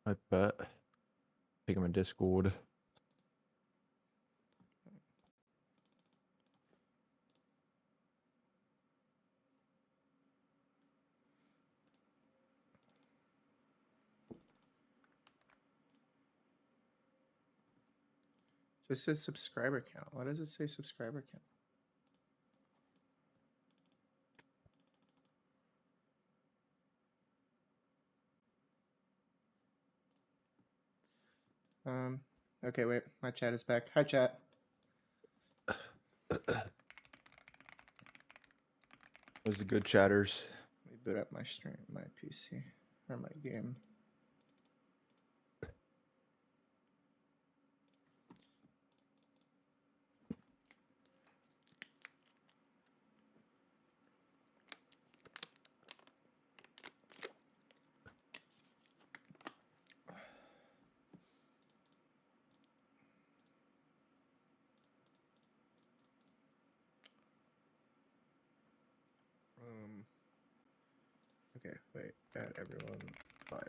I bet. Pick him in Discord. Just says subscriber count. Why does it say subscriber count? Okay, wait. My chat is back. Hi, chat. Those are good chatters. Let me boot up my stream, my PC, or my game. Okay, wait. Add everyone live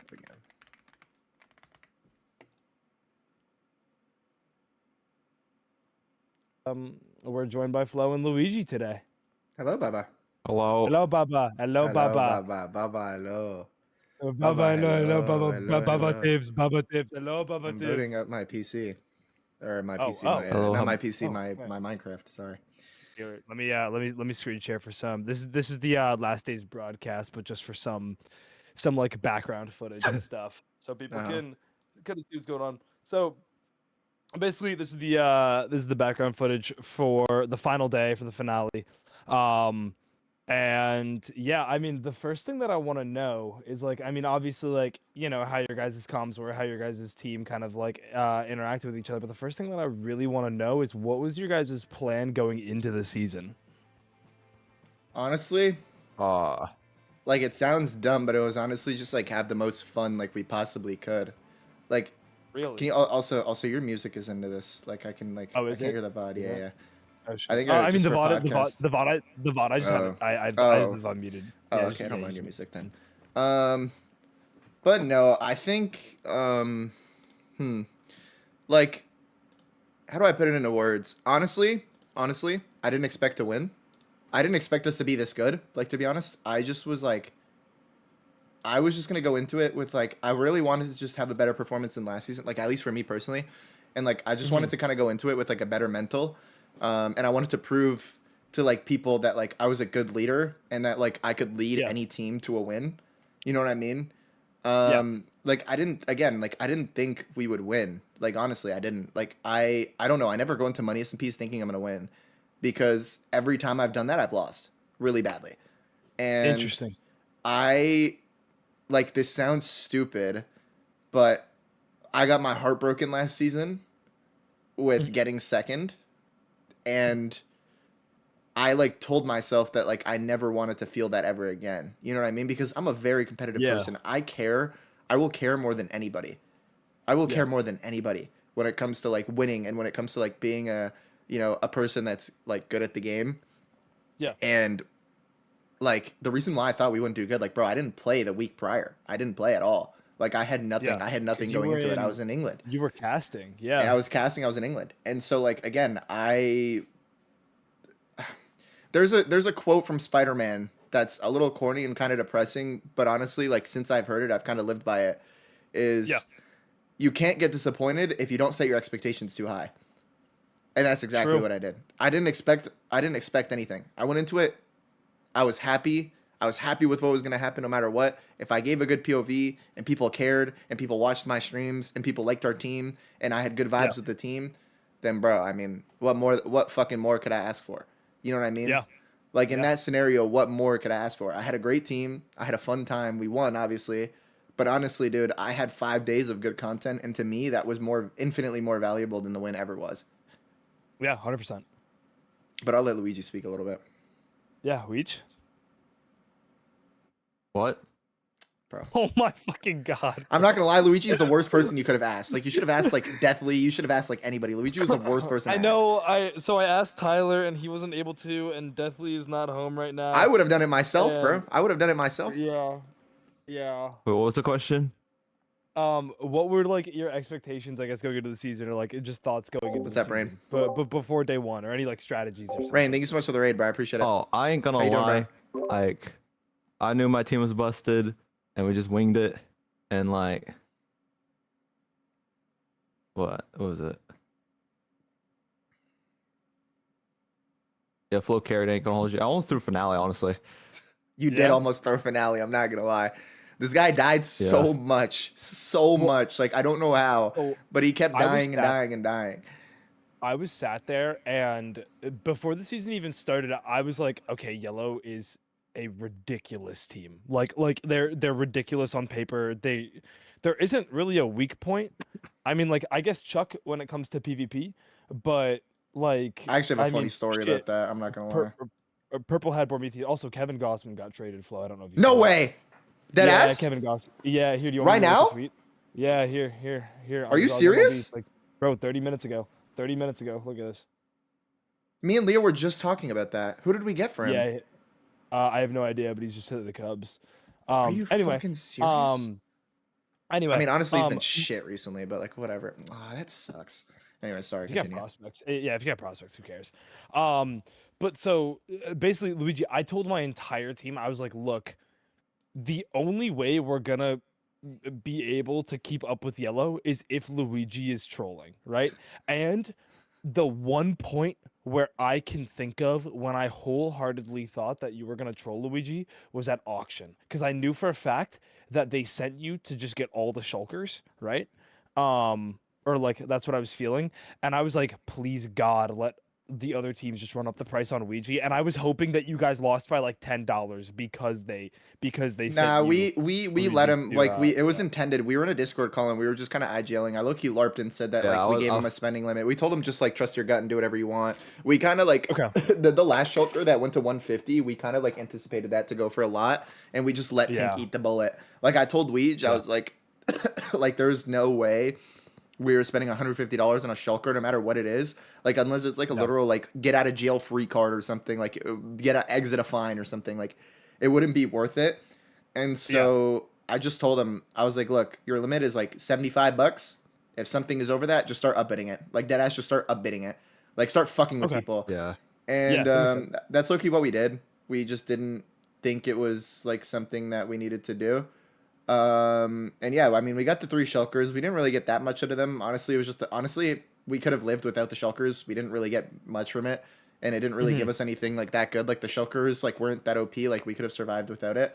again. We're joined by Flo and Luigi today. Hello, Baba. Hello. Hello, Baba. Hello, Baba. Baba, hello. Baba, hello, Baba. hello, Baba hello. tips. Baba tips. Hello, Baba I'm tips. booting up my PC. Or my Oh, PC, oh. my Hello, not my PC, okay. my Minecraft. Sorry. Here, let me screen share for some. This is the last day's broadcast, but just for some like background footage and stuff, so people can kind of see what's going on. So basically, this is the background footage for the final day for the finale. And yeah, I mean, the first thing that I want to know is like, I mean, obviously, like, you know, how your guys' comms were, how your guys' team kind of like interacted with each other. But the first thing that I really want to know is what was your guys' plan going into the season? Honestly, like it sounds dumb, but it was honestly just like have the most fun like we possibly could. Like, Really? can you also your music is into this? Like I can like Oh, I is can it? hear the VOD. Is Yeah, it? yeah. Oh, shit. I think I mean, just the for VOD, podcast. the VOD, I just have it. I just have the muted. Oh, Yeah, okay. I don't yeah, mind your just- music then. But no, I think like how do I put it into words? Honestly, I didn't expect to win. I didn't expect us to be this good. Like to be honest, I just was like, I was just gonna go into it with like, I really wanted to just have a better performance than last season. Like at least for me personally, and like I just wanted to kind of go into it with like a better mental, and I wanted to prove to like people that like I was a good leader and that like I could lead any team to a win. You know what I mean? Like I didn't think we would win. Like honestly, I didn't. Like I don't know. I never go into MONEYSMPs thinking I'm gonna win, because every time I've done that, I've lost really badly. And Interesting. I like this sounds stupid, but I got my heart broken last season with getting second, and I like told myself that like I never wanted to feel that ever again. You know what I mean? Because I'm a very competitive person. I will care more than anybody. I will care more than anybody when it comes to like winning and when it comes to like being a, you know, a person that's like good at the game. Yeah. And like the reason why I thought we wouldn't do good, like bro, I didn't play the week prior. I didn't play at all. Like I had nothing. Yeah. I had nothing going into it. I was in England. You were casting. And Yeah. I was casting. I was in England. And so like again, there's a quote from Spider-Man that's a little corny and kind of depressing, but honestly, like since I've heard it, I've kind of lived by it. You can't get disappointed if you don't set your expectations too high. And that's exactly what I did. I didn't expect anything. I went into it. I was happy. I was happy with what was going to happen no matter what. If I gave a good POV and people cared and people watched my streams and people liked our team and I had good vibes with the team, then bro, I mean, what fucking more could I ask for? You know what I mean? Yeah. Like in that scenario, what more could I ask for? I had a great team. I had a fun time. We won, obviously. But honestly, dude, I had 5 days of good content, and to me, that was infinitely more valuable than the win ever was. Yeah, 100%. But I'll let Luigi speak a little bit. Yeah, Weech. What? Bro. Oh my fucking god. I'm not gonna lie, Luigi is the worst person you could have asked. Like you should have asked like Deathly. You should have asked like anybody. Luigi was the worst person. I know. So I asked Tyler and he wasn't able to, and Deathly is not home right now. I would have done it myself, bro. I would have done it myself. Yeah. Yeah. Wait, what was the question? what were like your expectations, I guess, going into the season, or like just thoughts going into What's the up, Rain? season, but before day one, or any like strategies or something? Rain, thank you so much for the raid, bro. I appreciate it. Oh, I ain't gonna How you doing, bro? lie. Like, I knew my team was busted, and we just winged it. And like, what was it? Yeah, Flow carried ain't gonna hold you. I almost threw finale, honestly. You did Yeah? almost throw finale. I'm not gonna lie. This guy died so much, so Well, much. Like I don't know how, so but he kept I was dying and sat dying and dying. I was sat there, and before the season even started, I was like, okay, yellow is a ridiculous team. Like they're ridiculous on paper. There isn't really a weak point. I mean, like, I guess Chuck when it comes to PvP, but like, I actually have a I funny mean, story shit, about that. I'm not gonna pur- lie. Purple had Bormetheus. Also, Kevin Gossman got traded. Flo, I don't know if you No saw that. way. Dead Yeah, ass? Kevin Goss. Yeah, here. Do you want Right me to link now? a tweet? Yeah, here. Are you Underdog MLB. serious? Like, bro, 30 minutes ago. 30 minutes ago. Look at this. Me and Leo were just talking about that. Who did we get for him? Yeah, I have no idea, but he's just hit the Cubs. Are you Anyway, fucking serious? I anyway, mean, honestly, he's been shit recently, but like whatever. Oh, that sucks. Anyway, sorry. if you got Continue. prospects, yeah, if you got prospects, who cares? But so basically, Luigi, I told my entire team, I was like, look, the only way we're gonna be able to keep up with yellow is if Luigi is trolling, right? And the one point where I can think of when I wholeheartedly thought that you were gonna troll Luigi was at auction, because I knew for a fact that they sent you to just get all the shulkers, right? Or like that's what I was feeling, and I was like, please God, let the other teams just run up the price on Ouija, and I was hoping that you guys lost by like $10 because they Nah, sent you we let Luigi him to, like it was intended. We were in a Discord call and we were just kind of IGLing. I low-key LARPed and said that Yeah, like I we was- gave I- him a spending limit. We told him just like trust your gut and do whatever you want. We kind of like Okay. the last shulker that went to 150. We kind of like anticipated that to go for a lot, and we just let Pink Yeah. eat the bullet. Like I told Weege, I was like, like there's no way we were spending $150 on a shulker, no matter what it is. Like unless it's like a literal like get out of jail free card or something, like exit a fine or something. Like it wouldn't be worth it. And so I just told him, I was like, look, your limit is like $75. If something is over that, just start upbidding it. Like deadass, just start upbidding it. Like start fucking with Okay. people. Yeah. And that makes that's low-key what we did. We just didn't think it was like something that we needed to do. And yeah, I mean, we got the 3 shulkers. We didn't really get that much out of them. Honestly, it was just honestly, we could have lived without the shulkers. We didn't really get much from it, and it didn't really give us anything like that good. Like the shulkers like weren't that OP. Like we could have survived without it.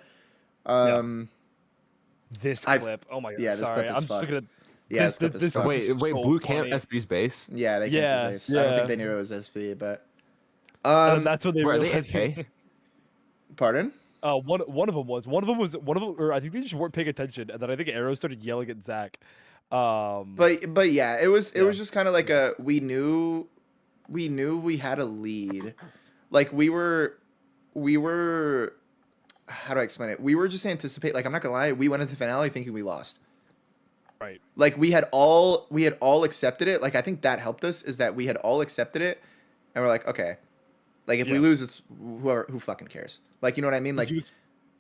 This I've- clip. Oh my God. yeah, this Sorry, clip is I'm just fucked. looking at. Yeah, this, this clip is this fucked. clip is Wait, so blue funny. camp SB's base. Yeah, they Yeah, can't base. I don't think yeah. they knew it was SP, but And that's what they Bro, are they realized. SK? pardon. One of them was, or I think they just weren't paying attention, and then I think Arrow started yelling at Zach. But yeah, it was Yeah. just kind of like we knew we had a lead. Like we were how do I explain it? We were just I'm not gonna lie, we went into the finale thinking we lost. Right. Like we had all accepted it. Like I think that helped us is that we had all accepted it and we're like, okay. Like if we Yeah. lose, it's who fucking cares? Like you know what I mean? Like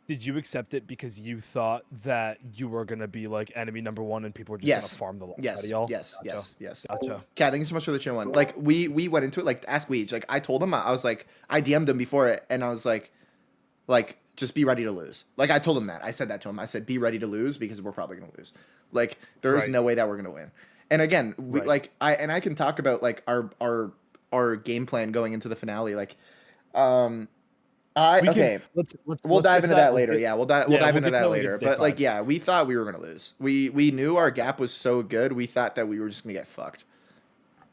Did you accept it because you thought that you were gonna be like enemy number 1 and people were just yes, gonna farm the life out yes, of y'all? yes, Gotcha. yes. Gotcha. Kat, thank you so much for the channel one. Like we went into it like ask Weege. Like I told him I was like I DM'd him before it and I was like just be ready to lose. Like I told him that. I said that to him. I said be ready to lose because we're probably gonna lose. Like there is Right. no way that we're gonna win. And again, we Right. I can talk about like our game plan going into the finale. Like we'll dive into that later. Yeah, we'll dive into get that to later. day But like 5. yeah, we thought we were gonna lose. We knew our gap was so good. We thought that we were just gonna get fucked.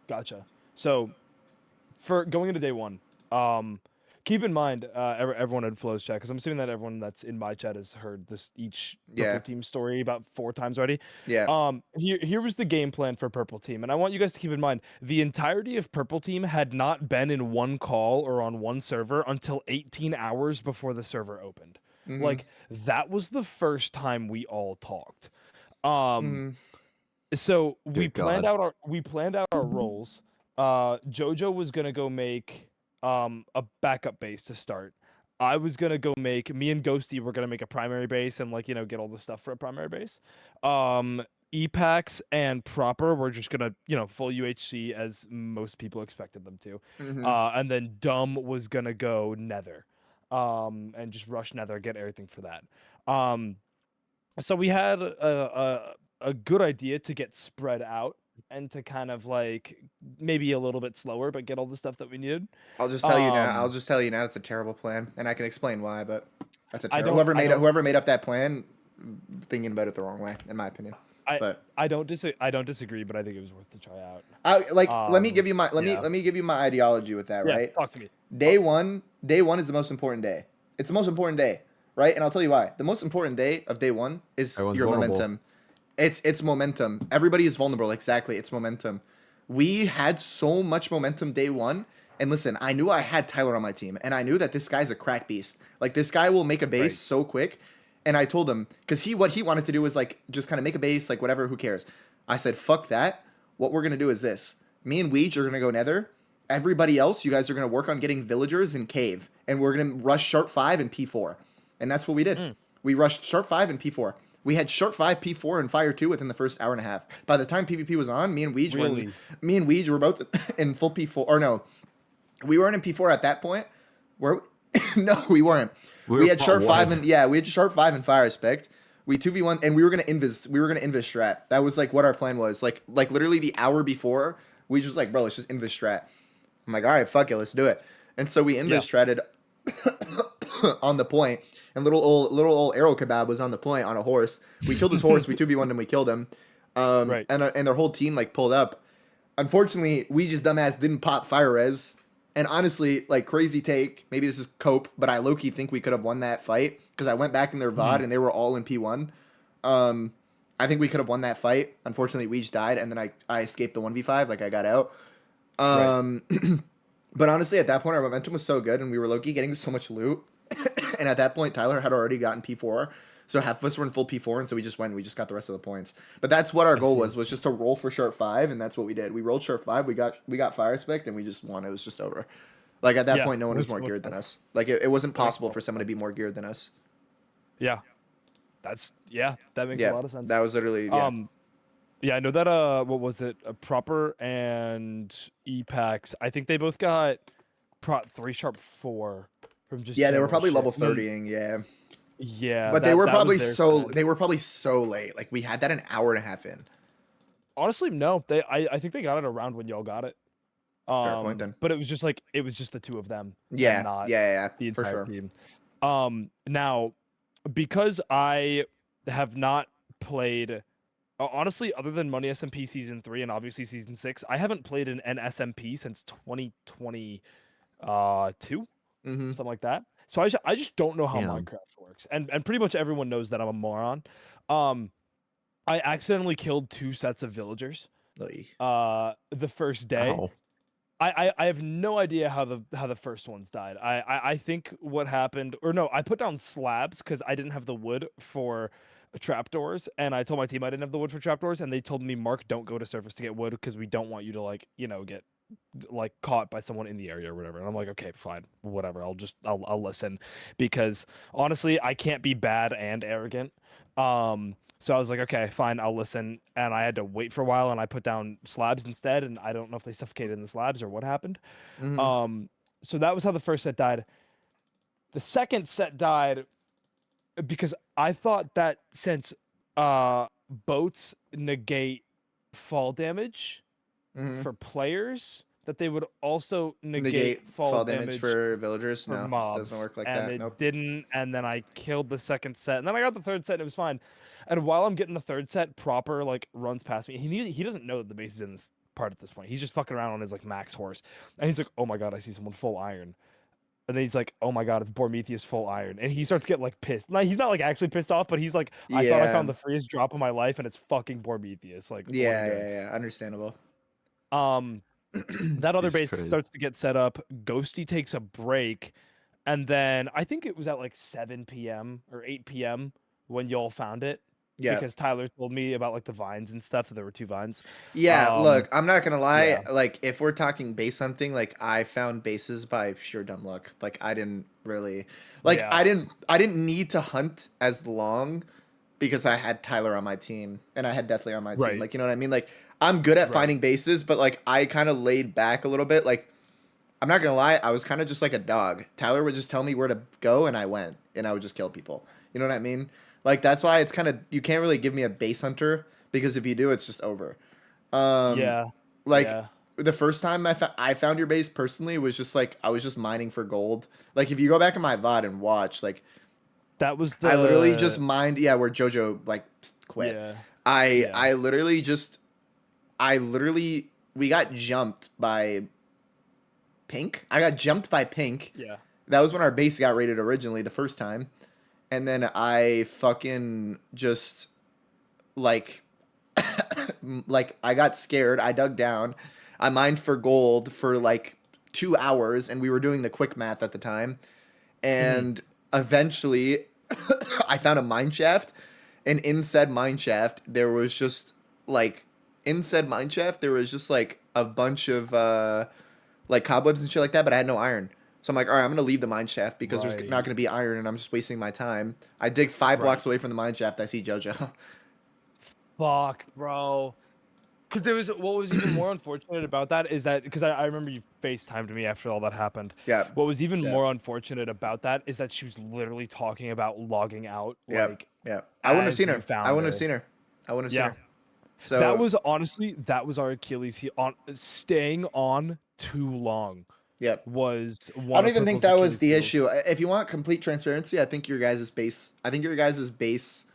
Gotcha. So, for going into day 1, keep in mind, everyone in Flow's chat, because I'm assuming that everyone that's in my chat has heard each Yeah. Purple Team story about 4 times already. Yeah. Here was the game plan for Purple Team, and I want you guys to keep in mind the entirety of Purple Team had not been in one call or on one server until 18 hours before the server opened. Mm-hmm. Like that was the first time we all talked. Mm-hmm. So we Good planned God. out our roles. Jojo was gonna go make a backup base to start. I was gonna go make me and Ghosty were gonna make a primary base and like get all the stuff for a primary base. Epax and Proper were just gonna full UHC as most people expected them to. Mm-hmm. And then Dumb was gonna go Nether, and just rush Nether, get everything for that. So we had a good idea to get spread out and to kind of like maybe a little bit slower, but get all the stuff that we needed. I'll just tell you now. Um, I'll just tell you now. It's a terrible plan, and I can explain why. But that's a I terrible. don't. I don't. Whoever made up that plan, thinking about it the wrong way, in my opinion. I But I don't disagree, but I think it was worth to try out. let me give you my yeah. let me give you my ideology with that. Yeah, Right, talk to me. day one is the most important day. It's the most important day, right? And I'll tell you why. The most important day of day one is Everyone's your vulnerable. momentum. It's momentum. Everybody is vulnerable. Exactly. It's momentum. We had so much momentum day one. And listen, I knew I had Tyler on my team, and I knew that this guy's a crack beast. Like this guy will make a base Right. so quick. And I told him, because what he wanted to do was like just kind of make a base, like whatever, who cares? I said, fuck that. What we're gonna do is this. Me and Weege are gonna go Nether. Everybody else, you guys are gonna work on getting villagers in cave, and we're gonna rush Sharp 5 and P4. And that's what we did. We rushed Sharp 5 and P4. We had Sharp 5, P4, and Fire 2 within the first hour and a half. By the time PvP was on, me and Weege were both in full P4. Or no, we weren't in P4 at that point. No, we weren't. We had Sharp 5 and we had Sharp 5 and Fire Spect. We 2v1 and we were gonna invis strat. That was like what our plan was. Like literally the hour before, we just like, bro, let's just invis strat. I'm like, all right, fuck it, let's do it. And so we invis stratted on the point, and little old Arrow Kebab was on the point on a horse. We killed his horse, we 2v1'd him, we killed him. Right. And their whole team like pulled up. Unfortunately, we just dumbass didn't pop fire res. And honestly, like crazy take, maybe this is cope, but I low-key think we could have won that fight because I went back in their VOD and they were all in P1. I think we could have won that fight. Unfortunately, we just died, and then I escaped the 1v5, like I got out. But honestly, at that point, our momentum was so good, and we were low-key getting so much loot. And at that point, Tyler had already gotten P4, so half of us were in full P4, and so we just got the rest of the points. But that's what our goal was just to roll for Sharp 5, and that's what we did. We rolled Sharp 5, we got Fire Spect, and we just won. It was just over. Like, at that point, no one was more geared than us. Like, it wasn't possible for someone to be more geared than us. Yeah. That makes a lot of sense. That was literally, Yeah, I know that what was it? Proper and Epax. I think they both got 3 Sharp 4 from just they were probably shit. level 30ing, Yeah. But they were probably so late. Like we had that an hour and a half in. Honestly, no. I think they got it around when y'all got it. Fair point then. But it was just the two of them. Yeah. And not Yeah. the entire for sure. team. Now, because I have not played honestly, other than MONEYSMP season 3 and obviously season 6, I haven't played an SMP since 2022, something like that. So I just don't know how Minecraft works, and pretty much everyone knows that I'm a moron. I accidentally killed 2 sets of villagers. The first day. Ow. I have no idea how the first ones died. I think what happened, or no, I put down slabs because I didn't have the wood for trapdoors, and I told my team I didn't have the wood for trapdoors, and they told me, Mark, don't go to surface to get wood because we don't want you to get caught by someone in the area or whatever. And I'm like, okay, fine, whatever. I'll listen, because honestly, I can't be bad and arrogant. So I was like, okay, fine, I'll listen. And I had to wait for a while, and I put down slabs instead, and I don't know if they suffocated in the slabs or what happened. So that was how the first set died. The second set died because I thought that since boats negate fall damage for players, that they would also negate fall damage for villagers. for No, mobs. it doesn't work like and that. it Nope. didn't, and then I killed the second set, and then I got the third set, and it was fine. And while I'm getting the third set, Proper runs past me. He doesn't know that the base is in this part at this point. He's just fucking around on his max horse, and he's like, "Oh my god, I see someone full iron." And then he's like, "Oh my god, it's Bormetheus full iron," and he starts getting pissed. He's not actually pissed off, but he's like, "I thought I found the freest drop of my life, and it's fucking Bormetheus." Yeah, understandable. That other base starts to get set up. Ghosty takes a break, and then I think it was at 7 p.m. or 8 p.m. when y'all found it. Yeah. because Tyler told me about like the vines and stuff. There were 2 vines. Yeah, Um, look, I'm not gonna lie. yeah, Like, if we're talking base hunting, like I found bases by sheer dumb luck. Like, I didn't really, like, yeah, I didn't need to hunt as long because I had Tyler on my team and I had Deathly on my team. right, Like, you know what I mean? Like, I'm good at right. finding bases, but like, I kind of laid back a little bit. Like, I'm not gonna lie, I was kind of just like a dog. Tyler would just tell me where to go, and I went, and I would just kill people. You know what I mean? Like, that's why it's kind of, you can't really give me a base hunter because if you do, it's just over. Um, Yeah, like yeah. the first time I found your base personally was just like I was just mining for gold. Like if you go back in my VOD and watch, like That was I literally just the mined. Yeah, where JoJo like quit. yeah, I yeah. I literally just I literally we got jumped by Pink. I got jumped by Pink. Yeah. That was when our base got raided originally the first time, and then I fucking just like like I got scared. I dug down. I mined for gold for like 2 hours, and we were doing the quick math at the time. Mhm. And eventually, I found a mine shaft, and in said mine shaft there was just like a bunch of like cobwebs and shit like that, but I had no iron. So I'm like, all right, I'm gonna leave the mine shaft because there's not Right, gonna be iron, and I'm just wasting my time. I dig 5 blocks right. away from the mine shaft. I see JoJo. Fuck, bro. Because there was what was even more unfortunate about that is that because I remember you FaceTimed me after all that happened. Yeah. What was even Yeah. more unfortunate about that is that she was literally talking about logging out Yeah. like Yeah. I wouldn't have as seen you her. I found wouldn't have her. seen her. I wouldn't have seen Yeah. her. That So was honestly that was our Achilles heel on staying on too long yeah. was I one don't of even think Purple's that was Achilles the heels. issue. If you want complete transparency, I think your guys' base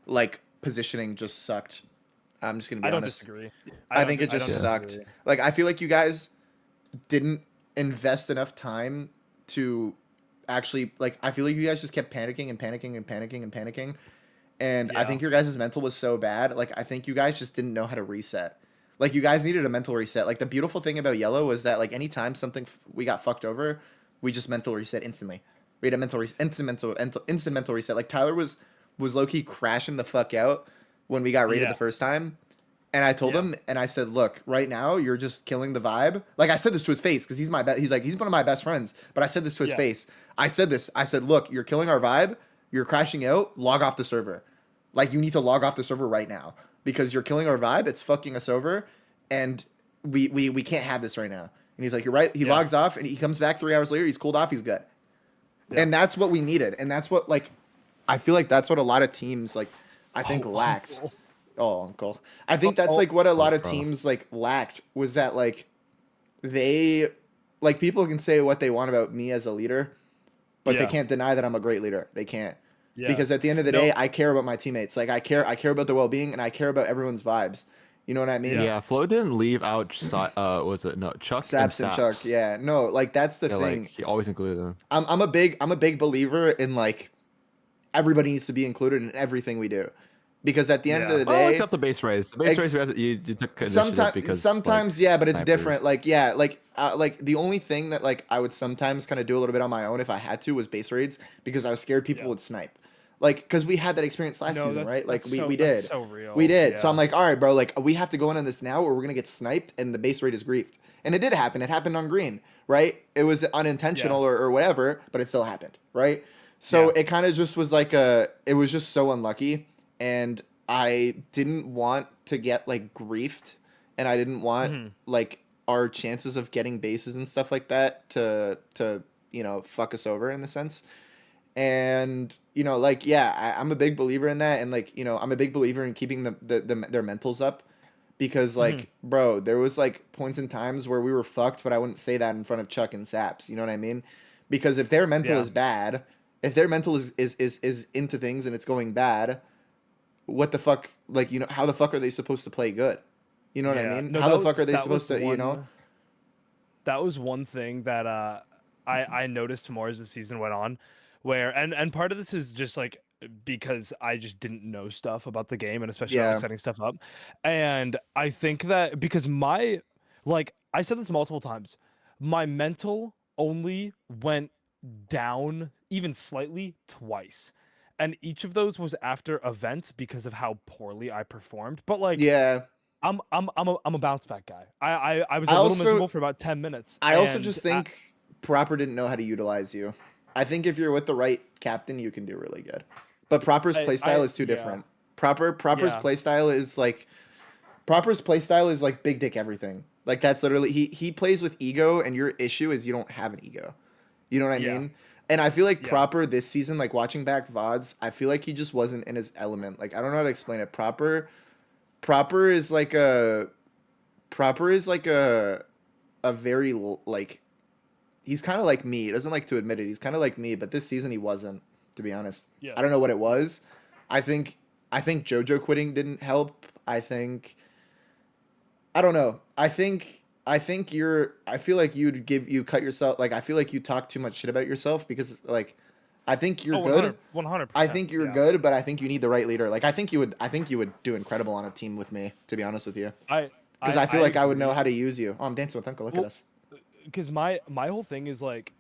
like positioning just sucked. I'm just gonna be I don't honest. disagree. I think it I don't just Yeah. sucked. disagree. Like I feel like you guys didn't invest enough time to actually like I feel like you guys just kept panicking and panicking and panicking and panicking. And I Yeah. think your guys' mental was so bad. Like I think you guys just didn't know how to reset. Like you guys needed a mental reset. Like the beautiful thing about yellow was that like anytime we got fucked over, we just mental reset instantly. We had a instant mental reset. Like Tyler was low key crashing the fuck out when we got raided Yeah. the first time. And I told Yeah. him, and I said, "Look, right now you're just killing the vibe." Like I said this to his face because he's one of my best friends. But I said this to his Yeah. face. I said this. I said, "Look, you're killing our vibe. You're crashing out. Log off the server. Like you need to log off the server right now because you're killing our vibe. It's fucking us over, and we can't have this right now." And he's like, "You're right." He Yeah. logs off, and he comes back 3 hours later. He's cooled off. He's good. Yeah. And that's what we needed. And that's what like I feel like that's what a lot of teams like I think Oh, lacked. uncle. Oh, uncle. I think that's Oh, like what a lot Oh, of bro. teams like lacked was that like they like people can say what they want about me as a leader, but they yeah. can't deny that I'm a great leader. They can't. Yeah. Because at the end of the No. day, I care about my teammates. Like I care about their well-being and I care about everyone's vibes. You know what I mean? Yeah. Yeah, Flo didn't leave out. Was it no Chuck and Saps and Chuck. Yeah. No, like that's the Yeah, thing. like he always included them. I'm a big believer in like everybody needs to be included in everything we do. Because at the end Yeah. of the Well, day, except the base race. The base race, you took initiative because sometimes like yeah, but it's snipers. different. Like the only thing that like I would sometimes kind of do a little bit on my own if I had to was base raids because I was scared people Yeah. would snipe. Like because we had that experience last No, season, right? Like we that's did. so real. We did. So Yeah. I'm like, all right, bro, like we have to go in on this now or we're gonna get sniped and the base rate is griefed. And it did happen. It happened on green, right? It was unintentional Yeah. or whatever, but it still happened, right? So Yeah. it kind of just was like it was just so unlucky. And I didn't want to get like griefed and I didn't want Mhm. like our chances of getting bases and stuff like that to you know fuck us over in the sense. And you know like yeah, I'm a big believer in that and like you know I'm a big believer in keeping their mentals up because Mhm. like bro there was like points in times where we were fucked but I wouldn't say that in front of Chuck and Saps, you know what I mean? Because if their mental Yeah. is bad, if their mental is into things and it's going bad, what the fuck like you know how the fuck are they supposed to play good? You know what I Yeah. mean? No, How the fuck are they that was supposed to, you know? one that was one thing that I noticed more as the season went on where and part of this is just like because I just didn't know stuff about the game and especially not like Yeah. setting stuff up. And I think that because my like I said this multiple times, my mental only went down even slightly twice. and each of those was after events because of how poorly I performed. But like, Yeah. I'm a bounce back guy. I was I a little also miserable for about 10 minutes, I also and just think Proper didn't know how to utilize you. I think if you're with the right captain, you can do really good. But Proper's playstyle is too yeah, different. Proper's yeah, playstyle is like big dick everything. Like that's literally he plays with ego, and your issue is you don't have an ego. You know what I yeah, mean? And I feel like yeah, Proper this season, like watching back VODs, I feel like he just wasn't in his element. Like I don't know how to explain it. Proper is like a Proper is like a very like he's kind of like me. He doesn't like to admit it. He's kind of like me, but this season he wasn't, to be honest. yeah. I don't know what it was. I think I think JoJo quitting didn't help. I don't know. I think I feel like you cut yourself like I feel like you talk too much shit about yourself because like I think you're Oh, good. I 100%. think you're Yeah. good, but I think you need the right leader. Like I think you would do incredible on a team with me, to be honest with you. I Because I I feel like I would know how agree. to use you. Oh, I'm dancing with Uncle. Look at Well, us. because my whole thing is like,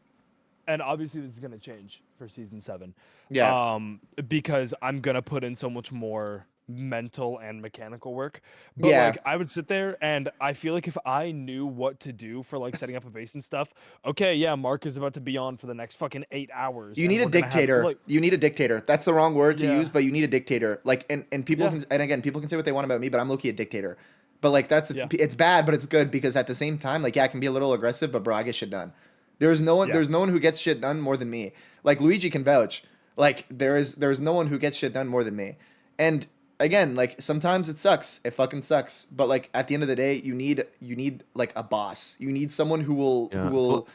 and obviously this is gonna change for season 7, Yeah. because I'm gonna put in so much more mental and mechanical work. But Yeah. like, I would sit there and I feel like if I knew what to do for like setting up a base and stuff, okay, yeah, Mark is about to be on for the next fucking 8 hours, You and need a we're gonna have dictator. like, You need a dictator. That's the wrong word to yeah, use, but you need a dictator. Like, and people yeah, can, and again, people can say what they want about me, but I'm low-key a dictator. But like, yeah, it's bad, but it's good because at the same time, like, yeah, I can be a little aggressive, but bro, I get shit done. yeah, There's no one who gets shit done more than me. Like Luigi can vouch. Like there's no one who gets shit done more than me. And again, like sometimes it sucks. It fucking sucks. But like at the end of the day, you need like a boss. You need someone who Yeah. will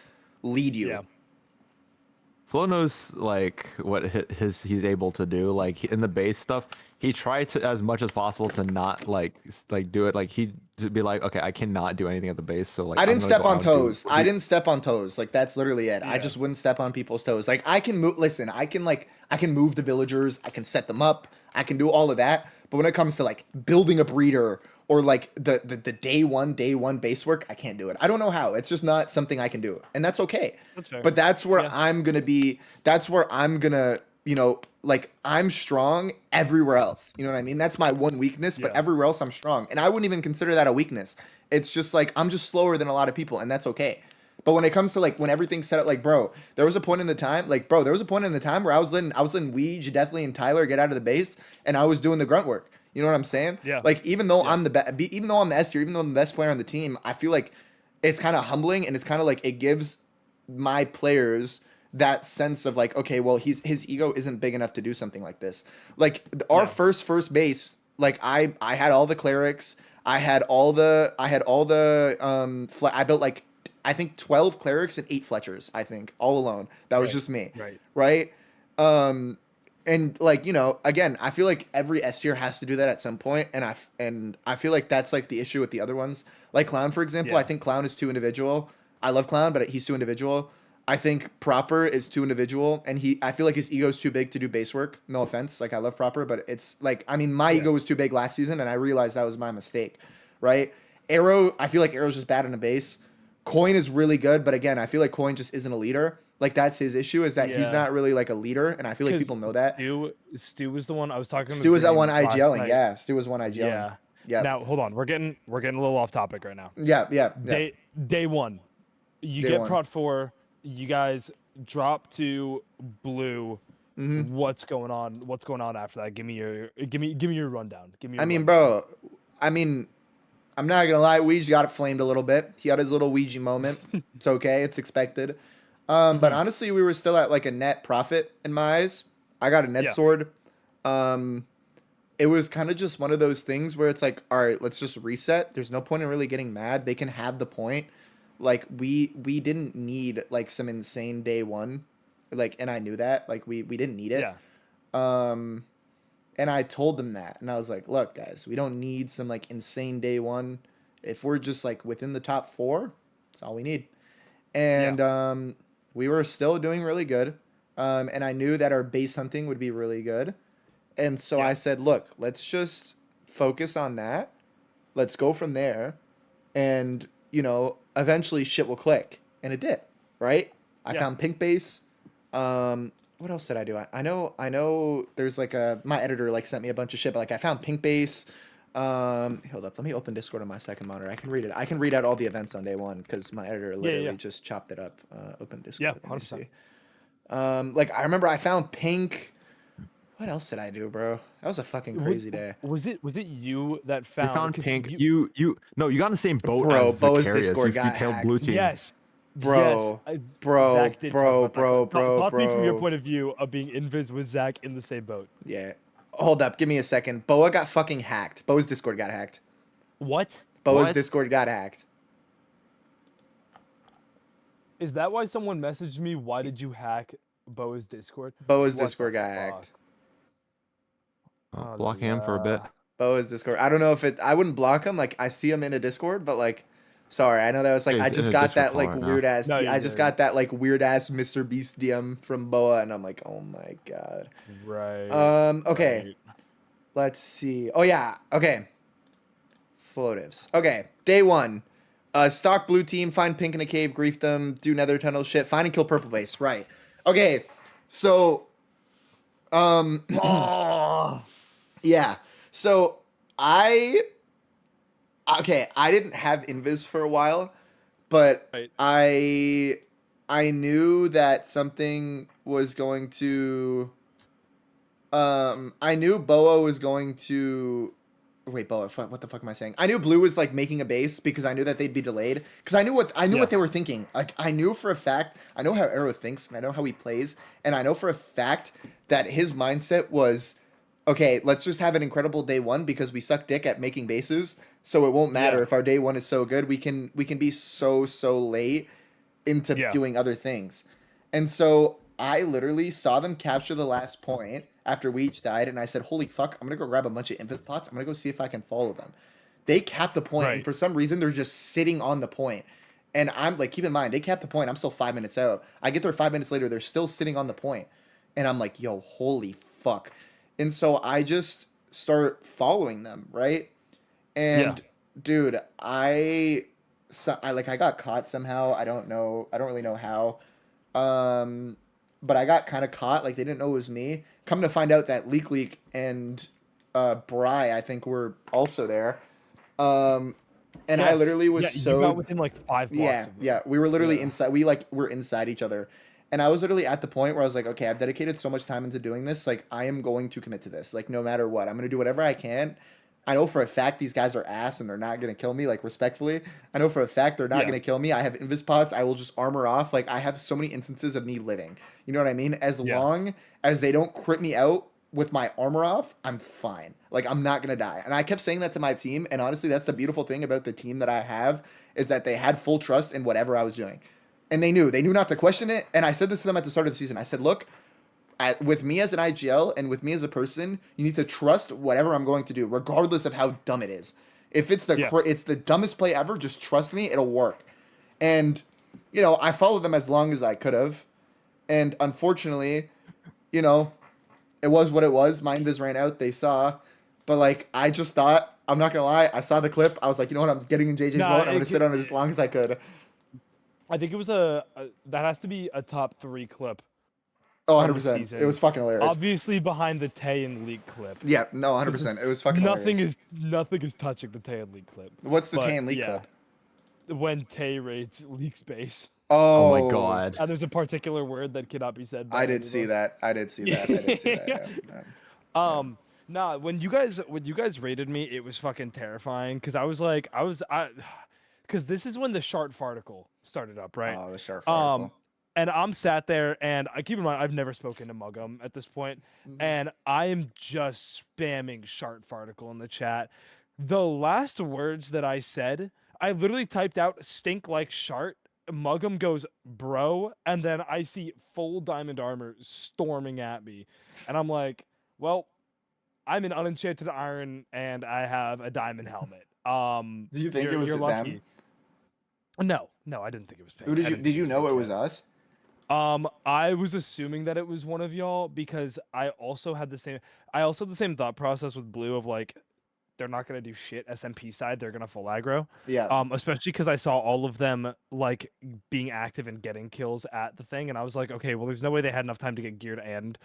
lead you. yeah, Flo knows like what he's able to do. Like in the base stuff, he tried to as much as possible to not like do it. Like he to be like, okay, I cannot do anything at the base, so like I I'm didn't gonna step go on out and do. toes. I didn't step on toes. Like that's literally it. I yeah, just wouldn't step on people's toes. Like I can move. Listen, I can move the villagers. I can set them up. I can do all of that. But when it comes to like building a breeder or like the day one base work, I can't do it. I don't know how. It's just not something I can do, and that's okay. that's fair. But that's where Yeah, I'm gonna be. That's where I'm gonna. Like I'm strong everywhere else. You know what I mean? That's my one weakness, but yeah, everywhere else I'm strong. And I wouldn't even consider that a weakness. It's just like I'm just slower than a lot of people, and that's okay. But when it comes to like when everything's set up, like bro, there was a point in the time, there was a point in the time where I was letting Weege, Deathly, and Tyler get out of the base, and I was doing the grunt work. You know what I'm saying? yeah, Like even though yeah, even though I'm the S tier, even though I'm the best player on the team, I feel like it's kind of humbling, and it's kind of like it gives my players that sense of like, okay, well, his ego isn't big enough to do something like this. Like our yeah, first base, like I had all the clerics, I had all the I built like I think 12 clerics and 8 Fletchers, I think, all alone. That was right, just me. right, Right? Um and like, again, I feel like every S tier has to do that at some point, and I feel like that's like the issue with the other ones. Like Clown, for example, I yeah, think Clown is too individual. I love Clown, but he's too individual. I think Proper is too individual, and I feel like his ego is too big to do base work. No offense, like I love Proper, but it's like I mean my yeah, ego was too big last season, and I realized that was my mistake, right? Arrow, I feel like Arrow's just bad in a base. Coin is really good, but again, I feel like Coin just isn't a leader. Like that's his issue is that he's yeah. not really like a leader, and I feel like Because people know that. Stu was the one I was talking with Stu was that one Green last IGLing, night. yeah. Stu was one IGLing. Yeah. Yep. Now hold on, we're getting a little off topic right now. Yeah, yeah, yeah. Day one, you Day get one. prot 4. You guys drop to blue. Hmm. What's going on? What's going on after that? Give me your rundown. Give me I your mean, rundown. bro, I mean, I'm not gonna lie, Ouija got it flamed a little bit. He had his little Ouija moment. It's okay, it's expected. But Hmm. honestly, we were still at like a net profit in my eyes. I got a net Yeah. sword. Um, it was kind of just one of those things where it's like, all right, let's just reset. There's no point in really getting mad. They can have the point. Like we didn't need like some insane day one, like, and I knew that. Like we didn't need it. Yeah. Um, and I told them that, and I was like, look, guys, we don't need some like insane day one. If we're just like within the top four, that's all we need. Yeah. And we were still doing really good. And I knew that our base hunting would be really good. And so I Yeah. said, look, let's just focus on that. Let's go from there. And, eventually shit will click. And it did, right? I Yeah. found pink base. what else did I do? I know there's like my editor like sent me a bunch of shit, but like I found pink base. Hold up, let me open Discord on my second monitor. I can read it. I can read out all the events on day one because my editor literally just chopped it up. Open Yeah, Discord. Let me 100%. see. Like I remember I found pink. What else did I do, bro? That was a fucking crazy day. Was it you that We found? found 'Cause pink. No, you got on the same boat Bro, as Boa's Zacharias. Discord You got tailed blue hacked. team. Yes. Yes. Bro, bro, Zach did talk bro, about that. bro, bro, Talk me from your bro. point of view of being invis with Zach in the same boat. Yeah. Hold up, give me a second. Boa got fucking hacked. Boa's Discord got hacked. What? Boa's What? Discord got hacked. Is that why someone messaged me? Why did you hack Boa's Discord? Boa's What Discord the got fuck? hacked. Oh, Oh, blocking him for a bit. Boa's Discord. I don't know if it. I wouldn't block him. Like I see him in a Discord, but like, sorry. I know that was like Yeah, I he's just in a got Discord that call like right now. weird ass. No, I just got that like weird ass Mr. Beast DM from Boa, and I'm like, oh my god. Right. Okay. Right. Let's see. Oh yeah. Okay. Flowtives. Okay. Day one. Stock blue team. Find pink in a cave. Grief them. Do nether tunnel shit. Find and kill purple base. Right. Okay. So. Oh, Yeah. So I. Okay. I didn't have invis for a while, but right. I knew that something was going to. I knew Boa was going to. Wait, Boa. What the fuck am I saying? I knew Blue was like making a base because I knew that they'd be delayed. Because I knew what Yeah. what they were thinking. Like I knew for a fact. I know how Arrow thinks, and I know how he plays, and I know for a fact that his mindset was, okay, let's just have an incredible day one because we suck dick at making bases, so it won't matter Yeah. if our day one is so good. We can be so late into Yeah. doing other things. And so I literally saw them capture the last point after we each died, and I said, holy fuck, I'm gonna go grab a bunch of invis pots. I'm gonna go see if I can follow them. They capped the point, and Right. for some reason they're just sitting on the point. And I'm like, keep in mind, they capped the point. I'm still 5 minutes out. I get there 5 minutes later, they're still sitting on the point. And I'm like, yo, holy fuck. And so I just start following them, right? And dude, I got caught somehow. I don't know. I don't really know how. But I got kind of caught. Like they didn't know it was me. Come to find out that Leak and Bry, I think, were also there. And I Yes. literally was Yeah, so you got within like 5 blocks yeah, of them. yeah. We were literally Yeah. inside. We like were inside each other, and I was literally at the point where I was like, okay, I've dedicated so much time into doing this. Like, I am going to commit to this. Like, no matter what, I'm gonna do whatever I can. I know for a fact these guys are ass and they're not gonna kill me. Like, respectfully, I know for a fact they're not Yeah. gonna kill me. I have invis pots. I will just armor off. Like, I have so many instances of me living. You know what I mean? As Yeah. long as they don't crit me out with my armor off, I'm fine. Like I'm not gonna die. And I kept saying that to my team. And honestly, that's the beautiful thing about the team that I have is that they had full trust in whatever I was doing, and they knew not to question it. And I said this to them at the start of the season. I said, look, with me as an IGL and with me as a person, you need to trust whatever I'm going to do, regardless of how dumb it is. If it's Yeah. it's the dumbest play ever, just trust me, it'll work. And you know, I followed them as long as I could have, and unfortunately, you know, it was what it was. My invis ran out. They saw, but like I just thought, I'm not gonna lie. I saw the clip. I was like, you know what? I'm getting in JJ's Nah, boat. I'm gonna sit on it as long as I could. I think it was that has to be a top 3 clip. Oh, From the 100%. It season. was fucking hilarious. Obviously behind the Tay and Leak clip. Yeah, no, 100%. It was fucking hilarious. Nothing is touching the Tay and Leak clip. What's the But, Tay and Leak yeah, clip? When Tay raids Leak's base. Oh Oh, my god. And there's a particular word that cannot be said. By I any did of see us. that. I did see that. I did see that. Yeah. Nah, when you guys rated me, it was fucking terrifying because I was because this is when the Shart farticle started up, right? Oh, the sharp article. And I'm sat there, and I keep in mind I've never spoken to Muggum at this point, and I am just spamming Shart farticle in the chat. The last words that I said, I literally typed out "stink like Shart." Muggum goes, "Bro," and then I see full diamond armor storming at me, and I'm like, "Well, I'm an unenchanted iron, and I have a diamond helmet." Did you think it was you're them? lucky. No, I didn't think it was pink. Who I did you? didn't Did think you know pink it was yet. us? I was assuming that it was one of y'all because I also had the same thought process with Blue of like they're not gonna do shit SMP side. They're gonna full aggro. Yeah. Especially because I saw all of them like being active and getting kills at the thing, and I was like, okay, well, there's no way they had enough time to get geared and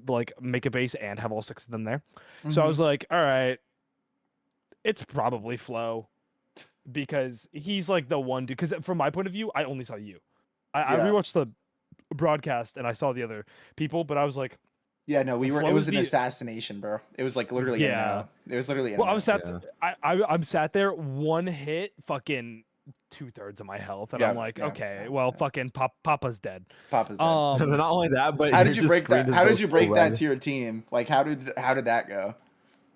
like make a base and have all 6 of them there. So I was like, all right, it's probably Flow because he's like the one dude. Because from my point of view, I only saw you. I Yeah. rewatched the broadcast and I saw the other people, but I was like, Yeah, no, we were. It Flow was is an the- assassination, bro. It was like literally in and Yeah. out. It was literally in well, and I was sat, Yeah. I'm sat there, one hit, fucking 2/3 of my health, and I'm Yeah, like, yeah, okay, yeah, well, yeah. fucking Papa's dead. Papa's dead. Not only that, but How his did you just break screen that? just How did goes you full break that red. to your team? Like, how did that go?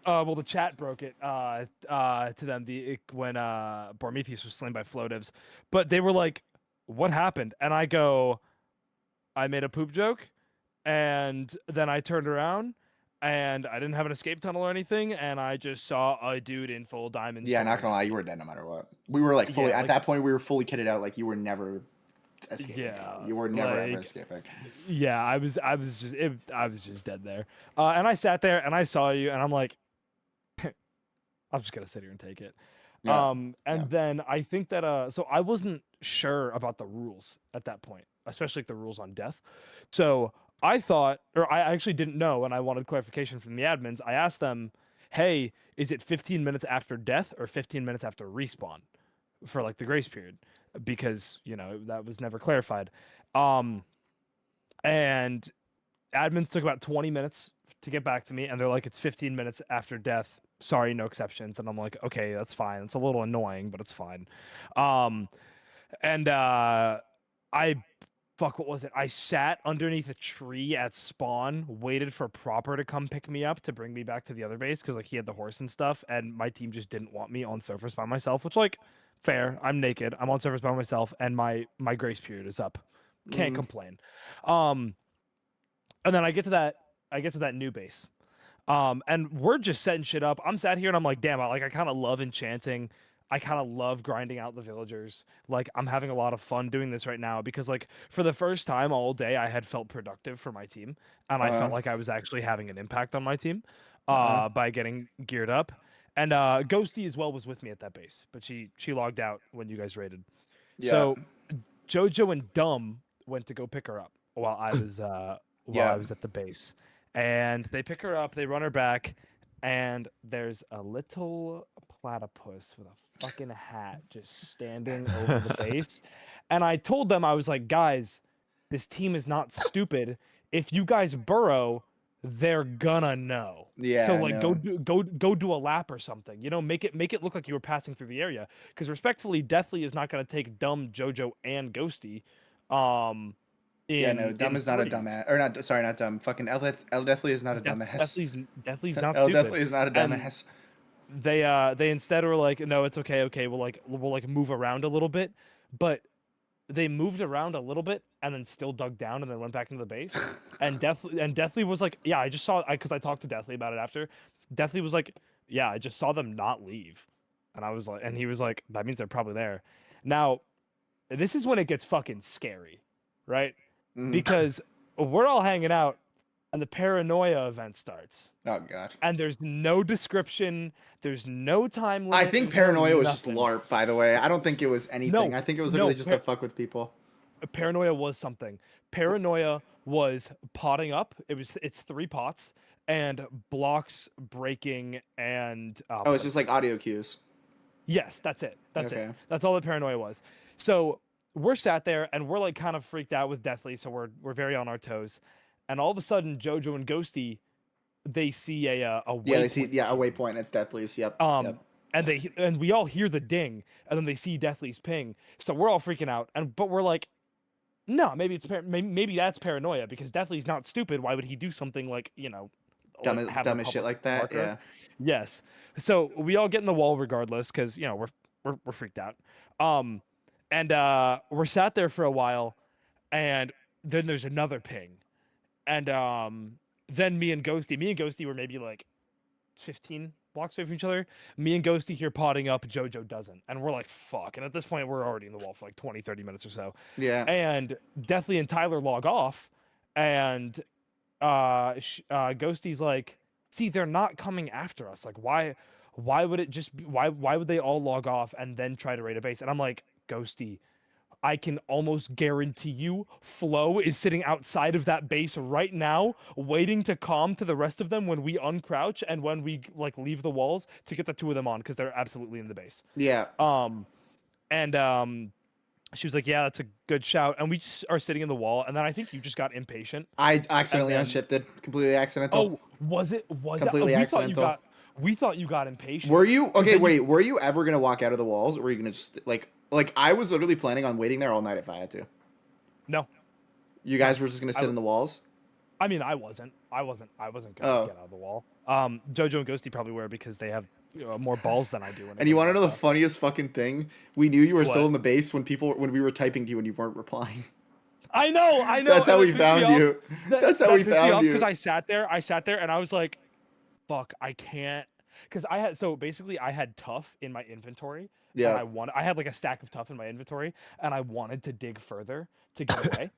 Well, the chat broke it to them when Bormetheus was slain by Flowtives, but they were like, "What happened?" And I go, "I made a poop joke," and then I turned around, and I didn't have an escape tunnel or anything, and I just saw a dude in full diamond. Yeah, not sword. gonna lie, you were dead no matter what. We were like fully Yeah, at like- that point. We were fully kitted out. Like you were never escaping. Yeah, You were never ever like- escaping. Yeah, I was just dead there, and I sat there and I saw you, and I'm like, I'm just gonna sit here and take it. Yeah. And yeah. then I think that so I wasn't sure about the rules at that point, especially like the rules on death. So I thought, or I actually didn't know, and I wanted clarification from the admins. I asked them, "Hey, is it 15 minutes after death or 15 minutes after respawn for like the grace period?" Because that was never clarified. And admins took about 20 minutes to get back to me, and they're like, "It's 15 minutes after death. Sorry, no exceptions." And I'm like, "Okay, that's fine. It's a little annoying, but it's fine." And what was it? I sat underneath a tree at spawn, waited for Proper to come pick me up to bring me back to the other base because like he had the horse and stuff, and my team just didn't want me on surface by myself, which like fair. I'm naked. I'm on surface by myself, and my grace period is up. Can't complain. And then I get to that new base. And we're just setting shit up. I'm sat here and I'm like, damn, I kind of love enchanting. I kind of love grinding out the villagers. Like, I'm having a lot of fun doing this right now because, like, for the first time all day, I had felt productive for my team, and I felt like I was actually having an impact on my team by getting geared up. And Ghosty as well was with me at that base, but she logged out when you guys raided. Yeah. So Jojo and Dumb went to go pick her up while I was I was at the base, and they pick her up, they run her back, and there's a little platypus with a fucking hat just standing over the base. And I told them, I was like, guys, this team is not stupid. If you guys burrow, they're gonna know. Yeah. So like, no. go do a lap or something. Make it look like you were passing through the area. Because respectfully, Deathly is not gonna take Dumb, Jojo, and Ghosty. Yeah, no, Dumb is not a dumbass. Or not, sorry, not Dumb. Fucking El Deathly is not a dumbass. Deathly's not El stupid. Deathly is not a And dumbass. they instead were like, no, it's okay, we'll move around a little bit. But they moved around a little bit and then still dug down and then went back into the base. and Deathly was like, yeah, I just saw, because I talked to Deathly about it after. Deathly was like, yeah, I just saw them not leave. And I was like, and he was like, that means they're probably there. Now, this is when it gets fucking scary, right? Because we're all hanging out and the paranoia event starts. Oh god. And there's no description, there's no time limit. I think there's paranoia no was just nothing. LARP, by the way. I don't think it was anything. I think it was literally just to fuck with people. Paranoia was something. Paranoia was potting up. It's 3 pots and blocks breaking and Oh, it's just like audio cues. yes, that's it. That's Okay. it. That's all the paranoia was. So we're sat there and we're like kind of freaked out with Deathly, so we're very on our toes. And all of a sudden, Jojo and Ghosty, they see a Yeah, they waypoint. see a waypoint. It's Deathly's. Yep. Yep. And we all hear the ding, and then they see Deathly's ping. So we're all freaking out, but we're like, no, maybe maybe that's paranoia because Deathly's not stupid. Why would he do something like Dumb have a dumb as shit public like that. marker? Yeah. Yes. So we all get in the wall regardless because we're freaked out. And we're sat there for a while, and then there's another ping, and then me and Ghosty were maybe like 15 blocks away from each other. Me and Ghosty here potting up, Jojo doesn't, and we're like, fuck. And at this point, we're already in the wall for like 20-30 minutes or so. Yeah. And Deathly and Tyler log off, and Ghosty's like, see, they're not coming after us. Like, why would it just be, why would they all log off and then try to raid a base? And I'm like, Ghosty, I can almost guarantee you Flo is sitting outside of that base right now, waiting to calm to the rest of them when we uncrouch and when we like leave the walls to get the two of them on because they're absolutely in the base. Yeah. And she was like, yeah, that's a good shout. And we just are sitting in the wall. And then I think you just got impatient. I accidentally then- unshifted. Completely accidental. Oh, was it? Completely accidental. We thought you got impatient. Were you okay? then Wait, were you ever gonna walk out of the walls, or were you gonna just like I was literally planning on waiting there all night if I had to. No. You guys were just gonna sit in the walls. I mean, I wasn't gonna Oh. get out of the wall. Jojo and Ghosty probably were because they have more balls than I do. And you want to know the funniest fucking thing? We knew you were still What? in the base when we were typing to you and you weren't replying. I know. That's how and we it pissed found me you. off. That's how we found you. Because I sat there and I was like, fuck, I can't. Because I had tough in my inventory. Yeah. And I had like a stack of tough in my inventory and I wanted to dig further to get away.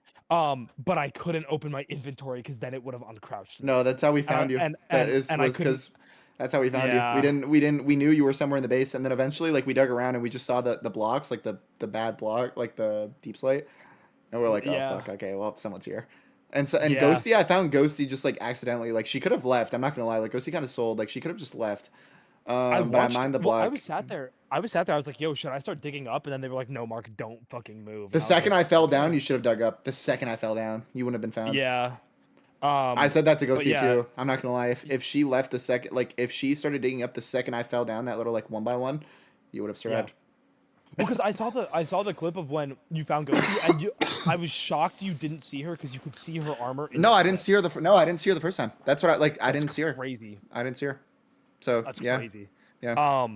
But I couldn't open my inventory because then it would have uncrouched me. No, that's how we found you. Was because that's how we found you. We knew you were somewhere in the base, and then eventually, like, we dug around and we just saw the blocks, like the bad block, like the deep slate, and we're like, oh fuck, okay, well, someone's here. And Yeah. Ghosty, I found Ghosty just like accidentally, like she could have left. I'm not gonna lie, like Ghosty kind of sold, like she could have just left. But I mined the block. I was sat there. I was like, yo, should I start digging up? And then they were like, no, Mark, don't fucking move. The second I fell down, you should have dug up. The second I fell down, you wouldn't have been found. Yeah. I said that to Ghosty yeah. too. I'm not gonna lie. If she left the second, like if she started digging up the second I fell down, that little like 1x1, you would have survived. Because I saw the clip of when you found Ghosty, and I was shocked you didn't see her because you could see her armor. No, I didn't see her I didn't see her the first time. That's what I didn't see her. Crazy. I didn't see her. So That's yeah. crazy. Yeah.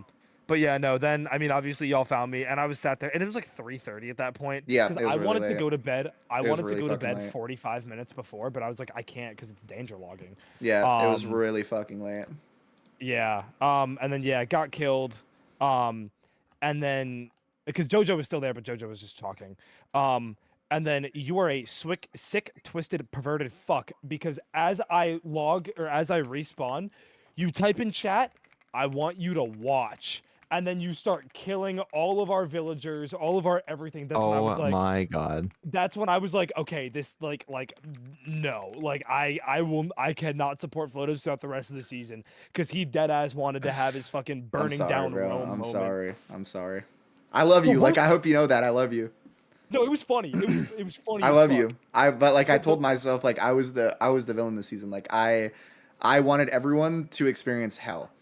But yeah, no. Then I mean, obviously y'all found me, and I was sat there, and it was like 3:30 at that point. Yeah, because it was I really wanted to late. go to bed. I was wanted really to go to fucking bed late. 45 minutes before, but I was like, I can't because it's danger logging. Yeah, it was really fucking late. Yeah. And then yeah, got killed. And then because JoJo was still there, but JoJo was just talking. And then you are a sick, twisted, perverted fuck because as I respawn, you type in chat, I want you to watch. And then you start killing all of our villagers, all of our everything. That's when I was like, my god. that's when I was like, okay, this like no, like I cannot support Flowtives throughout the rest of the season because he dead ass wanted to have his fucking burning down bro. Rome I'm moment. sorry. I love you. Like I hope you know that. I love you. No, it was funny. It was funny. I as love fuck. you. But like I told myself, like I was the villain this season. Like I wanted everyone to experience hell.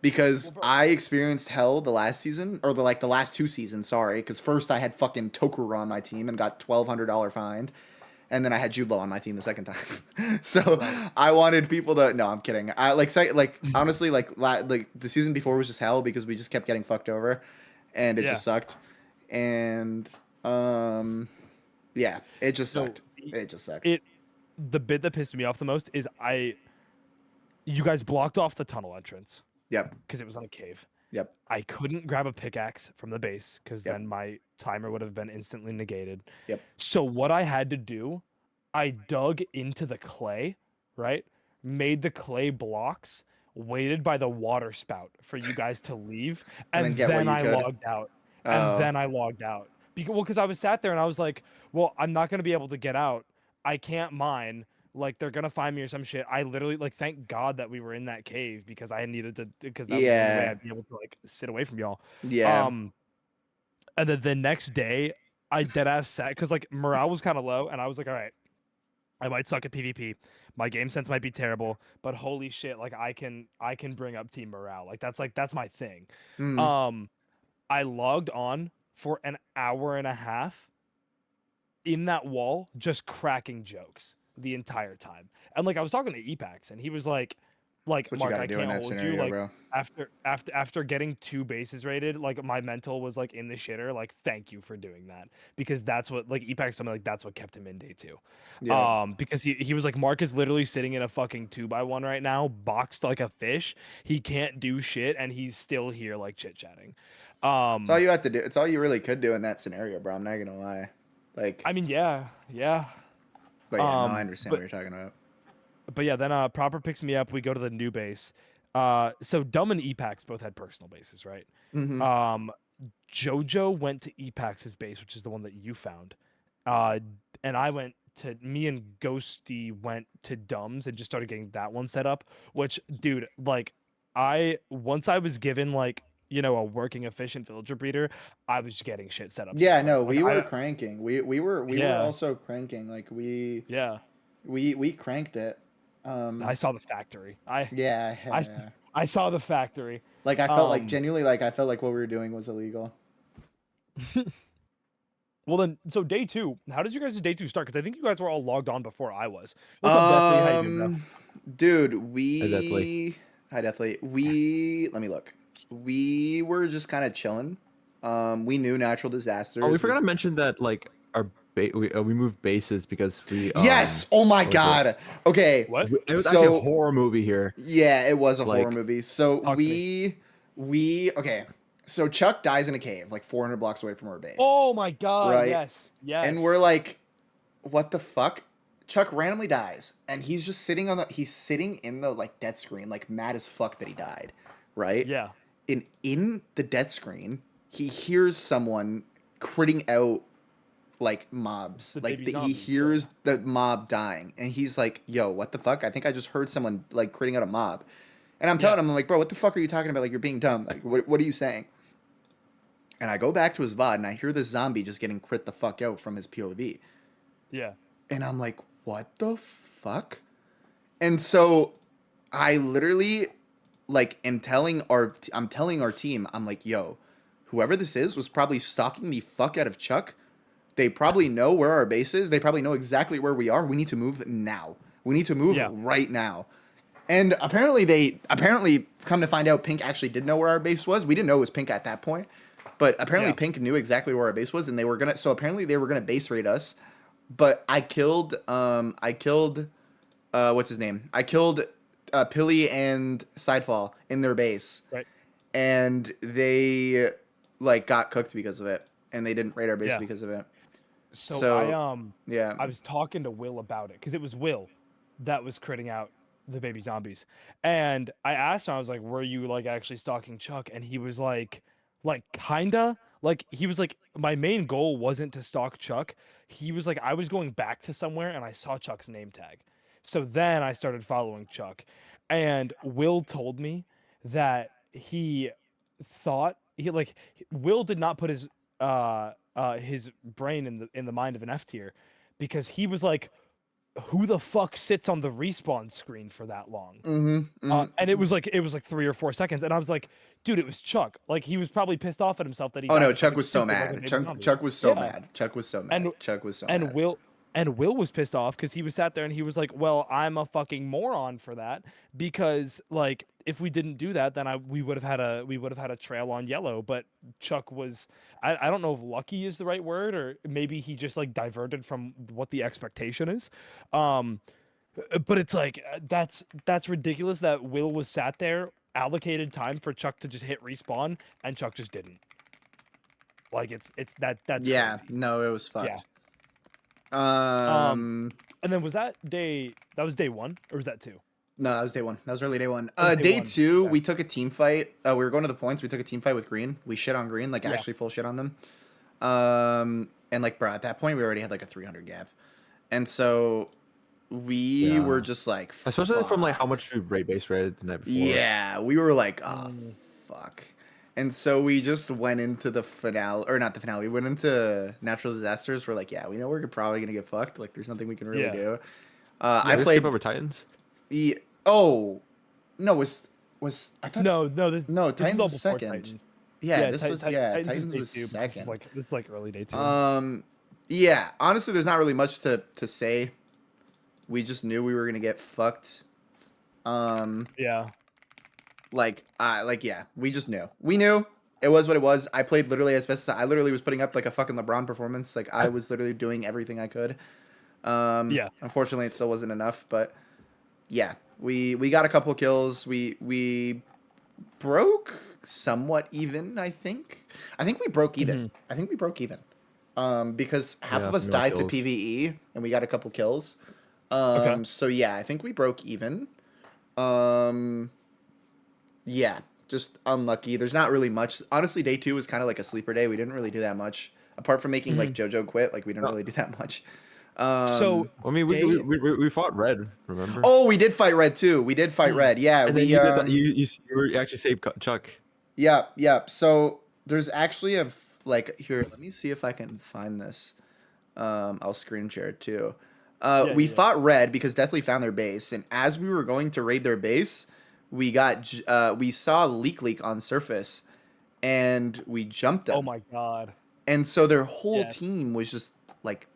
Because I experienced hell the last season, or the last 2 seasons, sorry. Because first I had fucking Tokuro on my team and got $1,200 fined. And then I had Jublo on my team the second time. So I wanted people to, no, I'm kidding. Honestly, like the season before was just hell because we just kept getting fucked over. And it just sucked. And, yeah, it just sucked. It just sucked. The bit that pissed me off the most is you guys blocked off the tunnel entrance. Yep. Because it was on a cave. Yep. I couldn't grab a pickaxe from the base because Yep. then my timer would have been instantly negated. Yep. So what I had to do, I dug into the clay, right? Made the clay blocks, waited by the water spout for you guys to leave, and then I logged out. And then I logged out. Because I was sat there and I was like, well, I'm not going to be able to get out. I can't mine. Like they're gonna find me or some shit. I literally like thank God that we were in that cave because I needed to because that was the only way I'd be able to like sit away from y'all. Yeah. And then the next day I dead ass sat because like morale was kind of low and I was like, all right, I might suck at PvP. My game sense might be terrible, but holy shit, like I can bring up team morale. Like that's my thing. I logged on for an hour and a half in that wall just cracking jokes the entire time. And like I was talking to Epax and he was like What Mark, you gotta I do in can't that hold scenario, you. Like bro. after getting 2 bases rated, like my mental was like in the shitter. Like thank you for doing that because that's what like Epax told me like that's what kept him in day 2. Yeah. Because he was like Mark is literally sitting in a fucking 2x1 right now, boxed like a fish. He can't do shit and he's still here like chit chatting. It's all you have to do. It's all you really could do in that scenario, bro. I'm not gonna lie. Like I mean, yeah. But yeah, no, I understand what you're talking about. But yeah, then Proper picks me up. We go to the new base. So Dumb and Epax both had personal bases, right? Mm-hmm. Um, Jojo went to Epax's base, which is the one that you found. Uh, and me and Ghosty went to Dumb's and just started getting that one set up. Which, dude, like, once I was given like a working efficient villager breeder, I was getting shit set up so Yeah, quick. no, Like we were cranking. We were yeah, also cranking. Like yeah. we cranked it. I saw the factory. Yeah, I yeah. I saw the factory. Like I felt like Um, genuinely like I felt like what we were doing was illegal. well then, so day two. How does your guys' day two start? Because I think you guys were all logged on before I was. What's up, Deathly? How you doing, bro? Dude, Definitely. I definitely let me look. We were just kind of chilling. We knew natural disasters. Oh, we forgot to mention that like we moved bases because we Yes. Oh my what was it? God. Okay. What? It was actually a So horror movie here. yeah, it was a horror Like movie. So Talk to me. we okay. So Chuck dies in a cave, like 400 blocks away from our base, Oh my God! right? Yes, And we're yes. like, what the fuck? Chuck randomly dies, and he's just he's sitting in the like death screen, like mad as fuck that he died, right? Yeah. And in the death screen, he hears someone critting out like mobs, The like baby he zombies. hears the mob dying, and he's like, "Yo, what the fuck? I think I just heard someone like critting out a mob." And I'm telling Yeah. him, I'm like, "Bro, what the fuck are you talking about? Like, you're being dumb. Like, what are you saying?" And I go back to his VOD, and I hear this zombie just getting crit the fuck out from his POV. Yeah. And I'm like, what the fuck? And so I literally like I'm telling our team, I'm like, yo, whoever this is was probably stalking the fuck out of Chuck. They probably know where our base is. They probably know exactly where we are. We need to move now. We need to move Yeah. right now. And apparently come to find out Pink actually did know where our base was. We didn't know it was Pink at that point. But apparently Yeah. Pink knew exactly where our base was, and apparently they were gonna base raid us. But I killed what's his name? I killed Pilly and Sidefall in their base, Right. and they like got cooked because of it, and they didn't raid our base Yeah. because of it. So So yeah. I was talking to Will about it because it was Will that was critting out the baby zombies, and I asked him, I was like, "Were you like actually stalking Chuck?" And he was like kinda. Like he was like, my main goal wasn't to stalk Chuck. He was like, I was going back to somewhere and I saw Chuck's name tag, so then I started following Chuck, and Will told me that he thought Will did not put his brain in the mind of an F tier because he was like, who the fuck sits on the respawn screen for that long? Mm-hmm. And it was like 3 or 4 seconds, and I was like, dude, it was Chuck. Like he was probably pissed off at himself that he Oh died no, to Chuck something was so stupid like a mad. baby Chuck zombie. Chuck was so Yeah, mad. Chuck was so mad. and Chuck was so and mad. Will was pissed off because he was sat there and he was like, well, I'm a fucking moron for that, because like if we didn't do that, then we would have had a trail on yellow. But Chuck was, I don't know if lucky is the right word, or maybe he just like diverted from what the expectation is. um but it's like, that's ridiculous that Will was sat there, allocated time for Chuck to just hit respawn, and Chuck just didn't. Like that's Yeah, crazy. no, it was Yeah. fucked. Um, Um, and then was day one or was that two? no, that was day one. That was early day one. That was day Day one. two, Okay. we took a team fight. We were going to the points. We took a team fight with Green. We shit on Green, like Yeah. actually full shit on them. And like, bro, at that point, we already had like a 300 gap, and so we were just like, especially from like how fuck. much we rate base rated the night before. Yeah, we were like, oh Mm. fuck. And so we just went into the finale, or not the finale. We went into natural disasters. We're like, yeah, we know we're probably gonna get fucked. Like, there's nothing we can really Yeah. do. Did I we played. skip over Titans. Oh, no, I thought No, no this is Titans all was before second. Titans. Yeah, this was Titans Titans day was two, but second. this is like early day two. Yeah, honestly, there's not really much to say. We just knew we were gonna get fucked. Yeah. Yeah, we just knew. We knew it was what it was. I played literally as best as I literally was putting up like a fucking LeBron performance. Like I was literally doing everything I could. Yeah. Unfortunately, it still wasn't enough, but yeah, we got a couple kills. We broke somewhat even. I think we broke even. Mhm. I think we broke even. Because half Yeah, of us no died to kills. PVE and we got a couple kills. Okay. So yeah, I think we broke even. Um, Yeah, just unlucky. There's not really much. Honestly, day 2 was kind of like a sleeper day. We didn't really do that much apart from making like Mhm. JoJo quit. Like we didn't No, really do that much. So I mean, day we fought Red, remember? Oh, we did fight Red too. We did fight Mm. Red. Yeah, And then we you did that. You actually saved Chuck. yeah, yeah. So there's actually like here, let me see if I can find this. I'll screen share it too. Yeah, We yeah, yeah. fought Red because Deathly found their base, and as we were going to raid their base, we saw Leak on surface, and we jumped Oh them. my god. And so their whole Yeah. team was just like,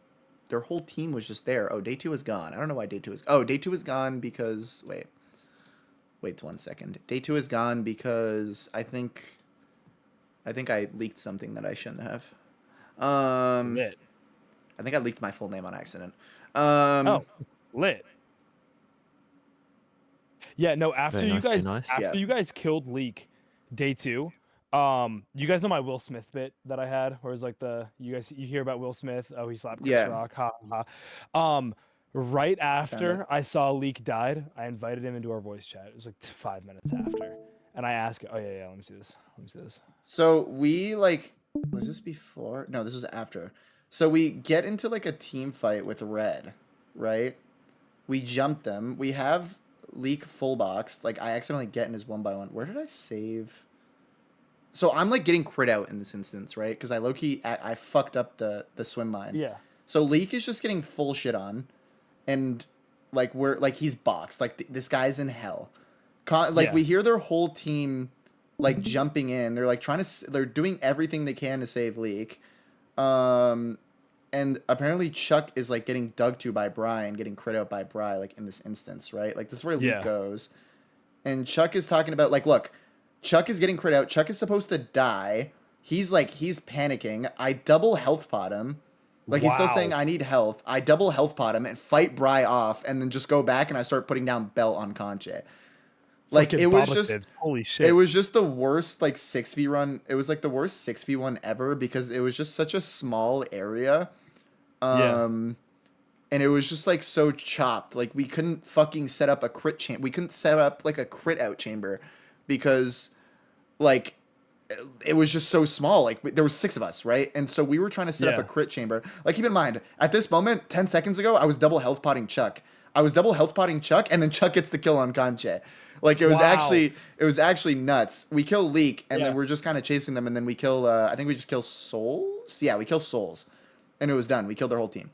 their whole team was just there. Oh, day 2 is gone. I don't know why day 2 is. Oh, day 2 is gone because wait 1 second. Day 2 is gone because I think I leaked something that I shouldn't have. Um, Lit. I think I leaked my full name on accident. Oh, lit. Yeah, no, Very nice, very nice. Yeah. after you guys killed Leak, day 2, you guys know my Will Smith bit that I had, where it's like you hear about Will Smith, oh he slapped Chris Yeah. Rock, ha ha. ha. Right Found it. after I saw Leak died, I invited him into our voice chat. It was like 5 minutes after. And I asked, oh yeah, let me see this. Let me see this. So we like, was this before? No, this was after. So we get into like a team fight with Red, right? We jump them. We have Leak full boxed. Like I accidentally get in his 1x1. Where did I save? So I'm like getting crit out in this instance, right? Because I low key I fucked up the swim mine. Yeah. So Leak is just getting full shit on, and like we're like he's boxed. Like this guy's in hell. Like Yeah. we hear their whole team like jumping in. They're like they're doing everything they can to save Leak. And apparently Chuck is like getting dug to by Brian, getting crit out by Bri, like in this instance, right? Like this is where Leak Yeah. goes. And Chuck is talking about like, look, Chuck is getting crit out. Chuck is supposed to die. He's panicking. I double health pot him. Like he's still saying Wow. I need health. I double health pot him and fight Bri off, and then just go back and I start putting down Belt on Conche. Like Fucking it was Baba just Kids. Holy it shit. was just the worst like 6v run. It was like the worst 6v1 ever because it was just such a small area. Yeah. And it was just like so chopped. Like we couldn't fucking set up a crit chamber. We couldn't set up like a crit out chamber because like it was just so small. Like there was 6 of us, right? And so we were trying to set up a Yeah. crit chamber. Like keep in mind, at this moment, 10 seconds ago, I was double health potting Chuck. I was double health potting Chuck, and then Chuck gets the kill on Conche. Like it was Wow. actually nuts. We kill Leak, and Yeah. then we're just kind of chasing them, and then we kill. I think we just kill Souls. Yeah, we kill Souls, and it was done. We killed their whole team.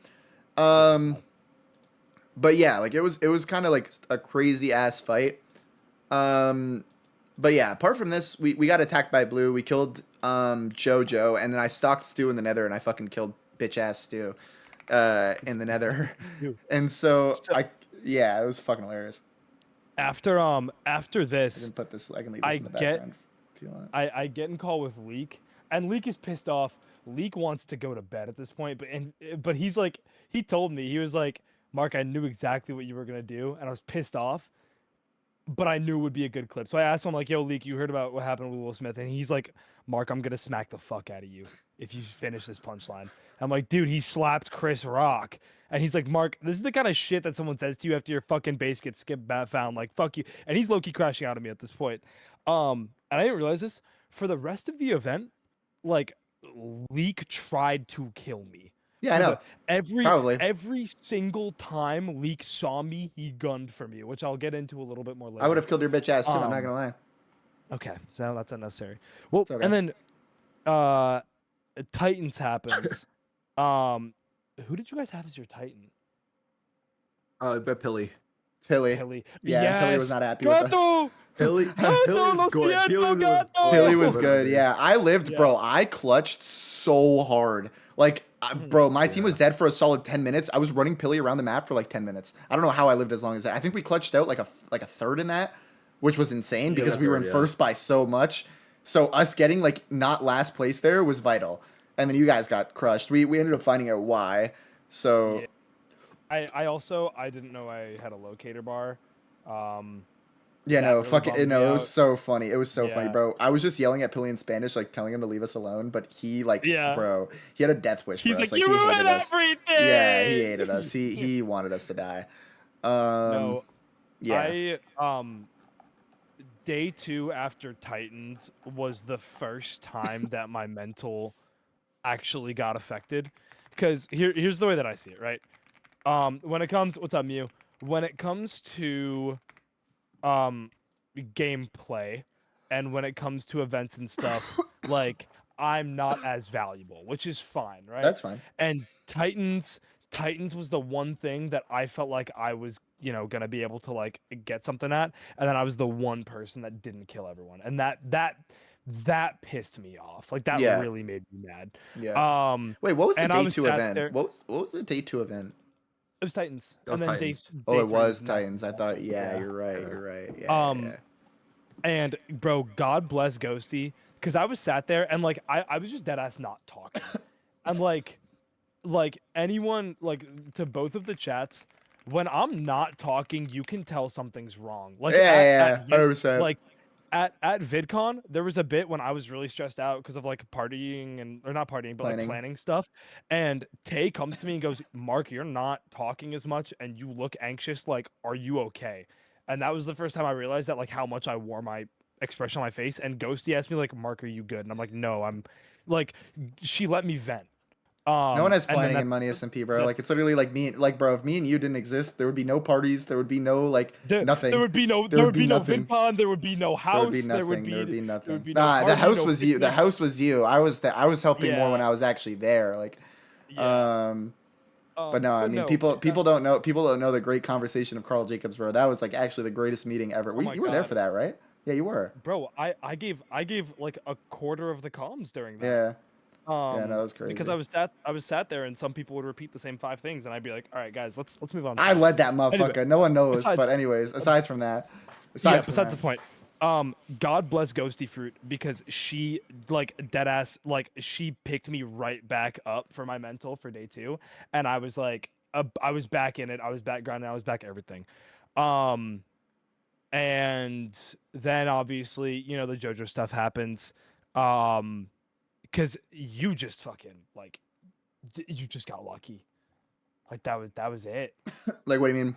But yeah, like it was kind of like a crazy ass fight. But yeah, apart from this, we got attacked by Blue. We killed JoJo, and then I stalked Stu in the Nether, and I fucking killed bitch ass Stu in the Nether. Stu. And so So- yeah, it was fucking hilarious. After I this, can put this. I can leave this I in the get- background if you want. I get in call with Leak, and Leak is pissed off. Leak wants to go to bed at this point, but he's like, he told me, he was like, Mark, I knew exactly what you were gonna do, and I was pissed off, but I knew it would be a good clip. So I asked him like, Yo, Leak, you heard about what happened with Will Smith? And he's like, Mark, I'm gonna smack the fuck out of you if you finish this punchline. I'm like, dude, he slapped Chris Rock. And he's like, Mark, this is the kind of shit that someone says to you after your fucking base gets skipped found. Like, fuck you. And he's low-key crashing out at me at this point. And I didn't realize this. For the rest of the event, like, Leak tried to kill me. Yeah, I For know. Probably. every single time Leak saw me, he gunned for me, which I'll get into a little bit more later. I would have killed your bitch ass too. I'm not Um, gonna lie. Okay, so that's unnecessary. Well, It's okay. and then Titans happens. Who did you guys have as your Titan? But Pilly. Pilly. Pilly. Yeah, and Pilly was not happy with us. Gato! Pilly. Gato, lo good. siento, gato! Pilly was good. Yeah, I lived, Yeah. bro. I clutched so hard. Like, bro, my team was dead for a solid 10 minutes. I was running Pilly around the map for like 10 minutes. I don't know how I lived as long as that. I think we clutched out like a third in that, which was insane because we were in first by so much. So us getting like not last place there was vital. And then you guys got crushed. We ended up finding out why. So Yeah. I didn't know I had a locator bar. yeah, That no, really fucking, bummed no, me it was out. so funny. It was so funny, Yeah. bro. I was just yelling at Pilly in Spanish, like telling him to leave us alone, but he, like, Yeah. bro, he had a death wish for He's us. like, you he ruined hated us. everything! Yeah, he hated us. He wanted us to die. No, Yeah. I day 2 after Titans was the first time that my mental actually got affected. Because here's the way that I see it, right? When it comes, what's up, Mew? When it comes to gameplay, and when it comes to events and stuff, like I'm not as valuable, which is fine, right? That's fine. And Titans was the one thing that I felt like I was, gonna be able to like get something at, and then I was the one person that didn't kill everyone, and that pissed me off. Like that Yeah. really made me mad. Yeah. Wait, what was the And I day was 2 sat event? there. What was the day 2 event? It was Titans, It was and then Titans. Oh, day it 3 was Nap. Titans. I thought, yeah, Yeah. you're right. Yeah. You're right. Yeah, yeah. And bro, God bless Ghosty, because I was sat there and like I was just dead ass not talking. And like anyone, like, to both of the chats, when I'm not talking, you can tell something's wrong. Like Yeah, at 100%. like at VidCon, there was a bit when I was really stressed out because of like partying or not partying, but like planning stuff. And Tay comes to me and goes, "Mark, you're not talking as much and you look anxious. Like, are you okay?" And that was the first time I realized that, like, how much I wore my expression on my face. And Ghosty asked me like, "Mark, are you good?" And I'm like, "No, I'm." Like, she let me vent. No one has And then planning in Money SMP, bro. Like, that's it's literally like me, like, bro. If me and you didn't exist, there would be no parties. There would be no like there nothing. would be no There there would would be be no nothing. VidCon, there would be no There would be house, nothing. There would be there would nothing. be no Nah, the party, house no was you. The picnic. house was you. I was helping more when Yeah. I was actually there. Like, Yeah. but no, I But mean, no, people don't know the great conversation of Carl Jacobs, bro. That was like actually the greatest meeting ever. oh my You were there god. for that, right? Yeah, you were. Bro, I gave like a quarter of the comms during that. Yeah. Yeah, no, that was Because crazy. I was sat there and some people would repeat the same 5 things and I'd be like, "All right, guys, let's move on to I the next led one." that Anyway, motherfucker. No one knows, besides but anyways, aside from that, yeah, aside from besides that, the point. God bless Ghosty Fruit because she like dead ass like she picked me right back up for my mental for day 2, and I was like, I was back in it. I was back grinding. I was back everything. Um, and then obviously the JoJo stuff happens. Because you just fucking like you just got lucky. Like that was it. like, what do you mean?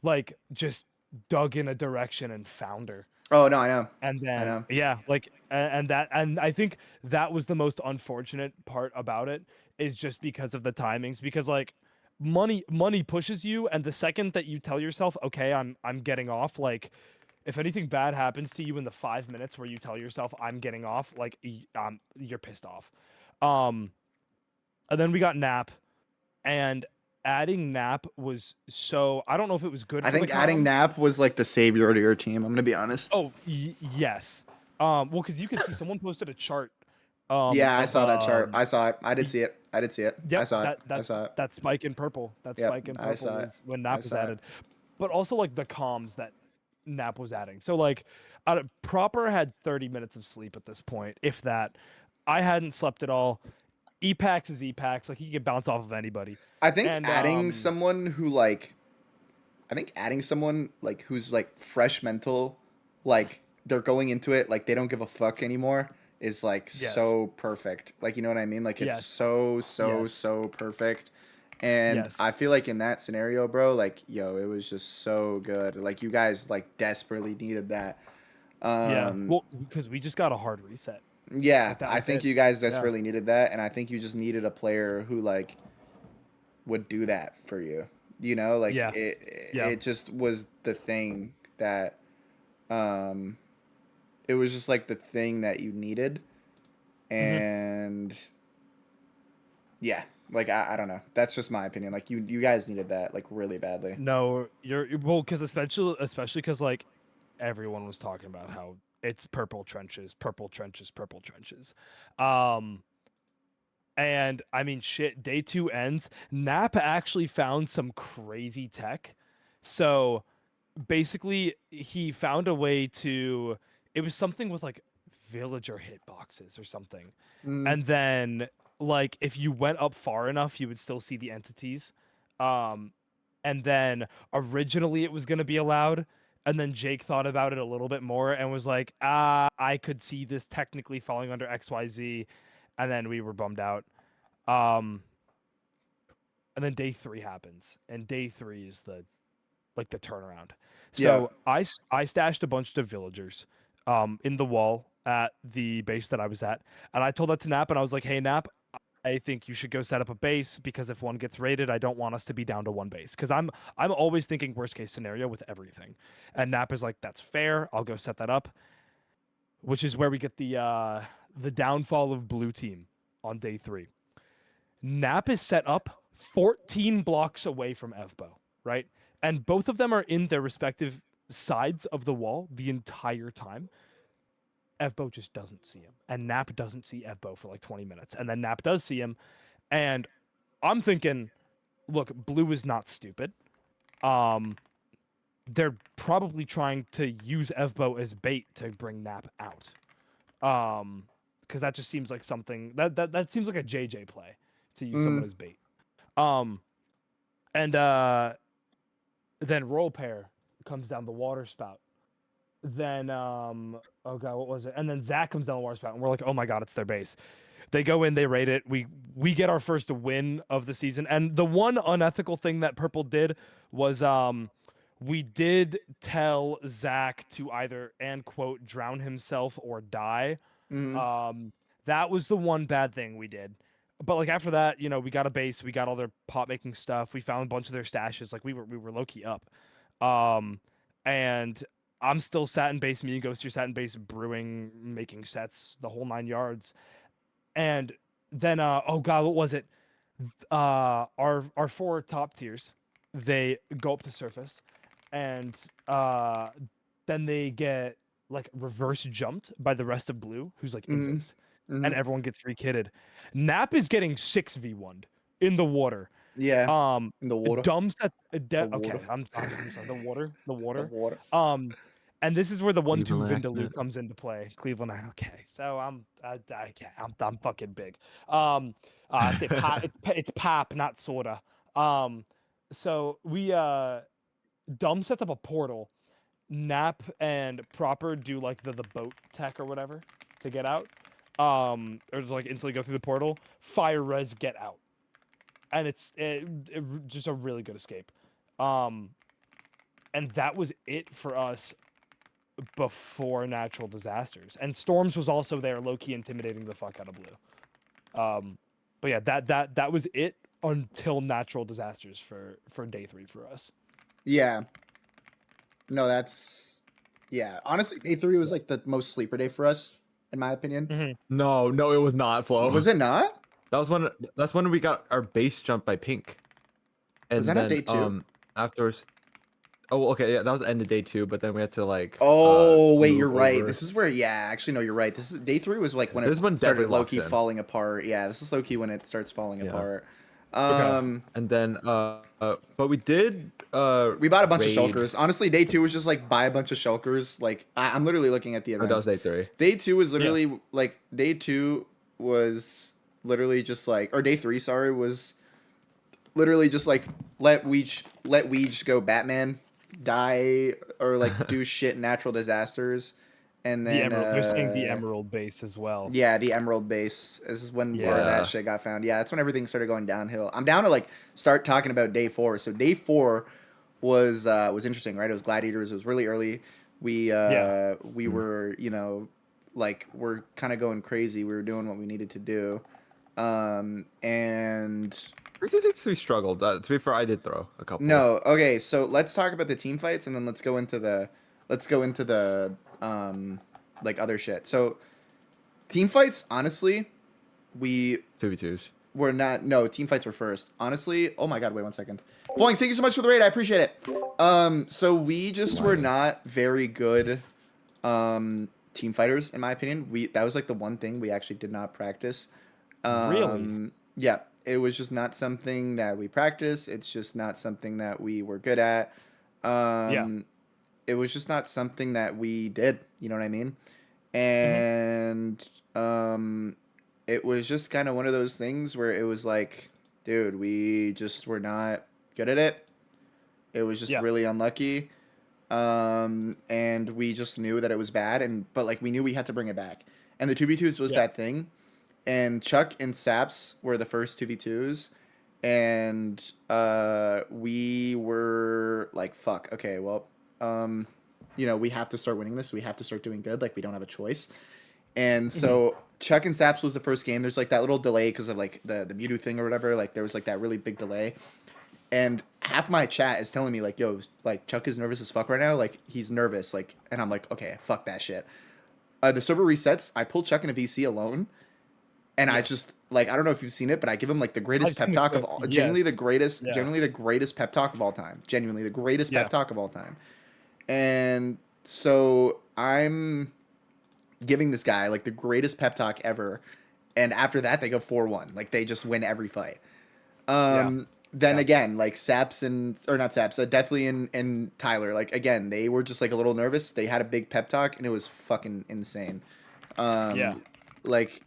Like just dug in a direction and found her. Oh no, I know, And I then know. yeah, like and I think that was the most unfortunate part about it, is just because of the timings, because like money pushes you, and the second that you tell yourself, okay, I'm getting off, like if anything bad happens to you in the 5 minutes where you tell yourself I'm getting off, like you're pissed off. um and then we got Nap, and adding Nap was, so I don't know if it was good I for the think adding comms. Nap was like the savior to your team. I'm gonna be honest. Oh, yes. Well, because you can see someone posted a chart. Yeah, I Of saw that chart. I saw it. I did see it. I did see it. I yep, saw it. that I that saw it. that spike in purple. That Yep, spike in I purple saw it. was when I Nap was saw it. added, but also like the comms that Nap was adding. So like, proper had 30 minutes of sleep at this point, if that. I hadn't slept at all. Epax is Epax. Like he can bounce off of anybody. I think And adding someone who like, I think adding someone like who's like fresh mental, like they're going into it like they don't give a fuck anymore, is like yes, so perfect. Like, you know what I mean? Like, it's yes, yes, so perfect. And yes. I feel like in that scenario, bro, like, yo, it was just so good. Like, you guys like desperately needed that. Yeah. Um, Well, because we just got a hard reset. yeah, Like that I was think it. you guys Yeah. desperately needed that, and I think you just needed a player who like would do that for you. You know, like Yeah. Yeah. it just was the thing that um it was just like the thing that you needed. Hmm. And yeah, like I don't know. That's just my opinion. Like you guys needed that like really badly. No, well, because especially because like everyone was talking about how it's purple trenches, purple trenches, purple trenches. Um, and I mean, shit. Day 2 ends. Napa actually found some crazy tech. So basically, he found a way to. It was something with like villager hitboxes or something, Mm, and then like if you went up far enough, you would still see the entities. Um, and then originally it was going to be allowed, and then Jake thought about it a little bit more and was like, I could see this technically falling under XYZ, and then we were bummed out. um and then day 3 happens, and day 3 is the, like, the turnaround. Yeah. So I stashed a bunch of villagers in the wall at the base that I was at. And I told that to Nap and I was like, "Hey Nap, I think you should go set up a base because if one gets raided, I don't want us to be down to one base cuz I'm always thinking worst case scenario with everything." And Nap is like, "That's fair. I'll go set that up." Which is where we get the downfall of blue team on day 3. Nap is set up 14 blocks away from Evbo, right? And both of them are in their respective sides of the wall the entire time. Evbo just doesn't see him. And Nap doesn't see Evbo for like 20 minutes. And then Nap does see him. And I'm thinking, look, blue is not stupid. They're probably trying to use Evbo as bait to bring Nap out. Because that just seems like something that seems like a JJ play to use someone as bait. And then Roll Pair comes down the water spout. Then oh god, what was it? And then Zach comes down the water spout, and we're like, oh my god, it's their base. They go in, they raid it. We get our first win of the season. And the one unethical thing that Purple did was we did tell Zach to either and quote drown himself or die. That was the one bad thing we did. But like after that, you know, we got a base, we got all their pot making stuff, we found a bunch of their stashes. Like we were low key up. And I'm still sat in base, me and Ghost, you're sat in base brewing, making sets, the whole 9 yards. And then oh god, what was it? Our 4 top tiers, they go up to surface, and then they get like reverse jumped by the rest of blue, who's like invis, and everyone gets re-kitted. Nap is getting 6v1'd in the water. Yeah. In the water. Dumb set. The Okay, water. I'm sorry. The water. The water. The water. And this is where the 1-2 Cleveland Vindaloo accent. comes into play. Cleveland. Okay, so I'm fucking big. I say pop. It's pop, not sorta. So we Dumb sets up a portal. Nap and Proper do like the boat tech or whatever to get out. Or just like instantly go through the portal. Fire res get out, and it's just a really good escape. And that was it for us before natural disasters. And Storms was also there, low-key intimidating the fuck out of blue. But yeah, that was it until natural disasters for day 3 for us. Yeah. No, that's yeah. Honestly, day 3 was like the most sleeper day for us, in my opinion. No, it was not, Flo. Was it not? That's when we got our base jumped by Pink. And Was that then not day 2? afterwards. Oh, okay, yeah, that was the end of day 2, but then we had to like Oh, wait, you're move right. over. This is where actually no, you're right. This is day 3 was like when This it is when started Deadly low locks key in. falling apart. Yeah, this is low key when it starts falling Yeah. apart. And then but we did We bought a bunch of raid- shulkers. Honestly, day 2 was just like buy a bunch of shulkers. Like I'm literally looking at the Or that was events. day 3. Day 2 was literally like day 2 was literally just like, or day 3, sorry, was literally just like let Weege go Batman, die, or like do shit natural disasters, and The then Emerald. They're saying the Emerald base as well. yeah, the Emerald base. This is when where Yeah. that shit got found. Yeah, that's when everything started going downhill. I'm down to like start talking about day 4. So day 4 was interesting, right? It was Gladiators. It was really early. We were, you know, like we're kind of going crazy. We were doing what we needed to do. And We struggled. To be fair, I did throw a couple. no, okay, so let's talk about the team fights and then let's go into the like other shit. So team fights, honestly, we 2v2s. were not, no, team fights were first. Honestly, oh my god, wait 1 second. Flowings, thank you so much for the raid. I appreciate it. So we just were not very good team fighters, in my opinion. That was like the one thing we actually did not practice. Really? Yeah, it was just not something that we practiced. It's just not something that we were good at. It was just not something that we did. You know what I mean? And it was just kind of one of those things where it was like, dude, we just were not good at it. It was just really unlucky. And we just knew that it was bad, but like we knew we had to bring it back. And the 2v2s was that thing. And Chuck and Saps were the first 2v2s. And we were like, fuck, okay, well, you know, we have to start winning this. We have to start doing good. Like, we don't have a choice. And so Chuck and Saps was the first game. There's like that little delay because of like the Mewtwo thing or whatever. Like, there was like that really big delay. And half my chat is telling me like, yo, like Chuck is nervous as fuck right now. Like, he's nervous. Like, and I'm like, okay, fuck that shit. The server resets. I pull Chuck in a VC alone. And I just like, I don't know if you've seen it, but I give him like the greatest I've pep seen the talk of clip. all, Yes. Yeah. genuinely the greatest pep talk of all time. Genuinely the greatest Yeah. pep talk of all time. And so I'm giving this guy like the greatest pep talk ever. And after that, they go 4-1. Like, they just win every fight. Then Yeah. again, like Saps or not Saps, Deathly and Tyler, like again, they were just like a little nervous. They had a big pep talk and it was fucking insane. Yeah. Like,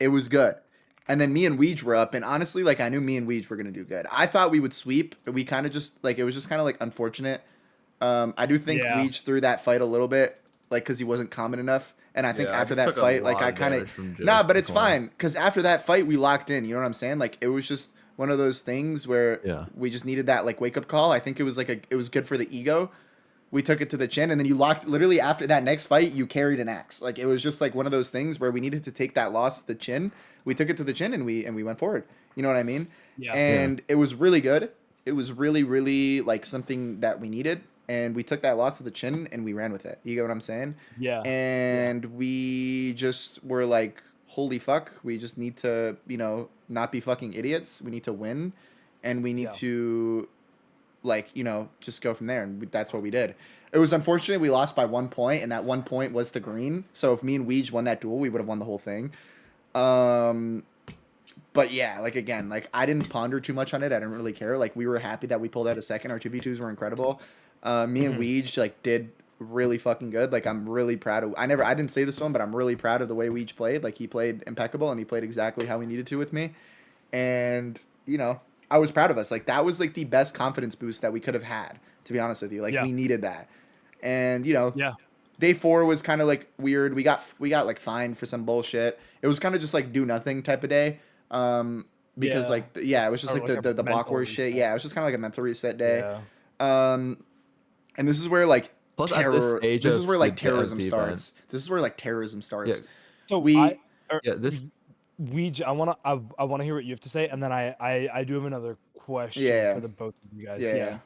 it was good. And then me and Weege were up, and honestly, like, I knew me and Weege were gonna do good. I thought we would sweep, but we kind of just like, it was just kind of like unfortunate. I do think Yeah. Weege threw that fight a little bit, like, because he wasn't common enough. And I think Yeah, I after just that took a fight, like, lot I of kind damage of from nah, just but it's decline. fine because after that fight, we locked in. You know what I'm saying? Like, it was just one of those things where Yeah. we just needed that like wake up call. I think it was like it was good for the ego. We took it to the chin, and then you locked. Literally after that next fight, you carried an axe. Like, it was just like one of those things where we needed to take that loss to the chin. We took it to the chin, and we went forward. You know what I mean? Yeah. And it was really good. It was really, really like something that we needed, and we took that loss to the chin and we ran with it. You get what I'm saying? Yeah. And we just were like, holy fuck, we just need to, you know, not be fucking idiots. We need to win, and we need Yeah. to, like, you know, just go from there. And that's what we did. It was unfortunate we lost by 1 point, and that 1 point was to green. So if me and Weege won that duel, we would have won the whole thing. But yeah, like, again, like, I didn't ponder too much on it. I didn't really care. Like, we were happy that we pulled out a second. Our 2v2s were incredible. Me and Weege like did really fucking good. Like, I'm really proud of. I didn't say this to him, but I'm really proud of the way Weege played. Like, he played impeccable and he played exactly how he needed to with me. And you know, I was proud of us. Like, that was like the best confidence boost that we could have had. To be honest with you, like, Yeah. we needed that. And you know, Yeah. day 4 was kind of like weird. We got like fined for some bullshit. It was kind of just like do nothing type of day. Because Yeah. like yeah, it was just Or like like a the block mental wars shit. reset. Yeah, it was just kind of like a mental reset day. Yeah. And this is where like Plus, at this stage this is of where like the terrorism event, starts. This is where like terrorism starts. yeah, So We yeah, this I wanna hear what you have to say, and then I do have another question Yeah. for the both of you guys. Yeah.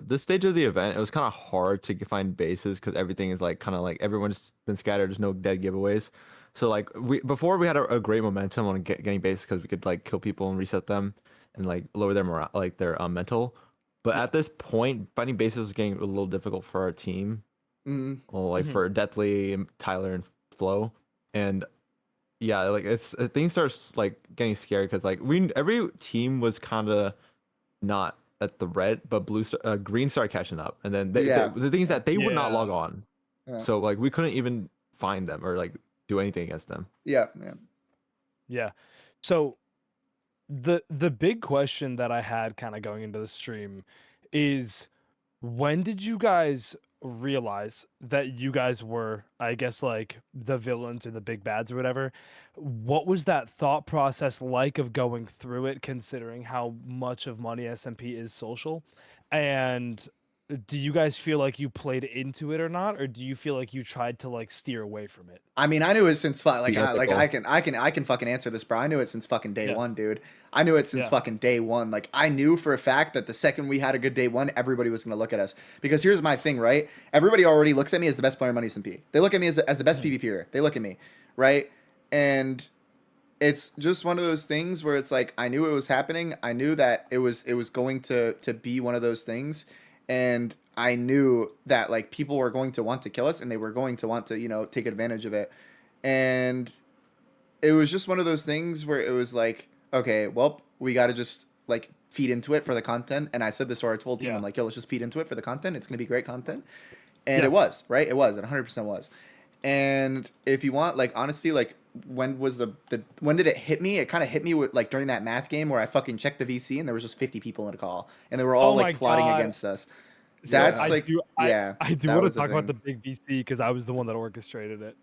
this stage of the event, it was kind of hard to find bases because everything is like kind of like everyone's been scattered. There's no dead giveaways. So like before we had a great momentum on getting bases because we could like kill people and reset them and like lower their morale, like their mental. But at this point, finding bases was getting a little difficult for our team. Mhm. Well, like for Deathly, Tyler, and Flo, and yeah, like things start like getting scary because like every team was kind of not at the red, but green started catching up, and then Yeah. the thing is that they would not Yeah. log on, Yeah. so like we couldn't even find them or like do anything against them. Yeah. Yeah. Yeah. So the big question that I had kind of going into the stream is, when did you guys realize that you guys were, I guess, like the villains or the big bads or whatever? What was that thought process like of going through it, considering how much of Money SMP is social? And do you guys feel like you played into it or not, or do you feel like you tried to like steer away from it? I mean, I knew it since like Be like ethical. I can fucking answer this, bro. I knew it since fucking day Yeah. one, dude. I knew it since Yeah. fucking day one. Like, I knew for a fact that the second we had a good day one, everybody was gonna look at us. Because here's my thing, right? Everybody already looks at me as the best player in Money SMP. They look at me as the best PvPer. They look at me, right? And it's just one of those things where it's like, I knew it was happening. I knew that it was going to be one of those things, and I knew that like people were going to want to kill us, and they were going to want to, you know, take advantage of it. And it was just one of those things where it was like, okay, well, we got to just like feed into it for the content. And I said this to our whole team. Yeah. I'm like, yo, let's just feed into it for the content. It's gonna be great content. And Yeah. it was, right? It was. It 100% was. And if you want, like, honestly, like, when was when did it hit me? It kind of hit me with like during that math game where I fucking checked the VC and there was just 50 people in a call and they were all Oh my like plotting God. against us. So That's I like, do, yeah, I do that want was to the talk about the thing. big VC because I was the one that orchestrated it.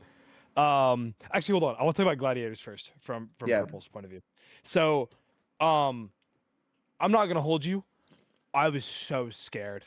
Actually, hold on. I want to talk about gladiators first from Yeah. Purple's point of view. So, I'm not gonna hold you. I was so scared.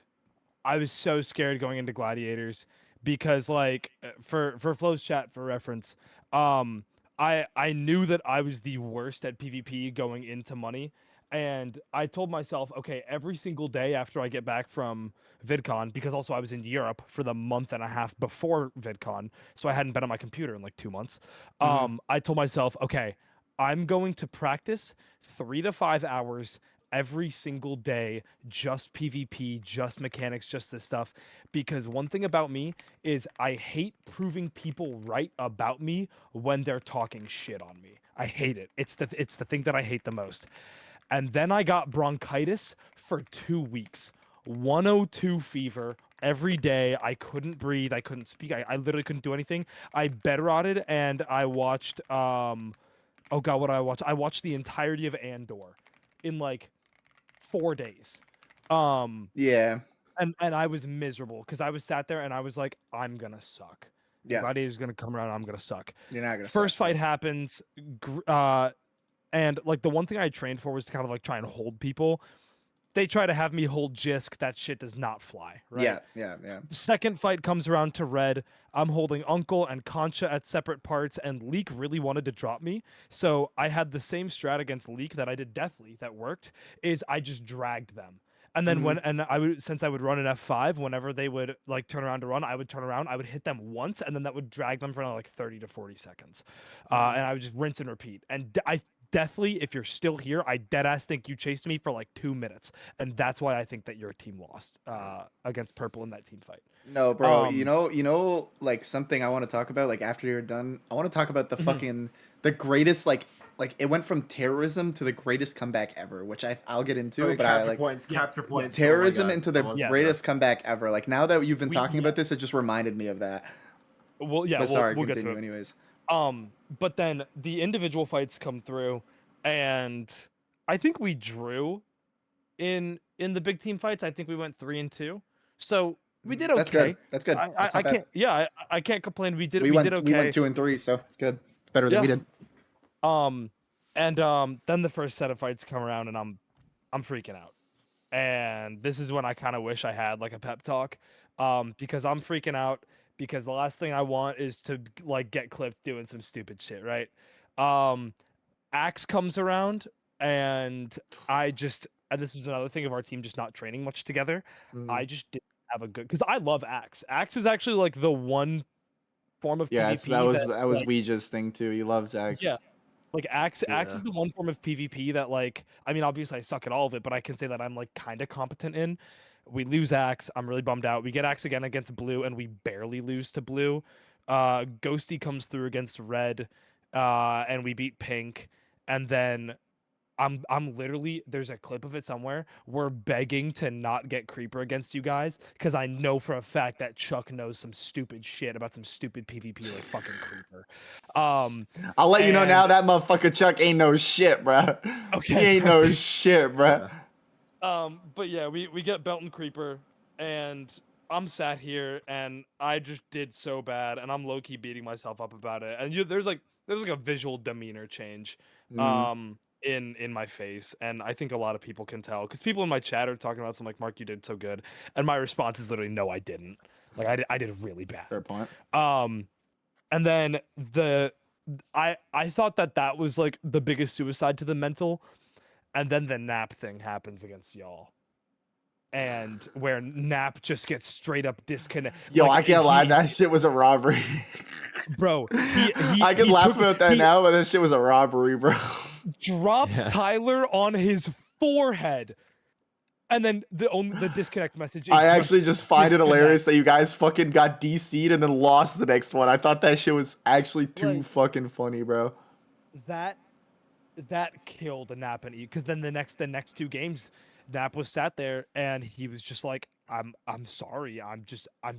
I was so scared going into gladiators because like for Flo's chat for reference, um I knew that I was the worst at PvP going into money, and I told myself, okay, every single day after I get back from VidCon, because also I was in Europe for the month and a half before VidCon, so I hadn't been on my computer in like 2 months. Mm-hmm. I told myself, okay, I'm going to practice 3 to 5 hours every single day, just PvP, just mechanics, just this stuff. Because one thing about me is I hate proving people right about me when they're talking shit on me. I hate it. It's the thing that I hate the most. And then I got bronchitis for 2 weeks. 102 fever every day. I couldn't breathe. I couldn't speak. I literally couldn't do anything. I bed rotted and I watched oh god, what did I watch? I watched the entirety of Andor in like 4 days. Um, Yeah. and I was miserable because I was sat there and I was like, I'm gonna suck. Yeah. Gladiator's gonna come around. I'm gonna suck. You're not gonna First suck, fight happens, and like the one thing I trained for was to kind of like try and hold people. They try to have me hold Jisk. That shit does not fly, right? Yeah. Yeah. Yeah. Second fight comes around to Red. I'm holding Uncle and Concha at separate parts, and Leek really wanted to drop me. So I had the same strat against Leek that I did Deathly that worked, is I just dragged them. And then since I would run an F5, whenever they would like turn around to run, I would turn around, I would hit them once, and then that would drag them for another, like 30 to 40 seconds. And I would just rinse and repeat. And I Deathly, if you're still here, I deadass think you chased me for like 2 minutes, and that's why I think that your team lost against Purple in that team fight. No, bro. Um, Like something I want to talk about. Like after you're done, I want to talk about the Mhm. fucking the greatest like it went from terrorism to the greatest comeback ever, which I'll get into. Okay, But I capture like points, capture points. terrorism Oh my God. into the I love greatest comeback ever. Like now that you've been We- talking yeah. about this, it just reminded me of that. well, yeah, But sorry, we'll get to continue it. anyways. But then the individual fights come through, and I think we drew in the big team fights. I think we went 3-2, so we did okay. That's good. That's good. That's I not bad. can't. Yeah, I can't complain. We did. We We did went okay. we went 2-3, so it's good. It's better than we Yeah. did. Then the first set of fights come around, and I'm freaking out. And this is when I kind of wish I had like a pep talk, because I'm freaking out because the last thing I want is to like get clipped doing some stupid shit, right? Axe comes around, and and this was another thing of our team just not training much together. Mhm. I just didn't have a good, because I love Axe. Axe is actually like the one form of Yeah, PvP it's, that was like, Ouija's thing too. He loves X. yeah. Like Axe Yeah. is the one form of PvP that like, I mean, obviously I suck at all of it, but I can say that I'm like kind of competent in. We lose Axe, I'm really bummed out. We get Axe again against Blue, and we barely lose to Blue. Ghosty comes through against Red, and we beat Pink, and then I'm literally, there's a clip of it somewhere. We're begging to not get Creeper against you guys because I know for a fact that Chuck knows some stupid shit about some stupid PvP like fucking Creeper. I'll let you know and- now that motherfucker Chuck ain't no shit, bruh. Okay, He ain't no perfect. shit, bruh. But yeah, we get Belton Creeper, and I'm sat here and I just did so bad, and I'm low key beating myself up about it. And there's like a visual demeanor change, in my face, and I think a lot of people can tell because people in my chat are talking about something like, Mark, you did so good, and my response is literally, no, I didn't. Like I did really bad. Fair point. And then I thought that was like the biggest suicide to the mental. And then the Nap thing happens against y'all. And where Nap just gets straight up disconnected. Yo, I can't lie, that shit was a robbery. Bro, I can laugh about that now, but that shit was a robbery, bro. Drops Yeah. Tyler on his forehead. And then the disconnect message is I actually just find it disconnect. hilarious that you guys fucking got DC'd and then lost the next one. I thought that shit was actually too Like- fucking funny, bro. that killed Nap and E, because then the next 2 games, Nap was sat there and he was just like, I'm sorry, I'm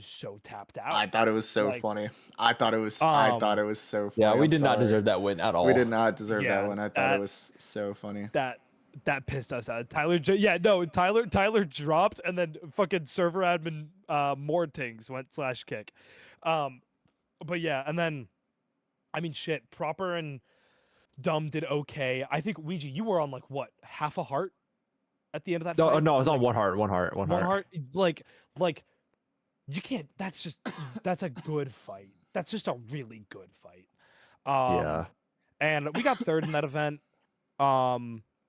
so tapped out. I thought it was so Like, funny. I thought it was so funny. Yeah, we I'm did not sorry. deserve that win at all. We did not deserve Yeah, that one. I thought it was so funny. that pissed us out. Tyler dropped, and then fucking server admin Mortings went /kick. But yeah, and then I mean shit, Proper and Dumb did okay. I think Ouija, you were on like what, half a heart? at the end of that No, fight? no, it's on Like, one heart, one heart, one one heart. heart, like you can't. That's a good fight. That's just a really good fight. Yeah. And we got third in that event.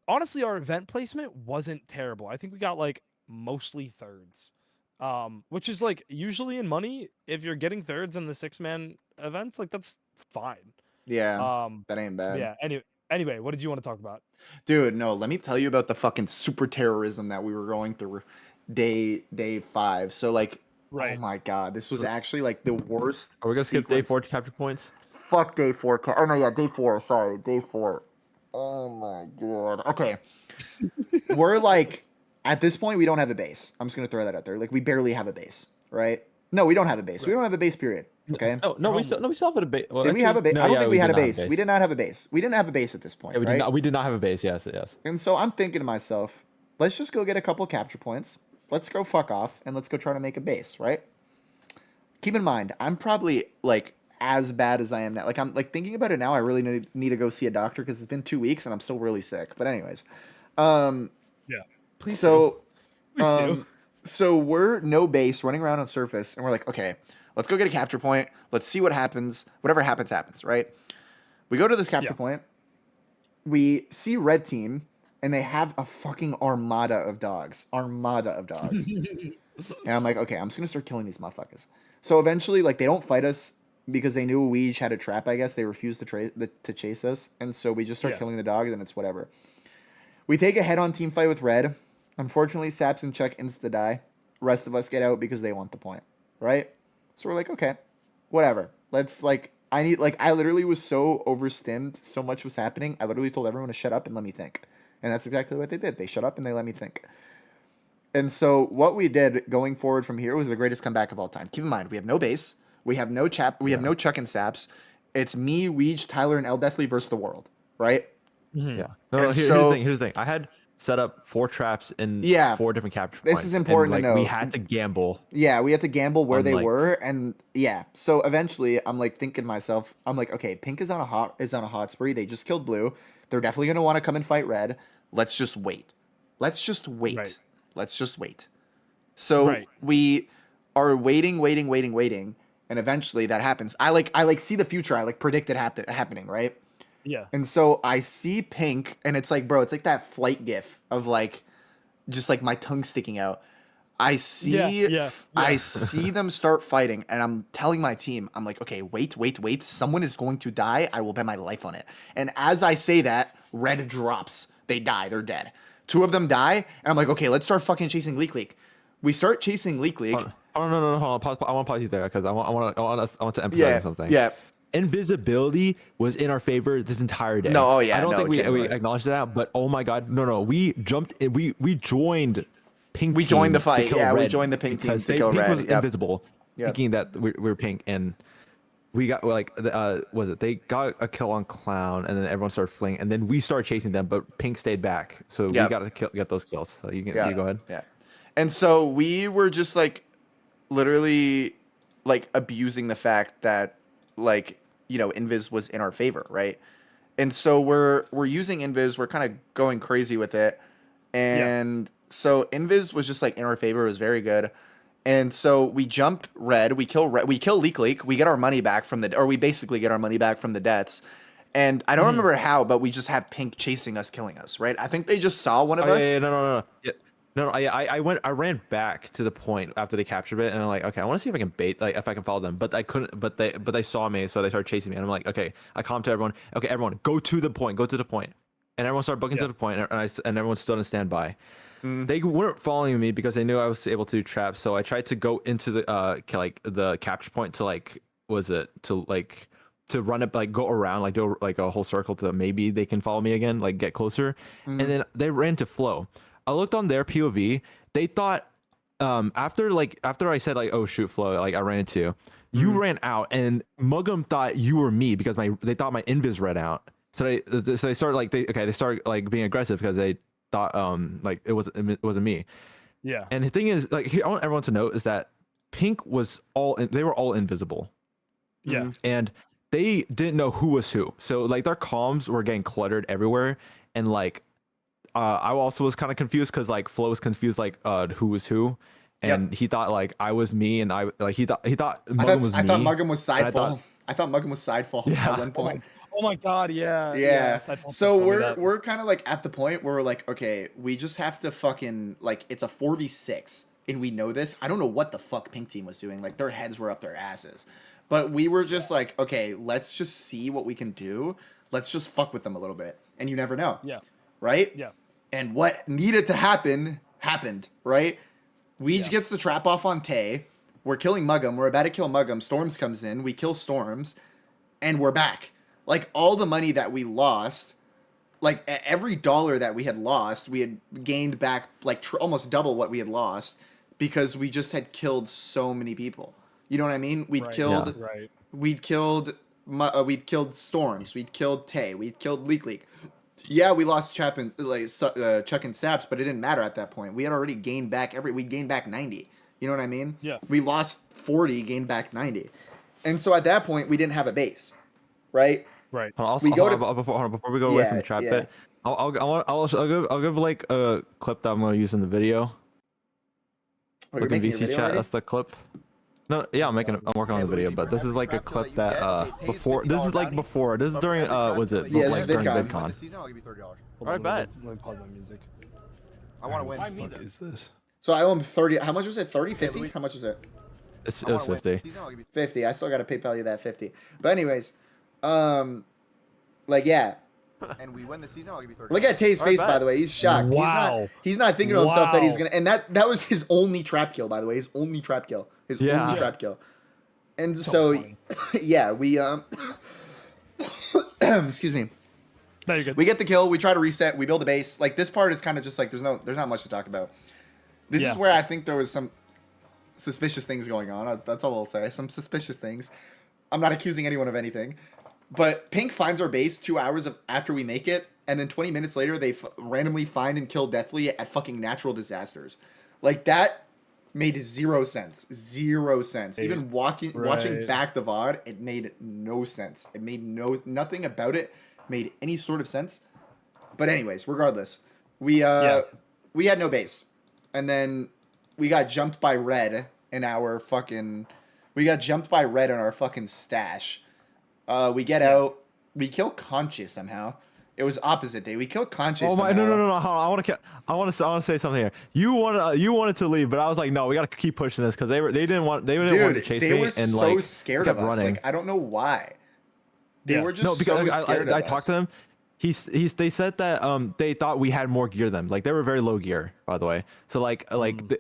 Honestly, our event placement wasn't terrible. I think we got like mostly thirds. Which is like usually in money, if you're getting thirds in the 6-man events, like that's fine. Yeah, Um, that ain't bad. yeah. Anyway, what did you want to talk about? Dude, no, let me tell you about the fucking super terrorism that we were going through day 5. So like, oh Right. my god, this was actually like the worst Are we gonna skip day sequence. 4 to capture points? Fuck day 4. Oh no, yeah, day 4. Sorry, day 4. Oh my god. Okay. We're like, at this point we don't have a base. I'm just gonna throw that out there. Like we barely have a base, right? No, we don't have a base. We Right. don't have a base, period. Okay. No, we still have a base. Well, Did we have a base? No, I don't yeah, think we had a did not have base. We did not have a base. We didn't have a base at this point, Yeah, right? we did not have a base. Yes, yes. And so I'm thinking to myself, let's just go get a couple capture points. Let's go fuck off and let's go try to make a base, right? Keep in mind, I'm probably like as bad as I am now. Like I'm like thinking about it now, I really need to go see a doctor because it's been 2 weeks and I'm still really sick. But anyways, Yeah. Please. so Please do. so we're no base running around on surface and we're like, okay, let's go get a capture point. Let's see what happens. Whatever happens, right? We go to this capture Yeah. point. We see red team and they have a fucking armada of dogs. And I'm like, okay, I'm just gonna start killing these motherfuckers. So eventually, like, they don't fight us because they knew we each had a trap. I guess they refused to chase us, and so we just start Yeah. killing the dogs, and it's whatever. We take a head-on team fight with red. Unfortunately, Saps and Chuck insta die. Rest of us get out because they want the point, right? So we're like, okay, whatever. Let's like, I literally was so overstimmed. So much was happening. I literally told everyone to shut up and let me think, and that's exactly what they did. They shut up and they let me think. And so what we did going forward from here was the greatest comeback of all time. Keep in mind, we have no base. We have no We have no Chuck and Saps. It's me, Weege, Tyler, and El Deathly versus the world, right? Mhm. Yeah. No, And here's so- the thing. Here's the thing. I had set up 4 traps in Yeah. 4 different capture This points. is important to and, like, We know. had to gamble. Yeah, we had to gamble where On, they like- were, and yeah. So eventually, I'm like thinking to myself, I'm like, okay, Pink is on a hot spree. They just killed Blue. They're definitely gonna want to come and fight Red. Let's just wait. Let's just wait. Right. Let's just wait. So Right. we are waiting, and eventually that happens. I like see the future. I like predict it happening, right? Yeah. And so I see Pink, and it's like, bro, it's like that flight gif of like, just like my tongue sticking out. I see, Yeah. I see them start fighting, and I'm telling my team, I'm like, okay, wait. Someone is going to die. I will bet my life on it. And as I say that, red drops. They die. They're dead. 2 of them die, and I'm like, okay, let's start fucking chasing Leak. We start chasing Leak. Oh no, hold on. I want to pause you there because I want to emphasize Yeah, something. yeah. Invisibility was in our favor this entire day. No, oh yeah, I don't no, think we genuinely. acknowledged that, but oh my god, no, we jumped. We joined Pink. We joined the team fight, to kill yeah, we Red joined the Pink team because to kill Pink Red, was yep. invisible, Yep. thinking that we were Pink, and we got like was it they got a kill on Clown, and then everyone started fleeing, and then we started chasing them, but Pink stayed back, so Yep. we got to get those kills. So you Yeah. you go ahead. Yeah. And so we were just like literally like abusing the fact that like, you know, Invis was in our favor, right? And so we're using Invis, we're kind of going crazy with it. And so Invis was just like in our favor, it was very good. And so we jump red, we kill Leak, we get our money back we basically get our money back from the debts. And I don't remember how, but we just have Pink chasing us, killing us, right? I think they just saw one of us. Yeah, no. Yeah. No, I ran back to the point after they captured it, and I'm like, okay, I want to see if I can bait, like if I can follow them, but I couldn't. But they saw me, so they started chasing me, and I'm like, okay, I calmed to everyone. Okay, everyone, go to the point, and everyone started booking to the point, and everyone stood on standby. They weren't following me because they knew I was able to do traps, so I tried to go into the like the capture point to to run it, like go around, like do like a whole circle to maybe they can follow me again, like get closer, and then they ran to Flow. I looked on their POV. They thought after I said like, oh shoot, Flow, like I ran into you, ran out, and Mugum thought you were me because they thought my invis ran out. So they started like they started like being aggressive because they thought like it wasn't me. Yeah. And the thing is, like, I want everyone to know is that Pink was they were all invisible. Yeah. And they didn't know who was who. So like their comms were getting cluttered everywhere, and like I also was kind of confused because like Flo was confused like who was who, and Yep. he thought like I was me, and I like he thought Muggin was I thought me. Muggin was and I Sidefall. thought I thought Muggin was Sidefall at yeah. one Oh point. my, oh my god, yeah, Yeah. Seinfeld So told me that. we're kind of like at the point where we're like, okay, we just have to fucking like it's a 4v6 and we know this. I don't know what the fuck Pink Team was doing. Like their heads were up their asses. But we were just like, okay, let's just see what we can do. Let's just fuck with them a little bit. And you never know. Yeah, Right? yeah, And what needed to happen happened, right? Weege Yeah. gets the trap off on Tay. We're killing Muggum. We're about to kill Muggum. Storms comes in. We kill Storms. And we're back. Like, all the money that we lost, like, every dollar that we had lost, we had gained back, like, almost double what we had lost because we just had killed so many people. You know what I mean? We'd Right. killed... Yeah. Right. We'd killed Storms. We'd killed Tay. We'd killed Leak. Yeah, we lost Chuck and Saps, but it didn't matter at that point. We had already gained back we gained back 90. You know what I mean? Yeah. We lost 40, gained back 90. And so at that point, we didn't have a base, right? Right. Also, We go hold to- on, before we go away Yeah, from the trap yeah. bit, I'll give like a clip that I'm gonna use in the video. Oh, you're Look in making a VC video chat. already? That's the clip. No, yeah, I'm working on the video, but this is like a clip that before. This is like before. This is during was it Yeah, this like is during VidCon. VidCon? The season, I'll give you $30. Hold Alright, on, bet. Let me pause my music. I want to win. What the fuck is this? So I owe him 30. How much was it? 30, 50? How much was it? It I was wanna win. 50. Season, I'll give you 50. I still got to PayPal you that 50. But anyways, like, yeah. and we win the season, I'll give you $30. Look at Tay's Alright, face, by bet. the way. He's shocked. Wow. He's not thinking to himself that he's Wow. gonna. And that was his only trap kill, by the way. His only trap kill. His Yeah. only Yeah. trap kill. And so, funny. yeah, we excuse me. No, you're good. We get the kill. We try to reset. We build a base. Like this part is kind of just like there's not much to talk about. This Yeah. is where I think there was some suspicious things going on. That's all I'll say. Some suspicious things. I'm not accusing anyone of anything. But Pink finds our base 2 hours after we make it, and then 20 minutes later, they randomly find and kill Deathly at fucking natural disasters. Like, that made zero sense. Zero sense. Even watching Right. back the VOD, it made no sense. It made nothing about it made any sort of sense. But anyways, regardless, we had no base. And then we got jumped by Red in our fucking... We got jumped by Red in our fucking stash. We get out. We kill Concha somehow. It was opposite day. We killed Concha. Oh my! somehow. No! I want to say something here. You wanted to leave, but I was like, no, we gotta keep pushing this because they didn't want to Dude, chase they me were and so like scared kept of us. running. Like I don't know why. They Yeah. were just No, because so scared of I us. talked to them. They said that they thought we had more gear than them. Like they were very low gear, by the way. So like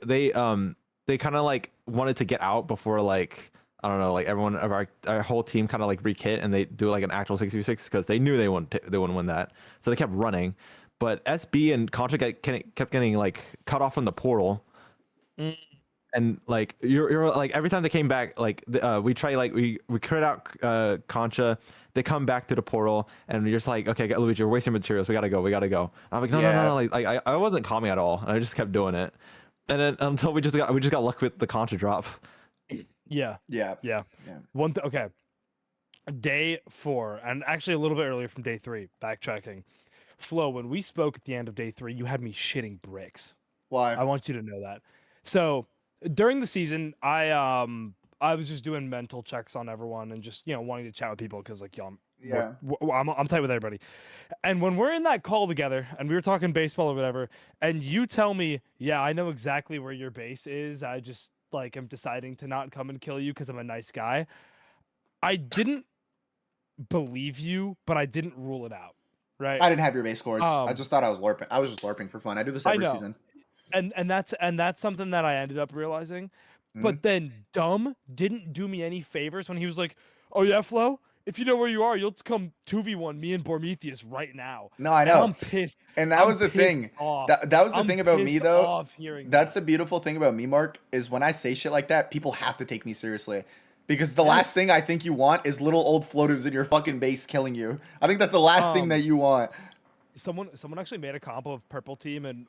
they kind of like wanted to get out before like I don't know, like everyone of our whole team kind of like re-kit and they do like an actual 6v6 because they knew they wouldn't win that. So they kept running. But SB and Contra kept getting like cut off from the portal. And like you're like every time they came back, like we try like we crit out Concha, they come back to the portal, and you're just like, okay, Luigi, you're wasting materials. We gotta go. And I'm like, no. Like I wasn't calming at all, and I just kept doing it, and then until we just got lucky with the Concha drop. Yeah. Yeah. Yeah. Yeah. Okay. Day 4, and actually a little bit earlier from day 3, backtracking. Flo, when we spoke at the end of day 3, you had me shitting bricks. Why? I want you to know that. So during the season, I was just doing mental checks on everyone and just wanting to chat with people because like I'm tight with everybody. And when we're in that call together and we were talking baseball or whatever, and you tell me, yeah, I know exactly where your base is. I just like am deciding to not come and kill you because I'm a nice guy. I didn't believe you, but I didn't rule it out. Right. I didn't have your base scores. I just thought I was LARPing. I was just LARPing for fun. I do this every season. And that's something that I ended up realizing. But then Dumb didn't do me any favors when he was like, "Oh yeah, Flo, if you know where you are, you'll come 2v1 me and Bormetheus right now." No, I know. And I'm pissed. And that was the thing. That was the thing about me though. That's the beautiful thing about me, Mark, is when I say shit like that, people have to take me seriously. Because the last thing I think you want is little old Flowtives in your fucking base killing you. I think that's the last thing that you want. Someone actually made a comp of Purple Team, and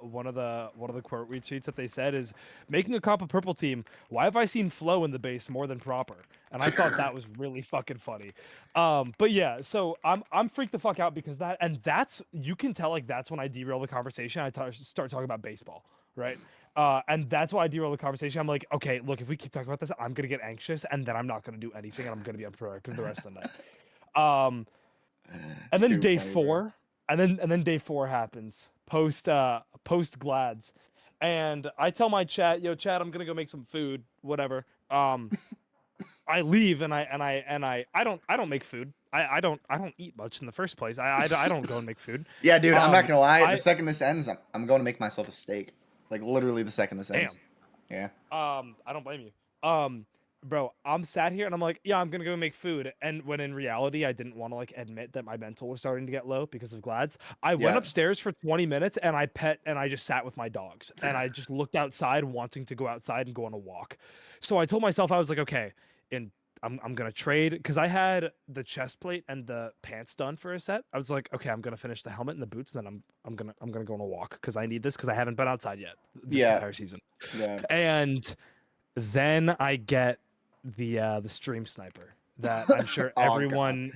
one of the quote retweets that they said is making a comp of Purple Team. Why have I seen Flow in the base more than Proper? And I thought that was really fucking funny. But yeah, so I'm freaked the fuck out because that's you can tell like that's when I derail the conversation. Start talking about baseball, right? And that's why I derail the conversation. I'm like, okay, look, if we keep talking about this, I'm gonna get anxious, and then I'm not gonna do anything, and I'm gonna be unproductive the rest of the night. And then day 4. And then day 4 happens post Glads, and I tell my chat, yo, chat, I'm gonna go make some food, whatever. I leave and I don't make food. I don't eat much in the first place. I don't go and make food. Yeah, dude, I'm not gonna lie. The second this ends, I'm going to make myself a steak. Like literally the second this ends. Yeah. I don't blame you. Bro, I'm sat here and I'm like, yeah, I'm gonna go make food. And when in reality, I didn't want to like admit that my mental was starting to get low because of Glads. I went upstairs for 20 minutes and I just sat with my dogs and I just looked outside, wanting to go outside and go on a walk. So I told myself, I was like, okay, I'm gonna trade because I had the chest plate and the pants done for a set. I was like, okay, I'm gonna finish the helmet and the boots, and then I'm gonna go on a walk because I need this because I haven't been outside yet this entire season. Yeah. And then I get the stream sniper that I'm sure everyone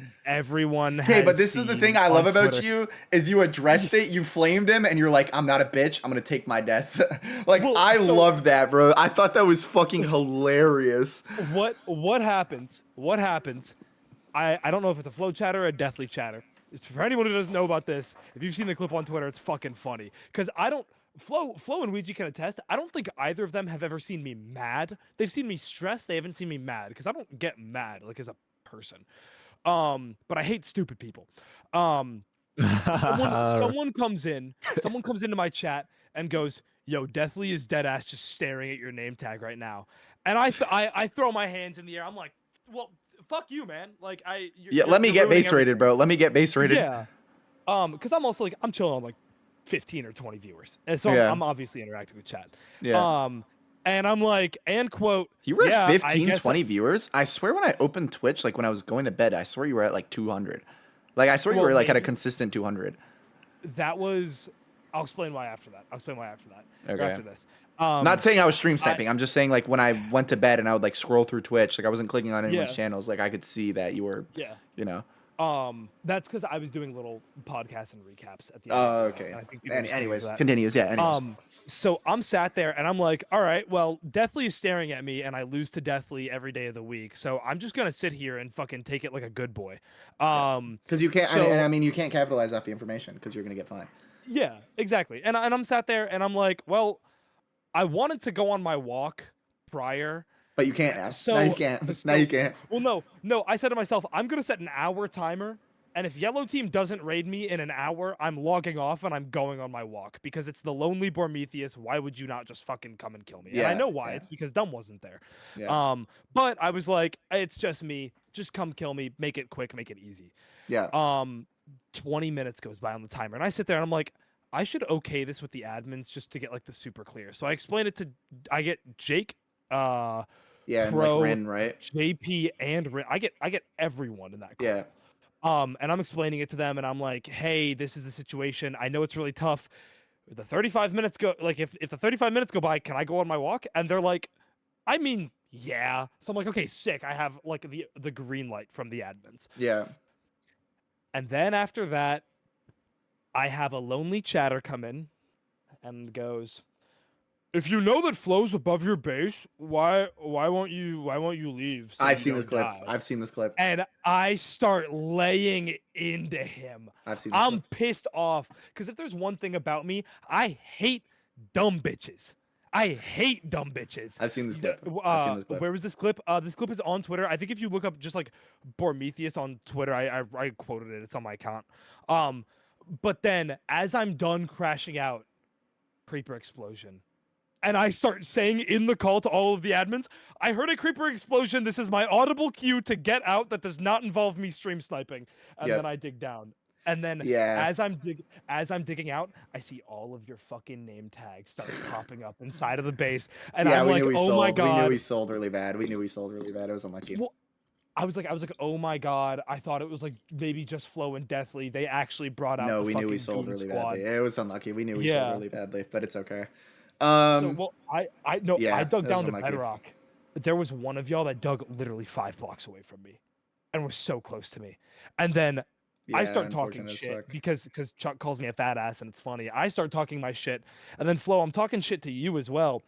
has. Okay, but this is the thing I love about Twitter. you is you addressed it, you flamed him, and you're like, I'm not a bitch, I'm gonna take my death. Like, Well, I so- love that, bro. I thought that was fucking hilarious. What happens? I don't know if it's a flow chatter or a deathly chatter. It's for anyone who doesn't know about this, if you've seen the clip on Twitter, it's fucking funny. Because Flo and Ouija can attest, I don't think either of them have ever seen me mad. They've seen me stressed, they haven't seen me mad. Because I don't get mad, like, as a person. But I hate stupid people. Someone comes into my chat and goes, yo, Deathly is dead ass just staring at your name tag right now. And I throw my hands in the air. I'm like, well, fuck you, man. Like, Let me get base rated, bro. Let me get base rated. Yeah. Because I'm also like, I'm chilling on like 15 or 20 viewers. And so I'm obviously interacting with chat. Yeah. And I'm like, and quote, You were at 15, guess 20 viewers? I swear when I opened Twitch, like when I was going to bed, I swear you were at like 200. Like, I swear you were like at a consistent 200. That was, I'll explain why after that. Okay. After this. Not saying I was stream sniping. I'm just saying like when I went to bed and I would like scroll through Twitch, like I wasn't clicking on anyone's channels. Like I could see that you were, you know. That's because I was doing little podcasts and recaps at the end. Oh, okay. And I think people were just anyways, doing that. continues. Yeah, anyways. So I'm sat there and I'm like, all right, well, Deathly is staring at me and I lose to Deathly every day of the week. So I'm just going to sit here and fucking take it like a good boy. Because you can't, and I mean, you can't capitalize off the information because you're going to get fined. Yeah, exactly. And I'm sat there and I'm like, well, I wanted to go on my walk prior. But you can't now. So, now you can't. Now you can't. Well, no. I said to myself, I'm going to set an hour timer. And if yellow team doesn't raid me in an hour, I'm logging off and I'm going on my walk because it's the lonely Bormetheus. Why would you not just fucking come and kill me? And I know why. It's because Dumb wasn't there. Yeah. But I was like, it's just me. Just come kill me. Make it quick. Make it easy. Yeah. 20 minutes goes by on the timer. And I sit there and I'm like, I should okay this with the admins just to get like the super clear. So I explain it to, I get Jake, and Pro, like Rin, right? JP, and Rin. I get everyone in that call. Yeah. And I'm explaining it to them, and I'm like, hey, this is the situation. I know it's really tough. The 35 minutes go, like, if the 35 minutes go by, can I go on my walk? And they're like, I mean, yeah. So I'm like, okay, sick. I have like the green light from the admins. Yeah. And then after that, I have a lonely chatter come in and goes, if you know that Flow's above your base, why won't you leave? So I've seen this clip. And I start laying into him. I'm pissed off because if there's one thing about me, I hate dumb bitches. I've seen this clip. Where was this clip? This clip is on Twitter. I think if you look up just like Bormetheus on Twitter, I quoted it. It's on my account. But then as I'm done crashing out, creeper explosion. And I start saying in the call to all of the admins, I heard a creeper explosion. This is my audible cue to get out that does not involve me stream sniping. And then I dig down. And then as I'm digging out, I see all of your fucking name tags start popping up inside of the base. And I'm like, oh my God. We knew he sold really bad. It was unlucky. I was like, oh my god, I thought it was like maybe just Flow and Deathly. They actually brought out No, the we knew we fucking sold Goon really Squad. badly. It was unlucky. We knew we sold Yeah. really badly, but it's okay. So well, I no, Yeah, I dug it was down to unlucky. bedrock. There was one of y'all that dug literally 5 blocks away from me, and was so close to me. And then I Yeah, start talking unfortunate as shit fuck. because Chuck calls me a fat ass, and it's funny. I start talking my shit, and then Flo, I'm talking shit to you as well,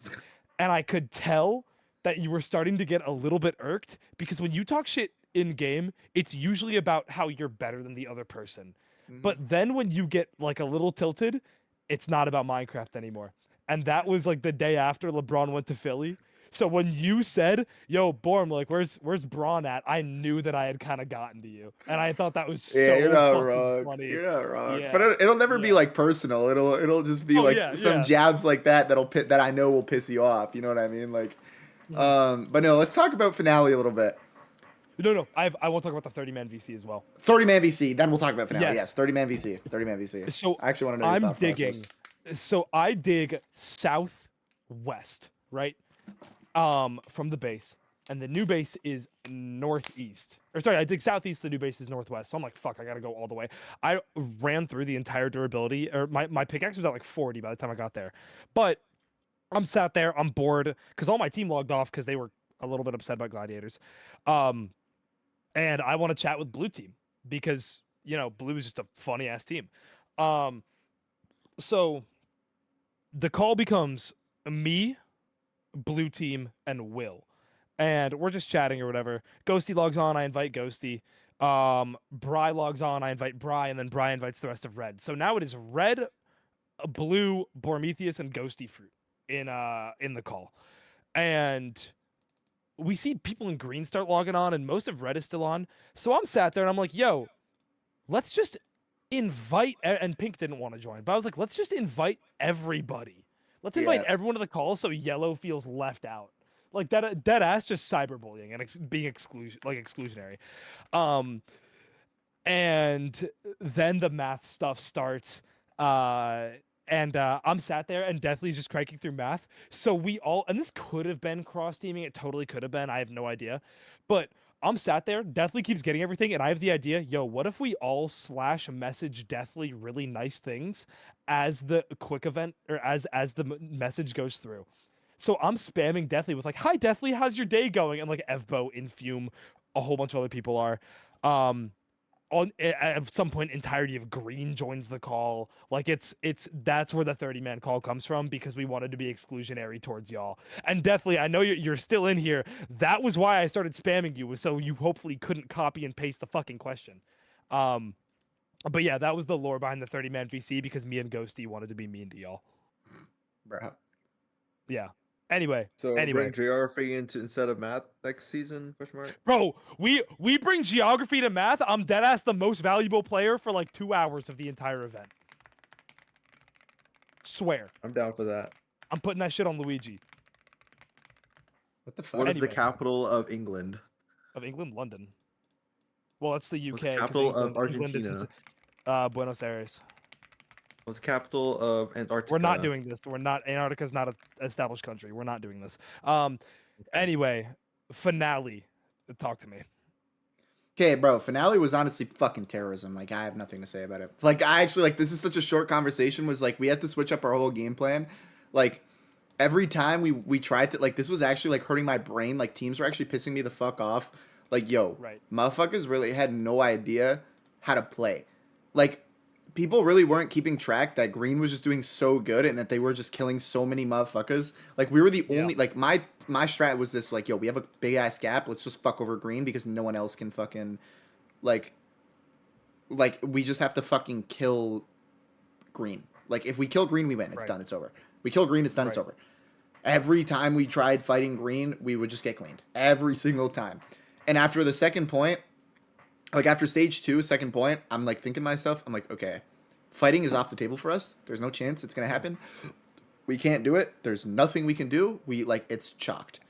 and I could tell that you were starting to get a little bit irked because when you talk shit in game, it's usually about how you're better than the other person. But then when you get like a little tilted, it's not about Minecraft anymore. And that was like the day after LeBron went to Philly. So when you said, "Yo, Borm, like, where's Braun at?" I knew that I had kind of gotten to you, and I thought that was Yeah, you're so not fucking wrong. funny. You're not wrong. Yeah, But it'll never be yeah. like personal. It'll just be Oh like yeah, some yeah. jabs like that that I know will piss you off. You know what I mean? Like, but no, let's talk about finale a little bit. No. I won't talk about the 30-man VC as well. 30-man VC. Then we'll talk about finale. Yes. Yes, 30-man VC. 30-man VC. So I actually want to know your I'm thought digging. process. So I dig southwest, right? From the base, and the new base is northeast. Or sorry, I dig southeast. The new base is northwest. So I'm like, fuck, I gotta go all the way. I ran through the entire durability, or my pickaxe was at like 40 by the time I got there. But I'm sat there, I'm bored because all my team logged off because they were a little bit upset about gladiators. And I want to chat with blue team because blue is just a funny ass team. So the call becomes me, blue team, and Will, and we're just chatting or whatever. Ghosty logs on, I invite Ghosty. Bry logs on, I invite Bry, and then Bry invites the rest of red. So now it is red, blue, Bormetheus, and Ghosty fruit in the call, and we see people in green start logging on, and most of red is still on. So I'm sat there and I'm like, yo, let's just invite, and Pink didn't want to join, but I was like, let's just invite everybody. Let's invite everyone to the call so yellow feels left out. Like that dead ass just cyberbullying and being exclusionary. And then the math stuff starts. And I'm sat there and Deathly's just cranking through math. So we all, and this could have been cross teaming. It totally could have been. I have no idea. But I'm sat there. Deathly keeps getting everything. And I have the idea, yo, what if we all slash message Deathly really nice things as the quick event or as the message goes through? So I'm spamming Deathly with like, "Hi, Deathly, how's your day going?" And like Evbo, Infume, a whole bunch of other people are. At some point, entirety of green joins the call. Like that's where the 30-man call comes from because we wanted to be exclusionary towards y'all. And Deathly, I know you're still in here. That was why I started spamming you, was so you hopefully couldn't copy and paste the fucking question. But yeah, that was the lore behind the 30-man VC because me and Ghosty wanted to be mean to y'all. Bro. Yeah. Anyway, bring geography instead of math next season? Question mark. Bro, we bring geography to math. I'm deadass the most valuable player for like 2 hours of the entire event. Swear. I'm down for that. I'm putting that shit on Luigi. What the fuck? What is the Anyway. capital of England? Of England, London. Well, that's the UK. What's the 'cause capital of England is Argentina? Buenos Aires. What's the capital of Antarctica? We're not doing this. Antarctica's not an established country. We're not doing this. Anyway, finale. Talk to me. Okay, bro, finale was honestly fucking terrorism. Like, I have nothing to say about it. Like, I actually, like, this is such a short conversation, was like, we had to switch up our whole game plan. Like, every time we tried to, like, this was actually, like, hurting my brain. Like, teams were actually pissing me the fuck off. Like, yo, Right. motherfuckers really had no idea how to play. Like, people really weren't keeping track that green was just doing so good and that they were just killing so many motherfuckers. Like, we were the only, like, my strat was this, like, yo, we have a big ass gap, let's just fuck over green because no one else can fucking, like we just have to fucking kill green. Like, if we kill green, we win. It's done. It's over. We kill green, it's done. It's over. Every time we tried fighting green, we would just get cleaned. Every single time. And after the second point, like, after stage 2, second point, I'm, like, thinking to myself, I'm like, okay, fighting is off the table for us. There's no chance it's going to happen. We can't do it. There's nothing we can do. It's chalked.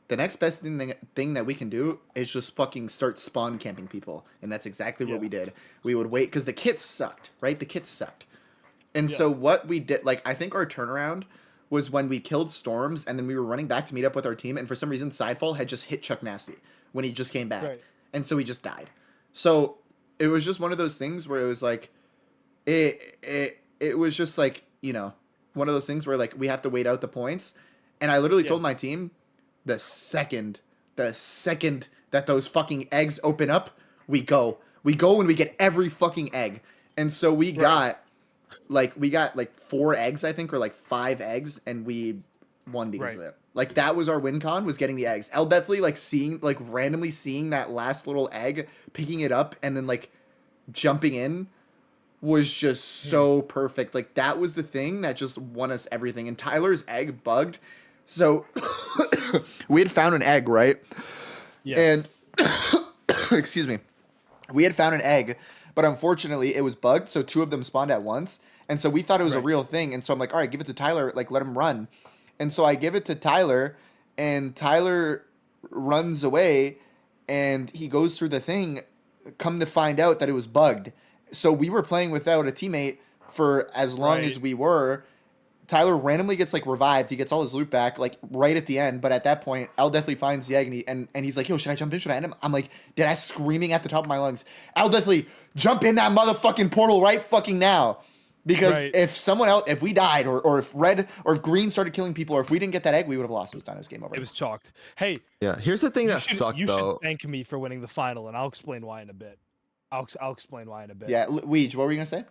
The next best thing that we can do is just fucking start spawn camping people. And that's exactly what we did. We would wait, because the kits sucked, right? The kits sucked. And so what we did, like, I think our turnaround was when we killed storms, and then we were running back to meet up with our team, and for some reason, Sidefall had just hit Chuck Nasty. when he just came back. Right. And so he just died. So it was just one of those things where it was like, it was just like, one of those things where like we have to wait out the points. And I literally told my team the second that those fucking eggs open up, we go and we get every fucking egg. And so we got like 4 eggs, I think, or like 5 eggs, and we won because of it. Like that was our win con, was getting the eggs. El Deathly randomly seeing that last little egg, picking it up, and then like jumping in was just so perfect. Like that was the thing that just won us everything. And Tyler's egg bugged. So we had found an egg, right? Yeah. And excuse me. We had found an egg, but unfortunately it was bugged, so 2 of them spawned at once. And so we thought it was a real thing. And so I'm like, all right, give it to Tyler, like let him run. And so I give it to Tyler, and Tyler runs away, and he goes through the thing, come to find out that it was bugged. So we were playing without a teammate for as long as we were. Tyler randomly gets like revived. He gets all his loot back like right at the end. But at that point, Al Deathly finds the egg, and he's like, yo, should I jump in? Should I end him? I'm like, dead ass screaming at the top of my lungs, Al Deathly, jump in that motherfucking portal right fucking now. Because if someone else, if we died, or if red or if green started killing people, or if we didn't get that egg, we would have lost. It was done. It was game over. It was chalked. Hey. Yeah. Here's the thing that sucked, you though. should thank me for winning the final, and I'll explain why in a bit. I'll explain why in a bit. Yeah, Weege, what were you gonna say?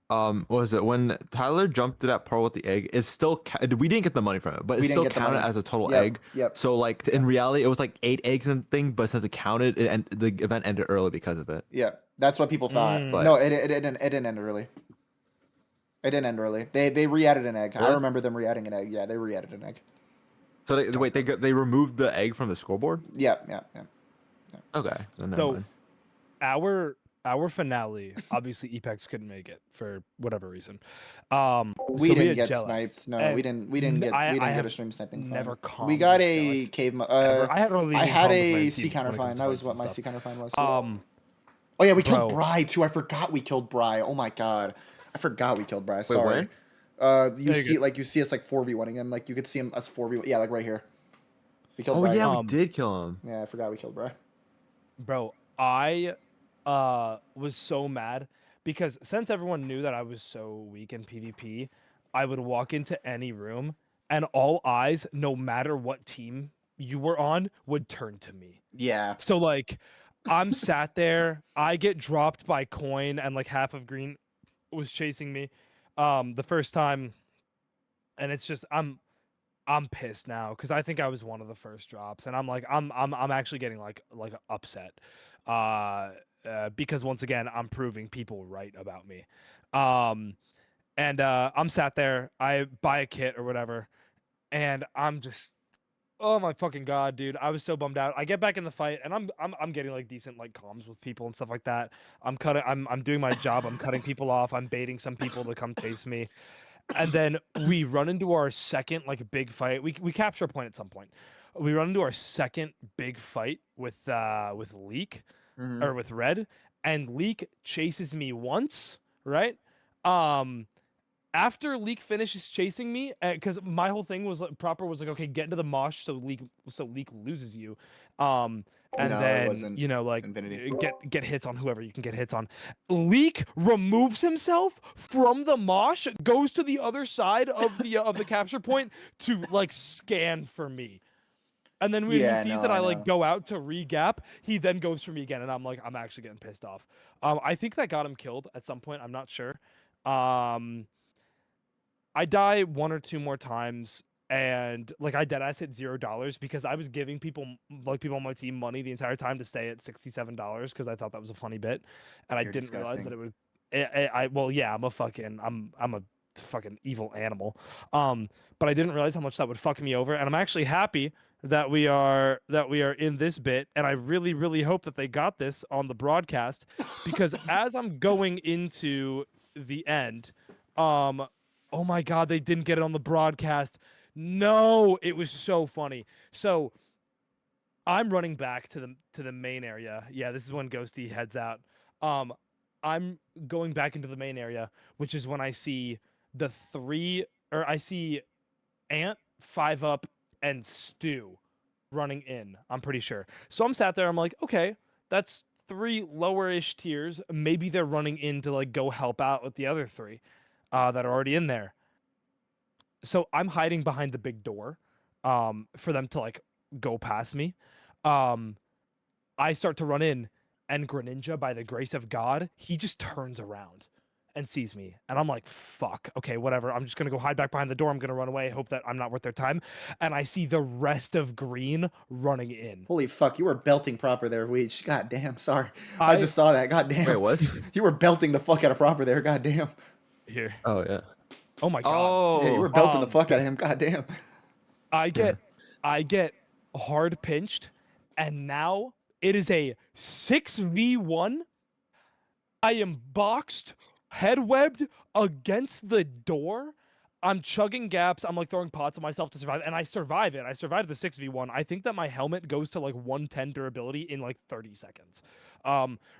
What was it when Tyler jumped to that pearl with the egg? It's still we didn't get the money from it, but it still counted as a total egg. Yep. So like in reality, it was like 8 eggs and thing, but since it counted, and the event ended early because of it. Yeah, that's what people thought. But no, it didn't end early. It didn't end early. They re-added an egg. Really? I remember them re-adding an egg. Yeah, they re-added an egg. So they removed the egg from the scoreboard? Yeah. Okay. Then never mind. Our finale, obviously Epex couldn't make it for whatever reason. We didn't get sniped. No, we didn't get a stream sniping. Never we got a cave. I had a sea counterfine. That was what my sea counterfine was. Oh yeah, we killed Bry too. I forgot we killed Bry. Oh my god, I forgot we killed Bry. Sorry. You see us like 4v1ing him. Like you could see him us 4v. Yeah, like right here. We killed Bry. Yeah, we did kill him. Yeah, I forgot we killed Bry. Bro, I was so mad because since everyone knew that I was so weak in PvP, I would walk into any room and all eyes, no matter what team you were on, would turn to me. Yeah. So like, I'm sat there, I get dropped by coin, and like half of green was chasing me the first time, and it's just I'm pissed now because I think I was one of the first drops, and I'm like I'm actually getting like upset. Because once again, I'm proving people right about me. And I'm sat there, I buy a kit or whatever, and I'm just, oh my fucking god, dude. I was so bummed out. I get back in the fight, and I'm getting like decent like comms with people and stuff like that. I'm doing my job. I'm cutting people off. I'm baiting some people to come chase me. And then we run into our second like big fight. We capture a point at some point. We run into our second big fight with Leak. Or with Red, and Leak chases me once, right? After Leak finishes chasing me, because my whole thing was okay, get into the mosh so Leak loses you, and then Infinity. get hits on whoever you can get hits on. Leak removes himself from the mosh, goes to the other side of the capture point to like scan for me. And then when he sees that I like go out to re-gap, he then goes for me again, and I'm actually getting pissed off. I think that got him killed at some point. I'm not sure. I die 1 or 2 more times, and like I deadass hit $0 because I was giving people on my team money the entire time to stay at $67 because I thought that was a funny bit, and I didn't realize that it would. I'm a fucking evil animal. But I didn't realize how much that would fuck me over, and I'm actually happy that we are in this bit, and I really, really hope that they got this on the broadcast because as I'm going into the end, oh my god, they didn't get it on the broadcast. No, it was so funny. So I'm running back to the main area. Yeah, this is when Ghosty heads out. I'm going back into the main area, which is when I see I see Ant, 5 Up, and Stu running in. I'm pretty sure. So I'm sat there. I'm like, okay, that's 3 lower-ish tiers. Maybe they're running in to like go help out with the other 3 that are already in there. So I'm hiding behind the big door for them to like go past me. I start to run in, and Greninja, by the grace of God, he just turns around and sees me. And I'm like, fuck, okay, whatever. I'm just going to go hide back behind the door. I'm going to run away, hope that I'm not worth their time. And I see the rest of green running in. Holy fuck, you were belting proper there, Weech. God damn, sorry. I just saw that. God damn. Wait, what? You were belting the fuck out of proper there. God damn. Here. Oh yeah. Oh my God. Oh. Yeah, you were belting the fuck out of him. God damn. I get hard pinched, and now it is a 6v1. I am boxed, head webbed against the door. I'm chugging gaps. I'm like throwing pots at myself to survive, and I survive it. I survived the 6v1. I think that my helmet goes to like 110 durability in like 30 seconds.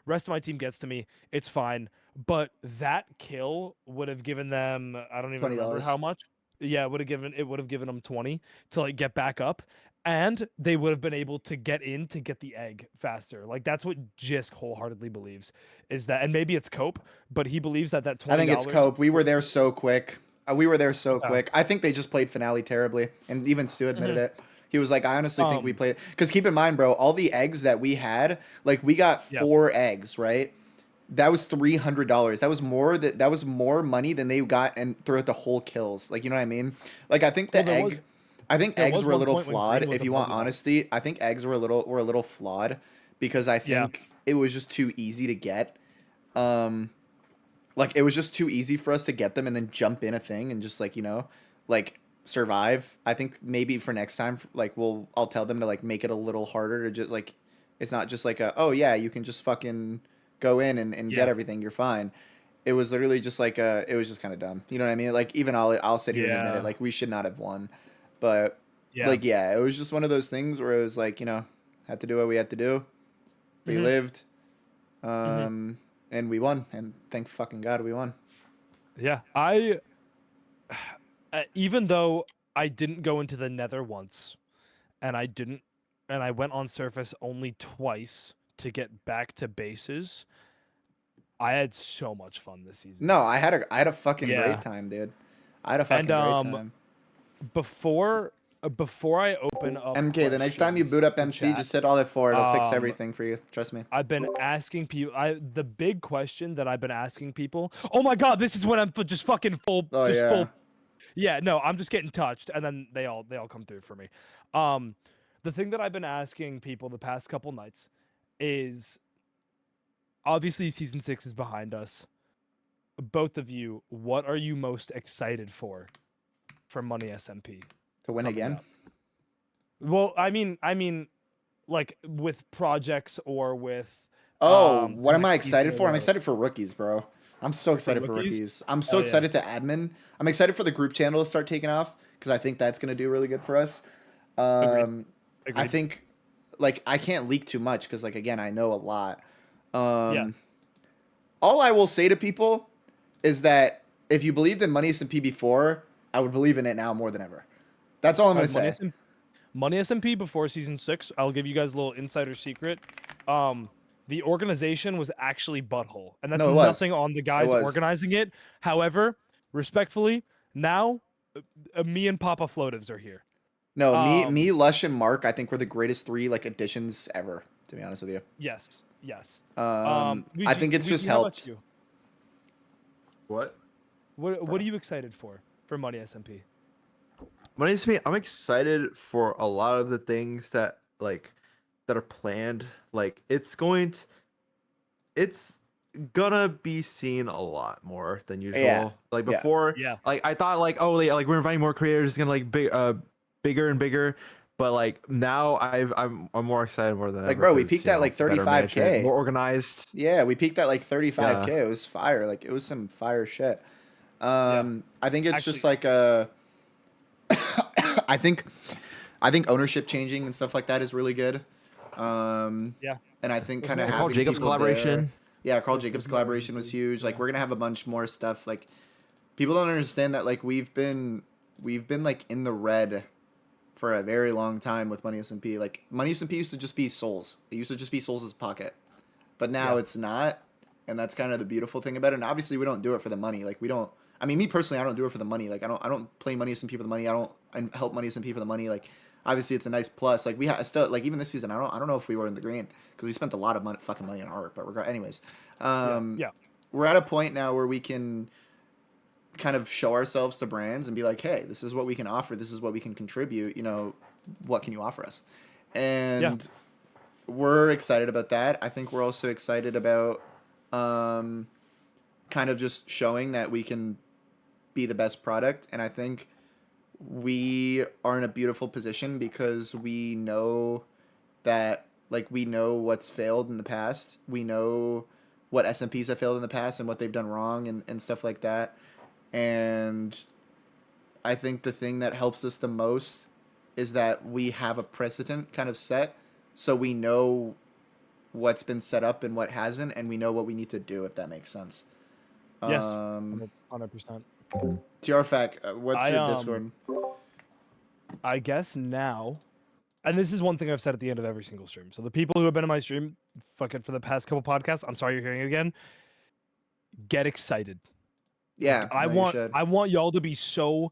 Rest of my team gets to me. It's fine. But that kill would have given them, I don't even remember $20. how much. Yeah, it would have given them 20 to like get back up, and they would have been able to get in to get the egg faster. Like that's what Jisk wholeheartedly believes, is that, and maybe it's Cope, but he believes that $20. I think it's Cope. We were there so quick. We were there so quick. I think they just played Finale terribly, and even Stu admitted it. He was like, I honestly think we played, because keep in mind, bro, all the eggs that we had, like we got 4 eggs, right? That was $300. That was more money than they got and throughout the whole kills. Like, you know what I mean? Like, I think I think eggs were a little flawed. If you want honesty, I think eggs were a little flawed, because I think it was just too easy to get. Like it was just too easy for us to get them and then jump in a thing and just like, you know, like survive. I think maybe for next time, like I'll tell them to like make it a little harder to just like, it's not just like oh yeah, you can just fucking go in and get everything, you're fine. It was literally just like it was just kind of dumb. You know what I mean? Like even I'll sit here and admit it. Like we should not have won, but like it was just one of those things where it was like, you know, had to do what we had to do. We lived, and we won, and thank fucking God we won. Yeah, even though I didn't go into the Nether once, and I went on surface only twice to get back to bases, I had so much fun this season. No, I had a fucking great time, dude. I had a fucking great time. Before I open up MK, the next time you boot up MC, just hit Alt F4. It'll fix everything for you. Trust me. I've been asking people. The big question that I've been asking people. Oh my God, this is when I'm just fucking full. Full. Yeah, no, I'm just getting touched, and then they all come through for me. The thing that I've been asking people the past couple nights is, obviously season 6 is behind us. Both of you, what are you most excited for MONEYSMP? To win again? Up? Well, I mean, like with projects or with. What am I excited for? I'm excited for rookies, bro. I'm so excited for rookies. I'm so excited to admin. I'm excited for the group channel to start taking off, because I think that's going to do really good for us. Agreed. I think, like, I can't leak too much because, like, again, I know a lot. All I will say to people is that if you believed in MONEYSMP before, I would believe in it now more than ever. That's all I'm going to say. MONEYSMP before season 6, I'll give you guys a little insider secret. The organization was actually butthole, and that's nothing on the guys organizing it. However, respectfully, now me and Papa Flowtives are here. No, me, Lush, and Mark, I think we're the greatest 3 like additions ever, to be honest with you. Yes. I think it's just helped. What are you excited for MONEYSMP? MONEYSMP, I'm excited for a lot of the things that are planned. Like it's gonna be seen a lot more than usual. Like before, like I thought like we're inviting more creators, it's gonna like bigger and bigger. But like now I'm more excited more than ever. Like bro, we peaked at like 35K. More organized. Yeah, we peaked at like 35K. It was fire. Like it was some fire shit. I think it's just like I think ownership changing and stuff like that is really good. And I think kind of Carl Jacobs collaboration. Carl Jacobs collaboration was huge. Like we're gonna have a bunch more stuff. Like people don't understand that like we've been like in the red for a very long time with MoneySMP. Like MoneySMP used to just be souls. It used to just be souls' pocket, but now it's not, and that's kind of the beautiful thing about it. And obviously, we don't do it for the money. Like we don't. I mean, me personally, I don't do it for the money. Like I don't play MoneySMP for the money. I help MoneySMP for the money. Like obviously, it's a nice plus. Like we still like even this season. I don't know if we were in the green because we spent a lot of fucking money on art. But anyways, we're at a point now where we can kind of show ourselves to brands and be like, hey, this is what we can offer. This is what we can contribute. You know, what can you offer us? And we're excited about that. I think we're also excited about kind of just showing that we can be the best product. And I think we are in a beautiful position because we know that, like, we know what's failed in the past. We know what SMPs have failed in the past and what they've done wrong and stuff like that. And I think the thing that helps us the most is that we have a precedent kind of set, so we know what's been set up and what hasn't, and we know what we need to do, if that makes sense. Yes, 100%. TRFAC, what's your Discord? I guess now, and this is one thing I've said at the end of every single stream. So the people who have been in my stream, fucking for the past couple podcasts, I'm sorry you're hearing it again. Get excited. Yeah, I want y'all to be so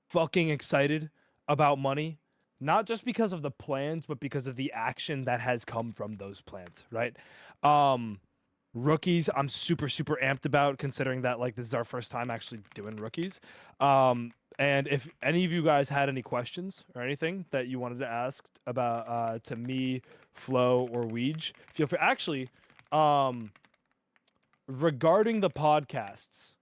fucking excited about money, not just because of the plans, but because of the action that has come from those plans, right? Rookies, I'm super amped about, considering that like this is our first time actually doing rookies. And if any of you guys had any questions or anything that you wanted to ask about to me, Flo, or Weege, feel free. Actually, regarding the podcasts,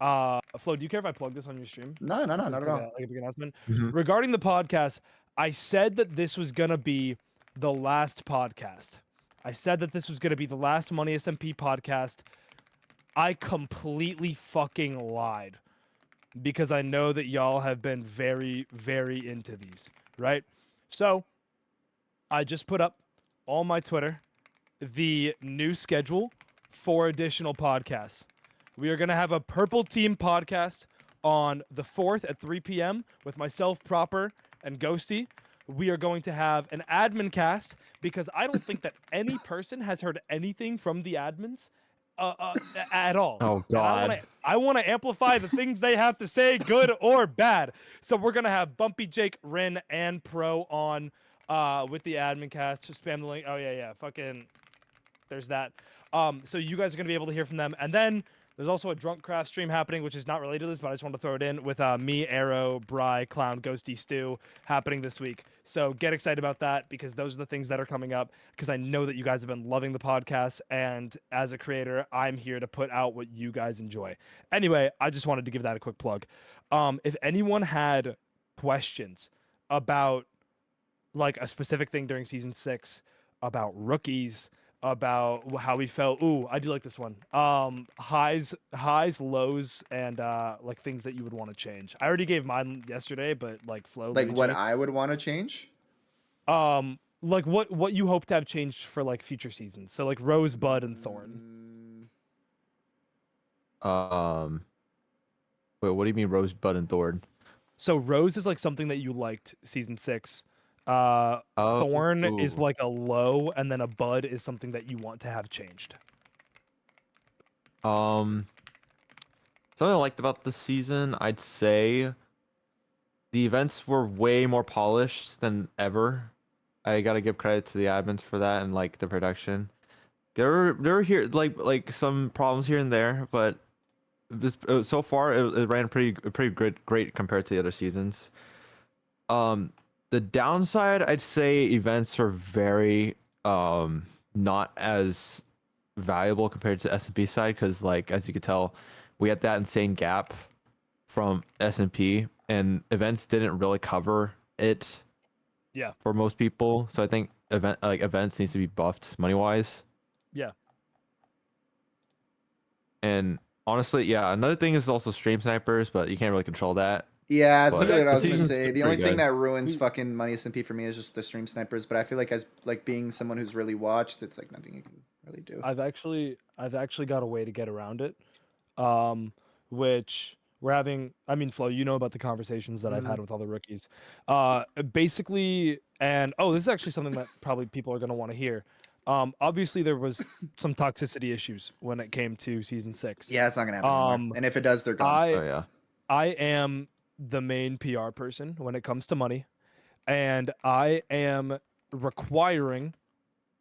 Flo, do you care if I plug this on your stream? No, not at all. Like a big announcement. Regarding the podcast, I said that this was gonna be the last podcast. I said that this was gonna be the last MoneySMP podcast. I completely fucking lied, because I know that y'all have been very into these, right? So I just put up on my Twitter the new schedule for additional podcasts. We are going to have a Purple Team podcast on the 4th at 3 p.m. with myself, Proper, and Ghosty. We are going to have an admin cast, because I don't think that any person has heard anything from the admins at all. Oh, God. I want to amplify the things they have to say, good or bad. So we're going to have Bumpy, Jake, Rin, and Pro on with the admin cast. Just spam the link. Oh, yeah. Fucking, there's that. So you guys are going to be able to hear from them. And then there's also a Drunk Craft stream happening, which is not related to this, but I just wanted to throw it in with me, Arrow, Bry, Clown, Ghosty, Stu happening this week. So get excited about that, because those are the things that are coming up, because I know that you guys have been loving the podcast, and as a creator, I'm here to put out what you guys enjoy. Anyway, I just wanted to give that a quick plug. If anyone had questions about like a specific thing during season 6, about rookies, about how we felt. Ooh, I do like this one. Highs, lows, and like things that you would want to change. I already gave mine yesterday, but like Flo. Like what I would want to change? Like what you hope to have changed for like future seasons. So like Rosebud and Thorn. Wait, what do you mean Rosebud and Thorn? So Rose is like something that you liked season 6. Thorn is like a low, and then a bud is something that you want to have changed. Something I liked about this season, I'd say the events were way more polished than ever. I gotta give credit to the admins for that, and like the production. There were here like some problems here and there, but this so far it ran pretty great compared to the other seasons. The downside, I'd say events are very not as valuable compared to S&P side, because like as you could tell, we had that insane gap from S&P, and events didn't really cover it. Yeah. For most people, so I think events needs to be buffed money wise. Yeah. And honestly, yeah, another thing is also stream snipers, but you can't really control that. Yeah, it's But literally what I was gonna say. The only pretty thing good. that ruins fucking MoneySMP for me is just the stream snipers. But I feel like as like being someone who's really watched, it's like nothing you can really do. I've actually got a way to get around it, which we're having. I mean, Flo, you know about the conversations that I've Mm-hmm. had with all the rookies. Basically, and this is actually something that probably people are going to want to hear. Obviously, there was some toxicity issues when it came to season 6. Yeah, it's not gonna happen anymore. And if it does, they're gone. Oh yeah. I am the main PR person when it comes to money, and I am requiring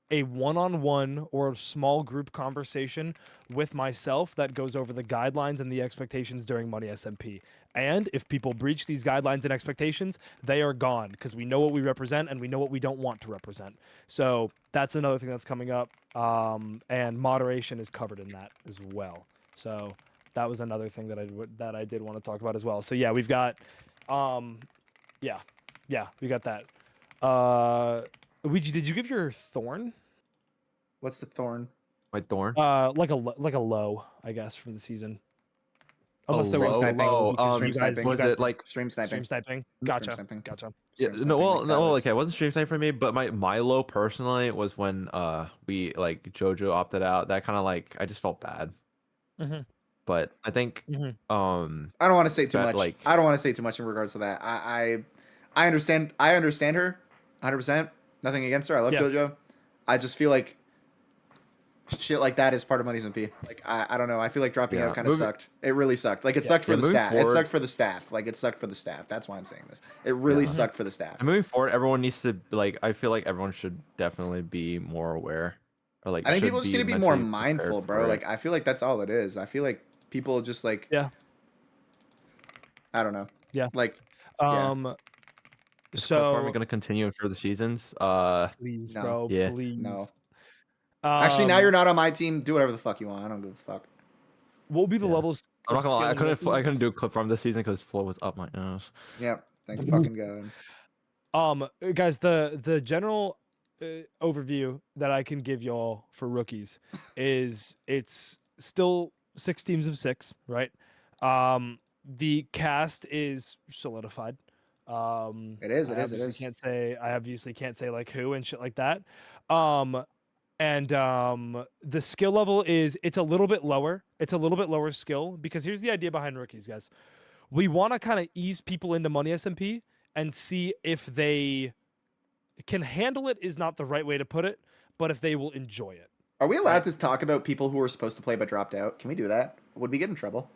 a one-on-one or a small group conversation with myself that goes over the guidelines and the expectations during MONEYSMP. And if people breach these guidelines and expectations, they are gone because we know what we represent and we know what we don't want to represent. So that's another thing that's coming up. And moderation is covered in that as well. So that was another thing that I did want to talk about as well. So yeah, we've got, yeah, we got that. Ouija, did you give your thorn? What's the thorn? My thorn. Like a low, I guess, for the season. Unless there was low? some low because Stream you guys, sniping. was you guys it like Stream sniping. stream sniping? Stream Gotcha, sniping. gotcha. yeah, Stream no, sniping, well, like, no, that was- okay, it wasn't stream snipe for me, but my low personally was when we like JoJo opted out. That kind of like I just felt bad. Mhm. But I think Mhm. I don't want to say too That, much. like- I don't want to say too much in regards to that. I understand. I understand her, 100%. Nothing against her. I love Yeah. JoJo. I just feel like shit like that is part of MONEYSMP. Like I don't know. I feel like dropping Yeah. out kind of sucked. It really sucked. Like it sucked for Yeah, the moving staff. It forward- sucked for the staff. Like it sucked for the staff. That's why I'm saying this. It really Yeah. sucked for the staff. And moving forward, everyone needs to like. I feel like everyone should definitely be more aware, or like. I think should people just need to be more mentally prepared mindful, for bro. it. Like I feel like that's all it is. I feel like people just like Yeah. I don't know. Yeah. Like Um. Is clip farming So gonna continue for the seasons? please, No. bro, Yeah. please. no. Actually, now Um, you're not on my team. Do whatever the fuck you want. I don't give a fuck. What will be the Yeah. levels? I'm not of gonna lie. I scaling couldn't rookies? do clip farm this season because flow was up my nose. Yeah. Thank you, fucking God. Guys, the general overview that I can give y'all for rookies is it's still 6 teams of 6, right? The cast is solidified. It is. It I is. It obviously is. can't say I obviously can't say like who and shit like that. And the skill level is it's a little bit lower. It's a little bit lower skill because here's the idea behind rookies, guys. We want to kind of ease people into MONEYSMP and see if they can handle it is not the right way to put it, but if they will enjoy it. Are we allowed to talk about people who were supposed to play but dropped out? Can we do that? Would we get in trouble?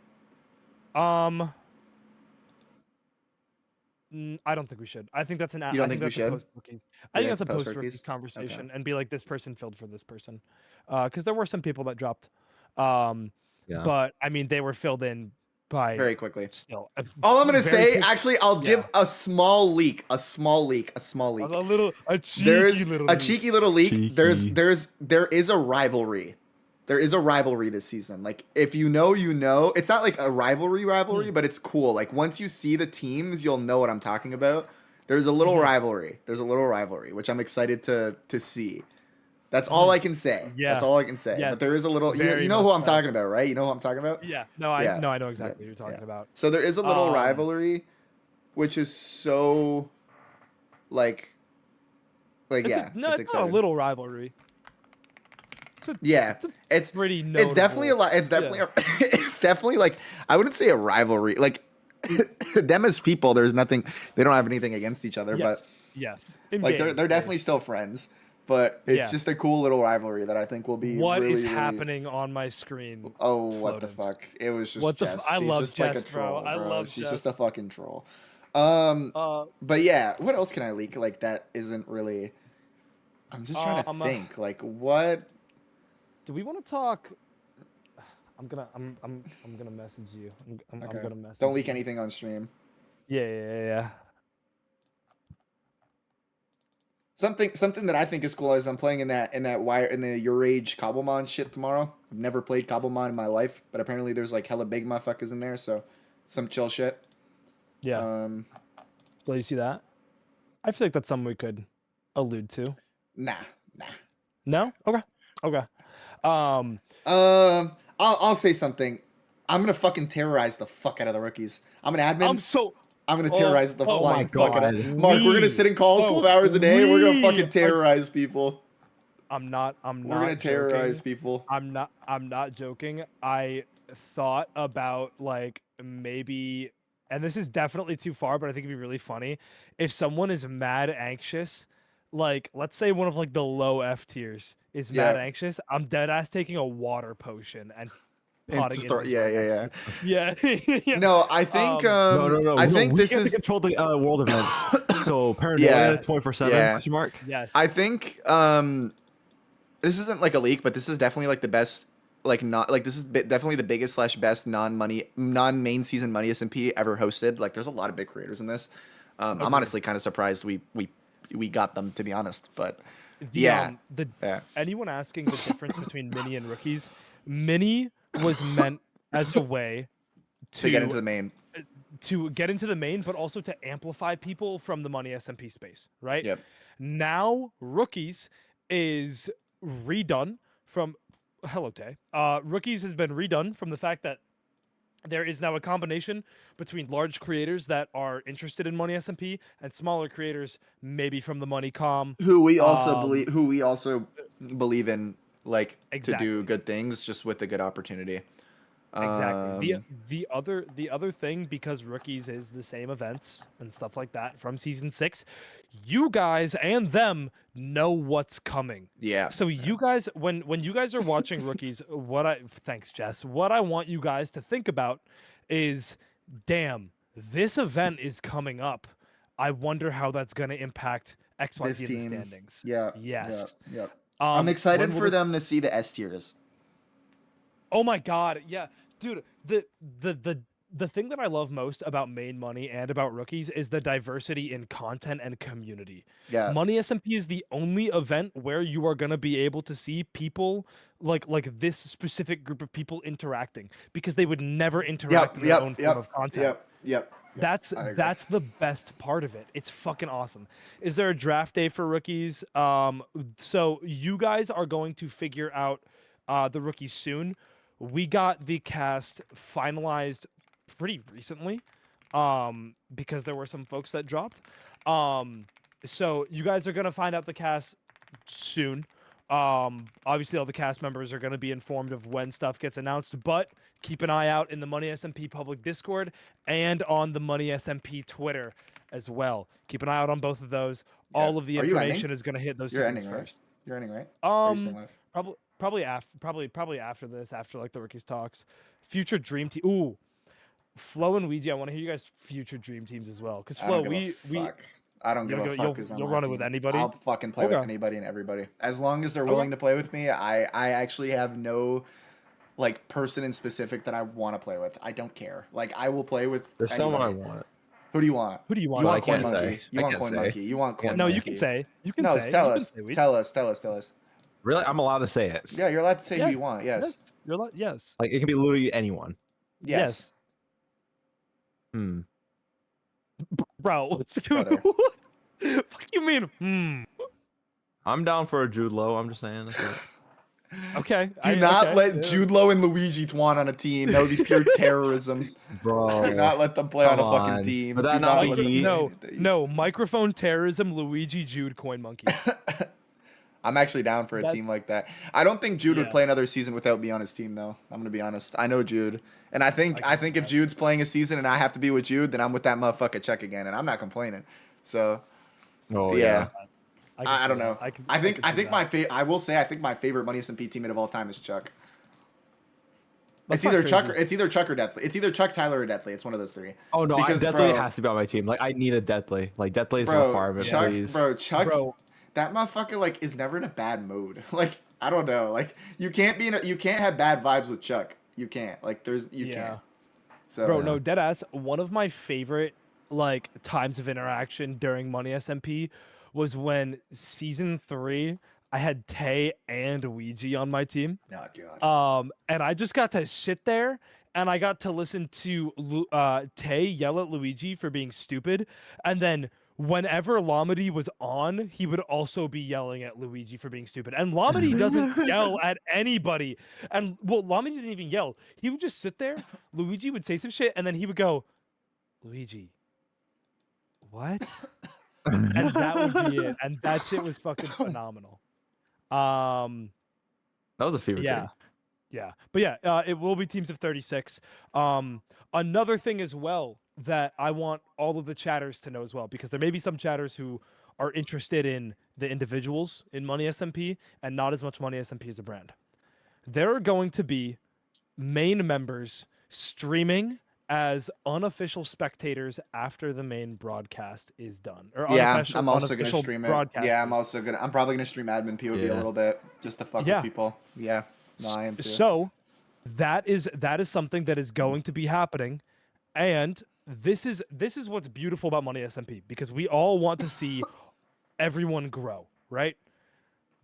I don't think we should. I think that's an. You don't I think we that's a should? post rookies. I think think that's a it's post post rookies rookies? conversation and be like, this person filled for this person, because there were some people that dropped. Yeah. But I mean, they were filled in by Very quickly. still. All I'm gonna very say, quick- actually, I'll give a small leak. A small leak. a cheeky There's little a leak. cheeky little leak. Cheeky. There is a rivalry. There is a rivalry this season. Like if you know, you know. It's not like a rivalry, but it's cool. Like once you see the teams, you'll know what I'm talking about. There's a little rivalry. There's a little rivalry, which I'm excited to see. That's all I can say. Yeah. That's all I can say. Yeah. But there is a little. Very You know who much I'm so. talking about, right? You know who I'm talking about. Yeah. No, I Yeah. no, I know exactly what you're talking Yeah. about. So there is a little Um, rivalry, which is so, like It's yeah, it's not a exciting. little rivalry. Yeah, it's a it's pretty it's definitely a notable. lot. It's definitely it's definitely like I wouldn't say a rivalry. Like them as people, there's nothing. They don't have anything against each other, Yes. Yes. but like In-game, they're definitely still friends. But it's Yeah. just a cool little rivalry that I think will be. What really, is really- happening on my screen? Oh, what the Flowtives? fuck! It was just What the Jess. I She's love just like a Jess, bro. troll, I love She's Jess. just a fucking troll. Uh, But yeah, what else can I leak? Like that isn't really. I'm just trying to Um, think. Like what? do we want to talk? I'm gonna message you. I'm Okay. gonna message. Don't leak you. anything on stream. Yeah. Something that I think is cool is I'm playing in the Your Age Cobblemon shit tomorrow. I've never played Cobblemon in my life, but apparently there's like hella big motherfuckers in there, so some chill shit. Yeah. Will you see that? I feel like that's something we could allude to. Nah. No? Okay. I'll say something. I'm gonna fucking terrorize the fuck out of the rookies. I'm an admin. I'm gonna terrorize the flying fuck out of God. Mark. We're gonna sit in calls 12 hours a day. We're gonna fucking terrorize people. We're gonna terrorize people. I'm not joking. I thought about like maybe, and this is definitely too far, but I think it'd be really funny if someone is mad anxious, like let's say one of like the low F tiers is mad anxious. I'm dead ass taking a water potion and potting in his yeah. Yeah. No, I think no. I think we this have is to control the world events. So paranoia 24/7 question mark. Yes. I think this isn't like a leak, but this is definitely like the best, like not like this is definitely the biggest / best non-main season Money SMP ever hosted. Like there's a lot of big creators in this. I'm honestly kind of surprised we got them, to be honest, but anyone asking the difference between mini and rookies, mini was meant as a way to get into the main. To get into the main, but also to amplify people from the Money SMP space, right? Yep. Now, Rookies is redone from... Hello, Tay. Rookies has been redone from the fact that there is now a combination between large creators that are interested in Money SMP and smaller creators, maybe from the Money Com. Who we also believe in, like, exactly. to do good things just with a good opportunity. Exactly. The other thing, because Rookies is the same events and stuff like that from season 6, you guys and them know what's coming. Yeah. So you guys, when you guys are watching Rookies, thanks Jess. What I want you guys to think about is, damn, this event is coming up. I wonder how that's going to impact XYZ in the standings. Yeah. Yes. Yeah. I'm excited for them to see the S tiers. Oh my god, yeah. Dude, the thing that I love most about Main Money and about Rookies is the diversity in content and community. Yeah. Money SMP is the only event where you are going to be able to see people like this specific group of people interacting, because they would never interact in their own form of content. Yep. That's the best part of it. It's fucking awesome. Is there a draft day for Rookies? So you guys are going to figure out the Rookies soon. We got the cast finalized pretty recently, because there were some folks that dropped. So you guys are gonna find out the cast soon. Obviously all the cast members are gonna be informed of when stuff gets announced, but keep an eye out in the Money SMP public Discord and on the Money SMP Twitter as well. Keep an eye out on both of those. Yeah. All of the information is gonna hit those two things first. You're ending, right? Probably after this, after like the Rookies talks. Future dream team. Ooh, Flo and Ouija. I want to hear you guys' future dream teams as well. Because Flo, I don't give a fuck. You'll run it with anybody. I'll fucking play with anybody and everybody, as long as they're willing to play with me. I actually have no like person in specific that I want to play with. I don't care. Like I will play with. There's someone I want. Who do you want? Who do you want? You want Coin Monkey. You want Coin Monkey. You want Coin Monkey. No, you can say. You can say. Tell us. Really? I'm allowed to say it. Yeah, you're allowed to say who you want. Yes. You're allowed. Yes. Like it can be literally anyone. Yes. Bro, fuck you mean? I'm down for a Jude Law. I'm just saying. Okay. Do not let Jude Law and Luigi Twan on a team. That would be pure terrorism. Bro. Do not let them play on a fucking team. But that not be no microphone terrorism. Luigi, Jude, Coin Monkey. I'm actually down for a team like that. I don't think Jude would play another season without me on his team, though. I'm gonna be honest. I know Jude, and I think if Jude's playing a season and I have to be with Jude, then I'm with that motherfucker Chuck again, and I'm not complaining. So, yeah. I don't know. I think I will say I think my favorite Money SMP teammate of all time is Chuck. It's either Chuck or Deathly. It's either Chuck, Tyler, or Deathly. It's one of those three. Oh no, Deathly has to be on my team. Like I need a Deathly. Like Deathly is a requirement, please. Chuck. That motherfucker like is never in a bad mood. Like I don't know. Like you can't have bad vibes with Chuck. You can't. Like you can't. So bro, no, deadass. One of my favorite like times of interaction during Money SMP was when season 3 I had Tay and Ouija on my team. Oh god. And I just got to sit there and I got to listen to Tay yell at Luigi for being stupid, and then whenever Lamedy was on, he would also be yelling at Luigi for being stupid. And Lamedy doesn't yell at anybody. And, well, Lamedy didn't even yell. He would just sit there. Luigi would say some shit, and then he would go, Luigi, what? And that would be it. And that shit was fucking phenomenal. That was a fever Yeah. dream. Yeah. But yeah, it will be teams of 36. Another thing as well that I want all of the chatters to know as well, because there may be some chatters who are interested in the individuals in MONEYSMP and not as much MONEYSMP as a brand. There are going to be main members streaming as unofficial spectators after the main broadcast is done. Or Yeah, I'm also gonna unofficial stream it. Yeah, broadcasters. I'm probably gonna stream admin POV a Yeah. little bit just to fuck with Yeah. people. Yeah, no, I am too. So that is something that is going to be happening, and this is what's beautiful about MONEYSMP, because we all want to see everyone grow, right?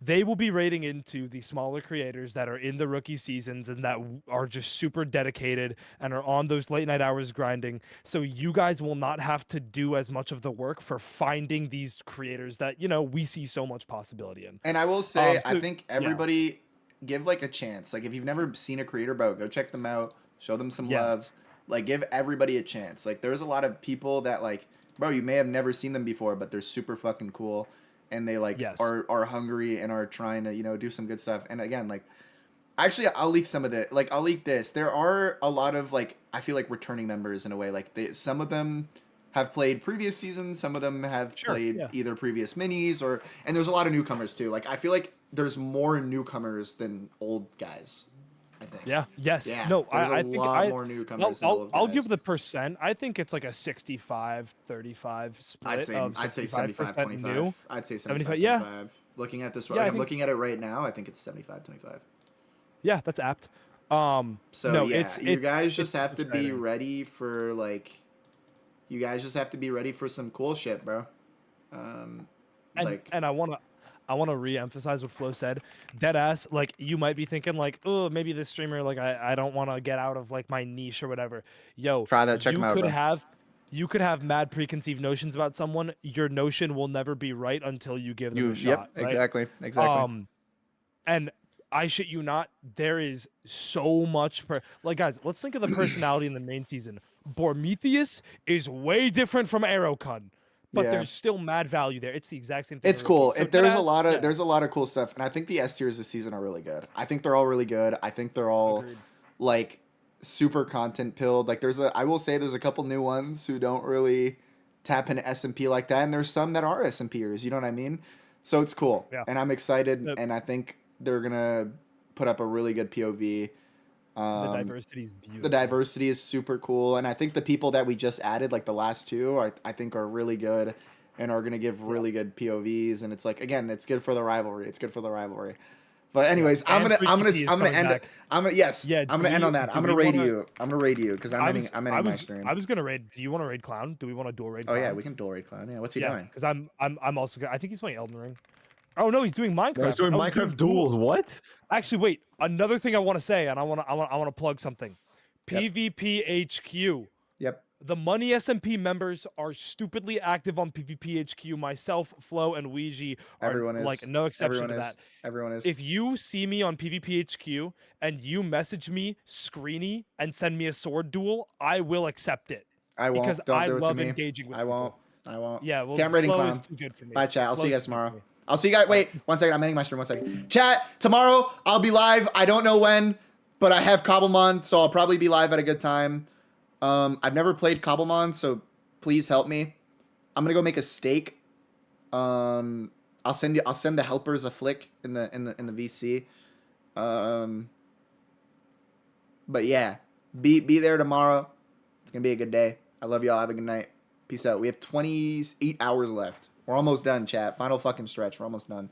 They will be rating into the smaller creators that are in the rookie seasons and that are just super dedicated and are on those late night hours grinding. So you guys will not have to do as much of the work for finding these creators that, you know, we see so much possibility in. And I will say, So- I think everybody give like a chance. Like if you've never seen a creator, bro, go check them out. Show them some Yes. love. Like give everybody a chance. Like there's a lot of people that like, bro, you may have never seen them before, but they're super fucking cool. And they like Yes. are hungry and are trying to, you know, do some good stuff. And again, like actually I'll leak some of it. Like I'll leak this. There are a lot of like I feel like returning members in a way. Like some of them have played previous seasons, some of them have played either previous minis or and there's a lot of newcomers too. Like I feel like there's more newcomers than old guys. I think. Yeah. Yes. Yeah, No. there's I a think lot more newcomers than old I'll guys. give the percent. I think it's like a 65-35 split. I'd say of 75 65% 25. new. I'd say 75, 75 yeah. 25. Looking at this Yeah, I I'm think- looking at it right now, I think it's 75 25. Yeah, that's apt. So no, yeah, you guys just it's have to be exciting. ready for like you guys just have to be ready for some cool shit, bro. And I wanna re-emphasize what Flo said. Dead ass, like you might be thinking like, oh, maybe this streamer, like I don't wanna get out of like my niche or whatever. Yo, Try that, check you 'em out, bro. you could have mad preconceived notions about someone. Your notion will never be right until you give them a shot. Right? exactly. And I shit you not, there is so much like guys, let's think of the personality in the main season. Bormetheus is way different from Aerokun, but Yeah. there's still mad value there. It's the exact same thing. It's for cool. rookies. So There's deadass- a lot of yeah. there's a lot of cool stuff, and I think the S tiers this season are really good. I think they're all really good. I think they're all Agreed. like super content pilled. Like I will say there's a couple new ones who don't really tap into SMP like that, and there's some that are SMPers. You know what I mean? So it's cool, Yeah. and I'm excited, Yep. and I think they're gonna put up a really good POV. The diversity is beautiful. The diversity is super cool, and I think the people that we just added, like the last two, I think are really good, and are gonna give really good POVs. And it's like again, it's good for the rivalry. It's good for the rivalry. But anyways, And Freaky T is I'm gonna coming end. back. I'm gonna end on that. I'm gonna raid you. I'm gonna raid you because I'm ending my stream. I was gonna raid. Do you want to raid Clown? Do we want to dual raid? Oh Clown? yeah, we can dual raid Clown. Yeah, what's he Yeah, doing? because I'm also. I think he's playing Elden Ring. Oh no, he's doing Minecraft. He's doing Oh, Minecraft duels. What? Actually, wait. Another thing I want to say, and I want to plug something. PvP HQ. Yep. The MONEYSMP members are stupidly active on PvP HQ. Myself, Flo, and Ouija are Everyone is. like no exception Everyone to is. that. Everyone is. If you see me on PvP HQ and you message me Screeny and send me a sword duel, I will accept it. I won't. Because Don't I do it to love me. engaging with I won't. people. I won't. Yeah, well, Okay, I'm raiding Flo Clown. is too good for me. Bye, chat. I'll see you Flo's guys too good for tomorrow. me. I'll see you guys. Wait, 1 second. I'm ending my stream. 1 second. Chat, tomorrow I'll be live. I don't know when, but I have Cobblemon, so I'll probably be live at a good time. I've never played Cobblemon, so please help me. I'm gonna go make a steak. I'll send the helpers a flick in the VC. But yeah, be there tomorrow. It's gonna be a good day. I love y'all. Have a good night. Peace out. We have 28 hours left. We're almost done, chat. Final fucking stretch. We're almost done.